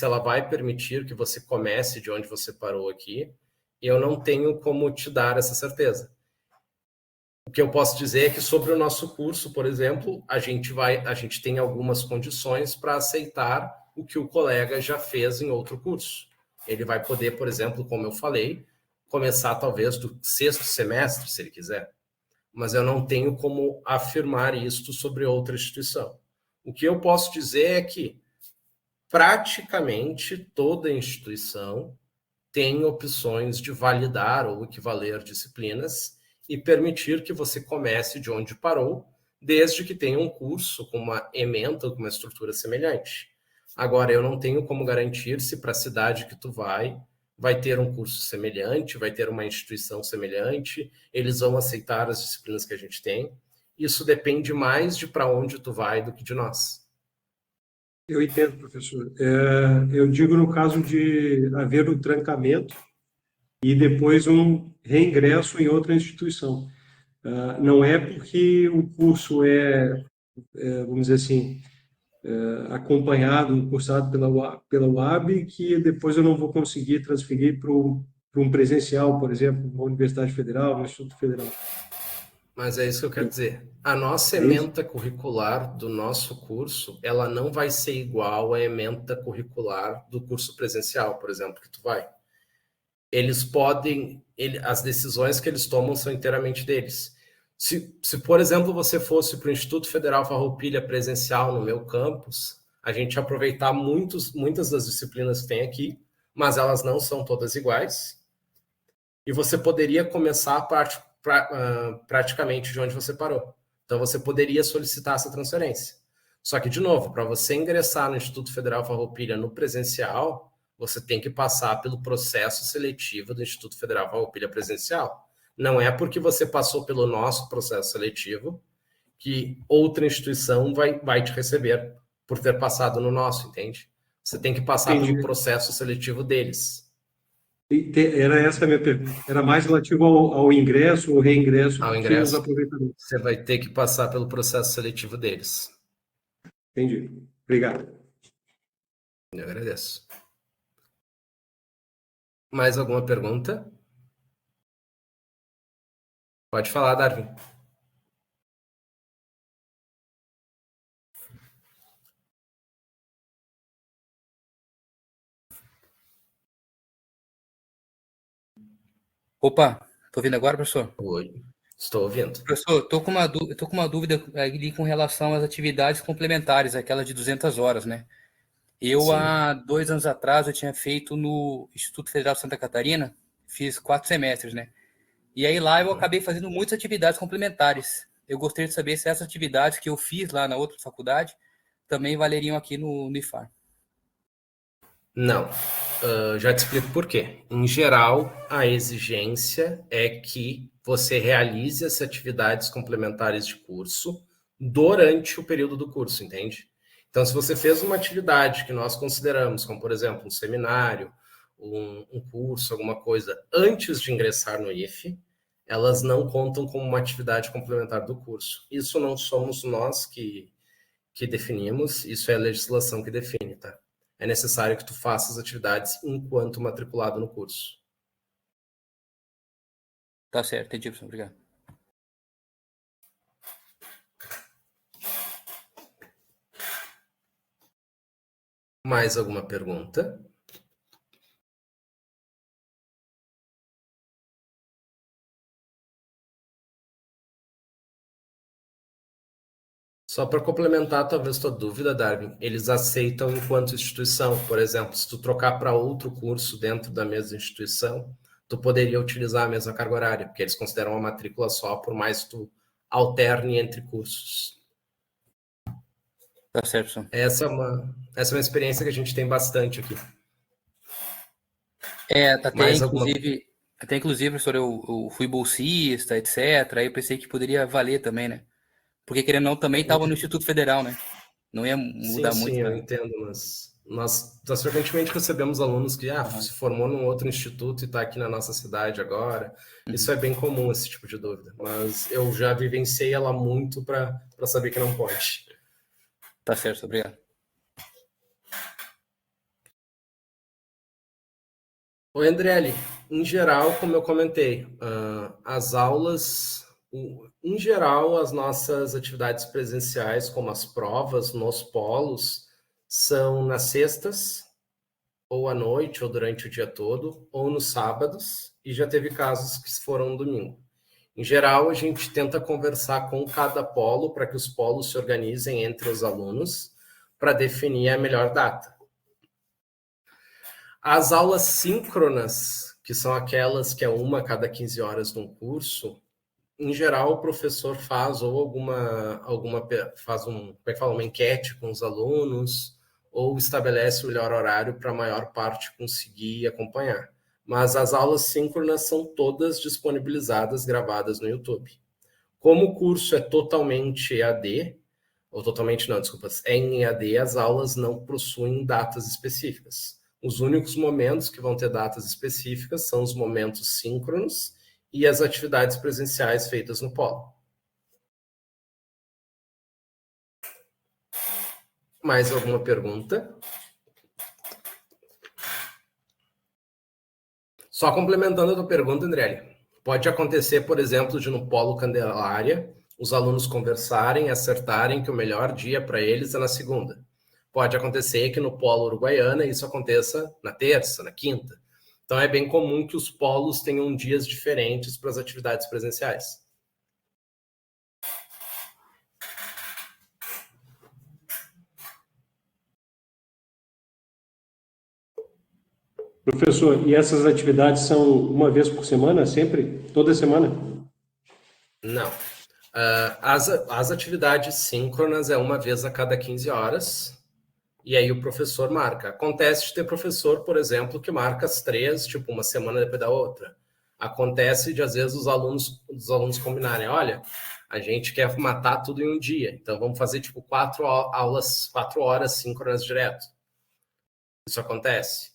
ela vai permitir que você comece de onde você parou aqui. Eu não tenho como te dar essa certeza. O que eu posso dizer é que sobre o nosso curso, por exemplo, a gente tem algumas condições para aceitar o que o colega já fez em outro curso. Ele vai poder, por exemplo, como eu falei, começar talvez do 6º semestre, se ele quiser. Mas eu não tenho como afirmar isto sobre outra instituição. O que eu posso dizer é que praticamente toda instituição tem opções de validar ou equivaler disciplinas e permitir que você comece de onde parou, desde que tenha um curso com uma ementa ou com uma estrutura semelhante. Agora, eu não tenho como garantir se para a cidade que tu vai ter um curso semelhante, vai ter uma instituição semelhante, eles vão aceitar as disciplinas que a gente tem. Isso depende mais de para onde tu vai do que de nós. Eu entendo, professor. Eu digo no caso de haver um trancamento e depois um reingresso em outra instituição. Não é porque o curso vamos dizer assim, acompanhado, cursado pela UAB, que depois eu não vou conseguir transferir para um presencial, por exemplo, uma universidade federal, um instituto federal. Mas é isso que eu quero dizer. A nossa ementa curricular do nosso curso, ela não vai ser igual à ementa curricular do curso presencial, por exemplo, que tu vai. As decisões que eles tomam são inteiramente deles. Se por exemplo, você fosse para o Instituto Federal Farroupilha presencial no meu campus, a gente aproveitar muitas das disciplinas que tem aqui, mas elas não são todas iguais, e você poderia começar praticamente de onde você parou. Então, você poderia solicitar essa transferência. Só que, de novo, para você ingressar no Instituto Federal Farroupilha no presencial, você tem que passar pelo processo seletivo do Instituto Federal Farroupilha presencial. Não é porque você passou pelo nosso processo seletivo que outra instituição vai te receber por ter passado no nosso, entende? Você tem que passar pelo processo seletivo deles. Era essa a minha pergunta. Era mais relativo ao ingresso ou reingresso. Ao ingresso, você vai ter que passar pelo processo seletivo deles. Entendi. Obrigado. Eu agradeço. Mais alguma pergunta? Pode falar, Darwin. Opa, tô ouvindo agora, professor? Oi, estou ouvindo. Professor, tô com uma dúvida ali com relação às atividades complementares, aquela de 200 horas, né? Eu, Sim. há 2 anos atrás, eu tinha feito no Instituto Federal de Santa Catarina, fiz 4 semestres, né? E aí lá eu acabei fazendo muitas atividades complementares. Eu gostaria de saber se essas atividades que eu fiz lá na outra faculdade também valeriam aqui no IFAR. Não. Já te explico por quê. Em geral, a exigência é que você realize as atividades complementares de curso durante o período do curso, entende? Então, se você fez uma atividade que nós consideramos, como por exemplo, um seminário, um curso, alguma coisa, antes de ingressar no IFE, elas não contam como uma atividade complementar do curso. Isso não somos nós que definimos, isso é a legislação que define, tá? É necessário que tu faça as atividades enquanto matriculado no curso. Tá certo, entendi, professor. Obrigado. Mais alguma pergunta? Só para complementar, talvez, tua dúvida, Darwin, eles aceitam enquanto instituição. Por exemplo, se tu trocar para outro curso dentro da mesma instituição, tu poderia utilizar a mesma carga horária, porque eles consideram a matrícula só, por mais que tu alterne entre cursos. Tá certo, professor. Essa é uma experiência que a gente tem bastante aqui. Até inclusive, professor, eu fui bolsista, etc. Aí eu pensei que poderia valer também, né? Porque, querendo ou não, também estava no Instituto Federal, né? Não ia mudar muito. Sim, eu entendo, mas nós frequentemente recebemos alunos que se formou num outro instituto e está aqui na nossa cidade agora. Isso é bem comum, esse tipo de dúvida. Mas eu já vivenciei ela muito para saber que não pode. Tá certo, obrigado. Oi, Andriele. Em geral, como eu comentei, as aulas, em geral, as nossas atividades presenciais, como as provas nos polos, são nas sextas, ou à noite, ou durante o dia todo, ou nos sábados, e já teve casos que foram no domingo. Em geral, a gente tenta conversar com cada polo para que os polos se organizem entre os alunos para definir a melhor data. As aulas síncronas, que são aquelas que é uma a cada 15 horas num curso, em geral o professor faz ou faz uma enquete com os alunos, ou estabelece o melhor horário para a maior parte conseguir acompanhar. Mas as aulas síncronas são todas disponibilizadas, gravadas no YouTube. Como o curso é totalmente EAD, é em EAD, as aulas não possuem datas específicas. Os únicos momentos que vão ter datas específicas são os momentos síncronos e as atividades presenciais feitas no polo. Mais alguma pergunta? Só complementando a tua pergunta, André, pode acontecer, por exemplo, de no polo Candelária, os alunos conversarem, acertarem que o melhor dia para eles é na segunda. Pode acontecer que no polo Uruguaiana isso aconteça na terça, na quinta. Então é bem comum que os polos tenham dias diferentes para as atividades presenciais. Professor, e essas atividades são uma vez por semana, sempre? Toda semana? Não. As atividades síncronas é uma vez a cada 15 horas, e aí o professor marca. Acontece de ter professor, por exemplo, que marca as 3, tipo, uma semana depois da outra. Acontece de, às vezes, os alunos combinarem, olha, a gente quer matar tudo em um dia, então vamos fazer, tipo, 4 horas síncronas direto. Isso acontece.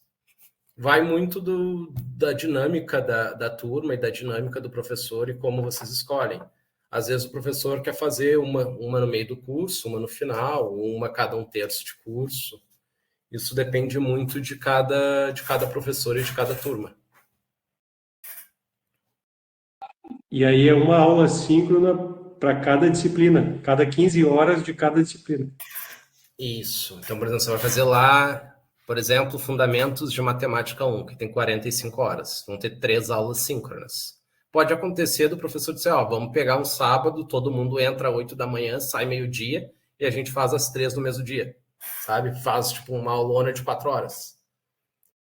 Vai muito da dinâmica da turma e da dinâmica do professor e como vocês escolhem. Às vezes o professor quer fazer uma no meio do curso, uma no final, uma cada um terço de curso. Isso depende muito de cada professor e de cada turma. E aí é uma aula síncrona para cada disciplina, cada 15 horas de cada disciplina. Isso. Então, por exemplo, você vai fazer lá, por exemplo, Fundamentos de Matemática 1, que tem 45 horas. Vão ter 3 aulas síncronas. Pode acontecer do professor dizer, vamos pegar um sábado, todo mundo entra às 8 da manhã, sai meio-dia, e a gente faz as 3 no mesmo dia, sabe? Faz, tipo, uma aulona de 4 horas.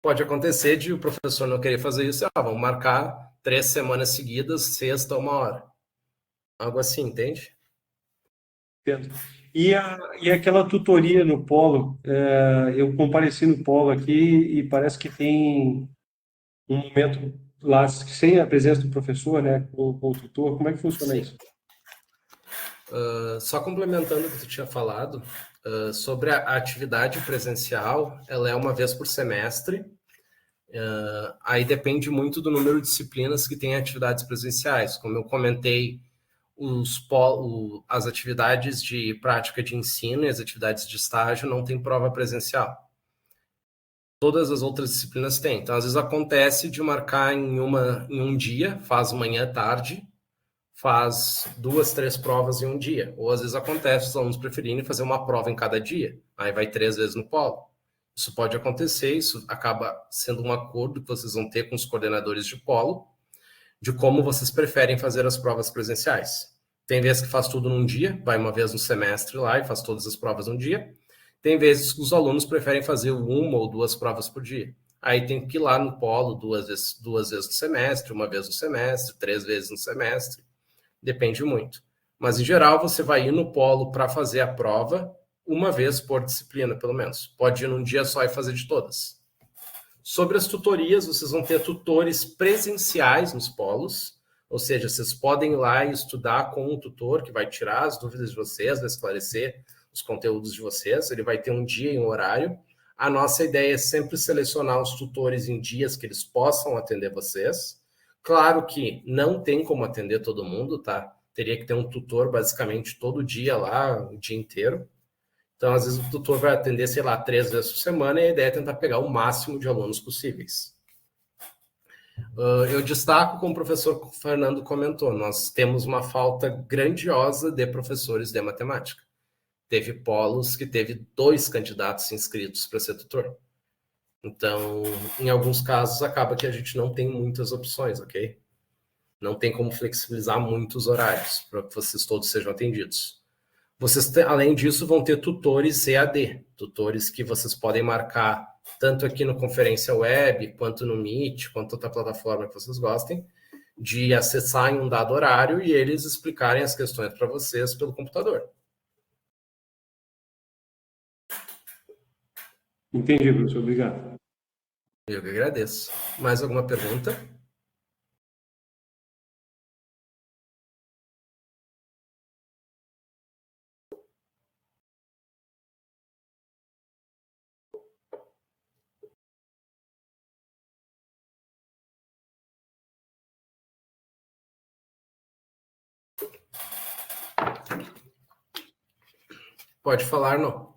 Pode acontecer de o professor não querer fazer isso, vamos marcar 3 semanas seguidas, sexta, 1 hora. Algo assim, entende? Entendo. E aquela tutoria no polo, eu compareci no polo aqui e parece que tem um momento lá sem a presença do professor, né, com o tutor. Como é que funciona Sim. isso? Só complementando o que tu tinha falado, sobre a atividade presencial, ela é uma vez por semestre. Aí depende muito do número de disciplinas que tem atividades presenciais. Como eu comentei, as atividades de prática de ensino e as atividades de estágio não tem prova presencial. Todas as outras disciplinas têm. Então, às vezes acontece de marcar em um dia, faz manhã, tarde, faz 2, 3 provas em um dia. Ou às vezes acontece os alunos preferirem fazer uma prova em cada dia. Aí vai 3 vezes no polo. Isso pode acontecer, isso acaba sendo um acordo que vocês vão ter com os coordenadores de polo, de como vocês preferem fazer as provas presenciais. Tem vezes que faz tudo num dia, vai uma vez no semestre lá e faz todas as provas num dia. Tem vezes que os alunos preferem fazer 1 ou 2 provas por dia. Aí tem que ir lá no polo 2 vezes no semestre, 1 vez no semestre, 3 vezes no semestre. Depende muito. Mas, em geral, você vai ir no polo para fazer a prova 1 vez por disciplina, pelo menos. Pode ir num dia só e fazer de todas. Sobre as tutorias, vocês vão ter tutores presenciais nos polos, ou seja, vocês podem ir lá e estudar com um tutor que vai tirar as dúvidas de vocês, vai esclarecer os conteúdos de vocês. Ele vai ter um dia e um horário. A nossa ideia é sempre selecionar os tutores em dias que eles possam atender vocês. Claro que não tem como atender todo mundo, tá? Teria que ter um tutor basicamente todo dia lá, o dia inteiro. Então, às vezes, o tutor vai atender, sei lá, 3 vezes por semana, e a ideia é tentar pegar o máximo de alunos possíveis. Eu destaco, como o professor Fernando comentou, nós temos uma falta grandiosa de professores de matemática. Teve polos que teve 2 candidatos inscritos para ser tutor. Então, em alguns casos, acaba que a gente não tem muitas opções, ok? Não tem como flexibilizar muitos horários para que vocês todos sejam atendidos. Vocês, além disso, vão ter tutores EAD, tutores que vocês podem marcar tanto aqui no Conferência Web, quanto no Meet, quanto outra plataforma que vocês gostem, de acessar em um dado horário e eles explicarem as questões para vocês pelo computador. Entendi, professor. Obrigado. Eu que agradeço. Mais alguma pergunta? Pode falar, não.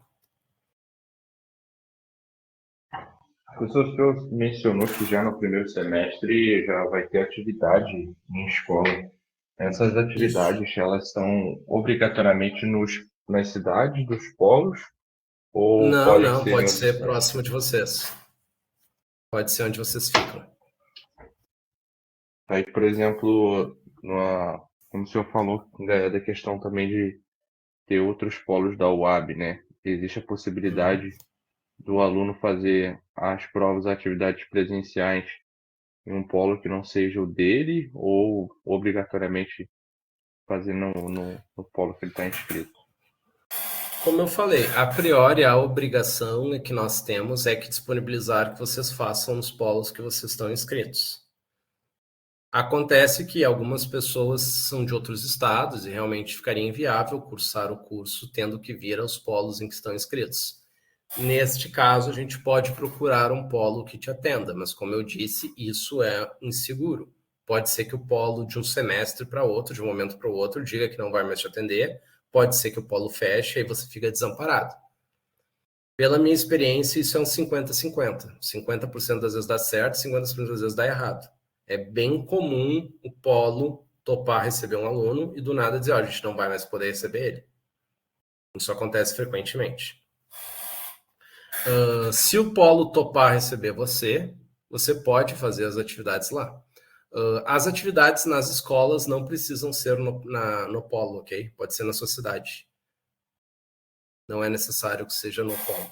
Professor, o senhor mencionou que já no primeiro semestre já vai ter atividade em escola. Essas atividades, elas são obrigatoriamente nas cidades dos polos ou Não, ser pode ser próximo de vocês. Pode ser onde vocês ficam. Aí, por exemplo, como o senhor falou, da questão também de ter outros polos da UAB, né? Existe a possibilidade do aluno fazer as provas, atividades presenciais em um polo que não seja o dele ou obrigatoriamente fazer no polo que ele está inscrito? Como eu falei, a priori a obrigação que nós temos é que disponibilizar que vocês façam nos polos que vocês estão inscritos. Acontece que algumas pessoas são de outros estados e realmente ficaria inviável cursar o curso tendo que vir aos polos em que estão inscritos. Neste caso, a gente pode procurar um polo que te atenda, mas como eu disse, isso é inseguro. Pode ser que o polo de um semestre para outro, de um momento para o outro, diga que não vai mais te atender. Pode ser que o polo feche e você fica desamparado. Pela minha experiência, isso é um 50-50. 50% das vezes dá certo, 50% das vezes dá errado. É bem comum o polo topar receber um aluno e do nada dizer, a gente não vai mais poder receber ele. Isso acontece frequentemente. Se o polo topar receber você, você pode fazer as atividades lá. As atividades nas escolas não precisam ser no polo, ok? Pode ser na sua cidade. Não é necessário que seja no polo.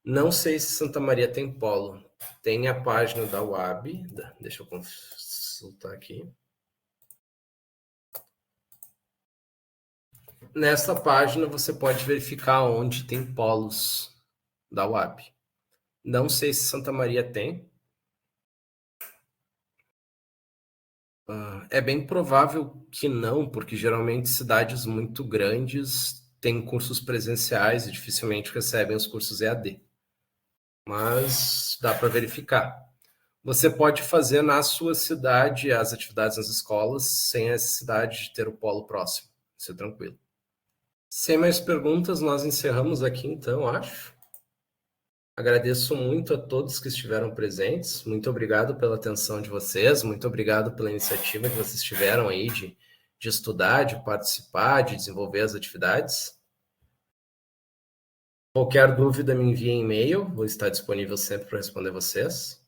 Não sei se Santa Maria tem polo. Tem a página da UAB. Deixa eu consultar aqui. Nessa página você pode verificar onde tem polos da UAB. Não sei se Santa Maria tem. É bem provável que não, porque geralmente cidades muito grandes têm cursos presenciais e dificilmente recebem os cursos EAD. Mas dá para verificar. Você pode fazer na sua cidade as atividades nas escolas sem a necessidade de ter o polo próximo. Isso é tranquilo. Sem mais perguntas, nós encerramos aqui então, acho. Agradeço muito a todos que estiveram presentes. Muito obrigado pela atenção de vocês. Muito obrigado pela iniciativa que vocês tiveram aí de estudar, de participar, de desenvolver as atividades. Qualquer dúvida, me envie e-mail. Vou estar disponível sempre para responder vocês.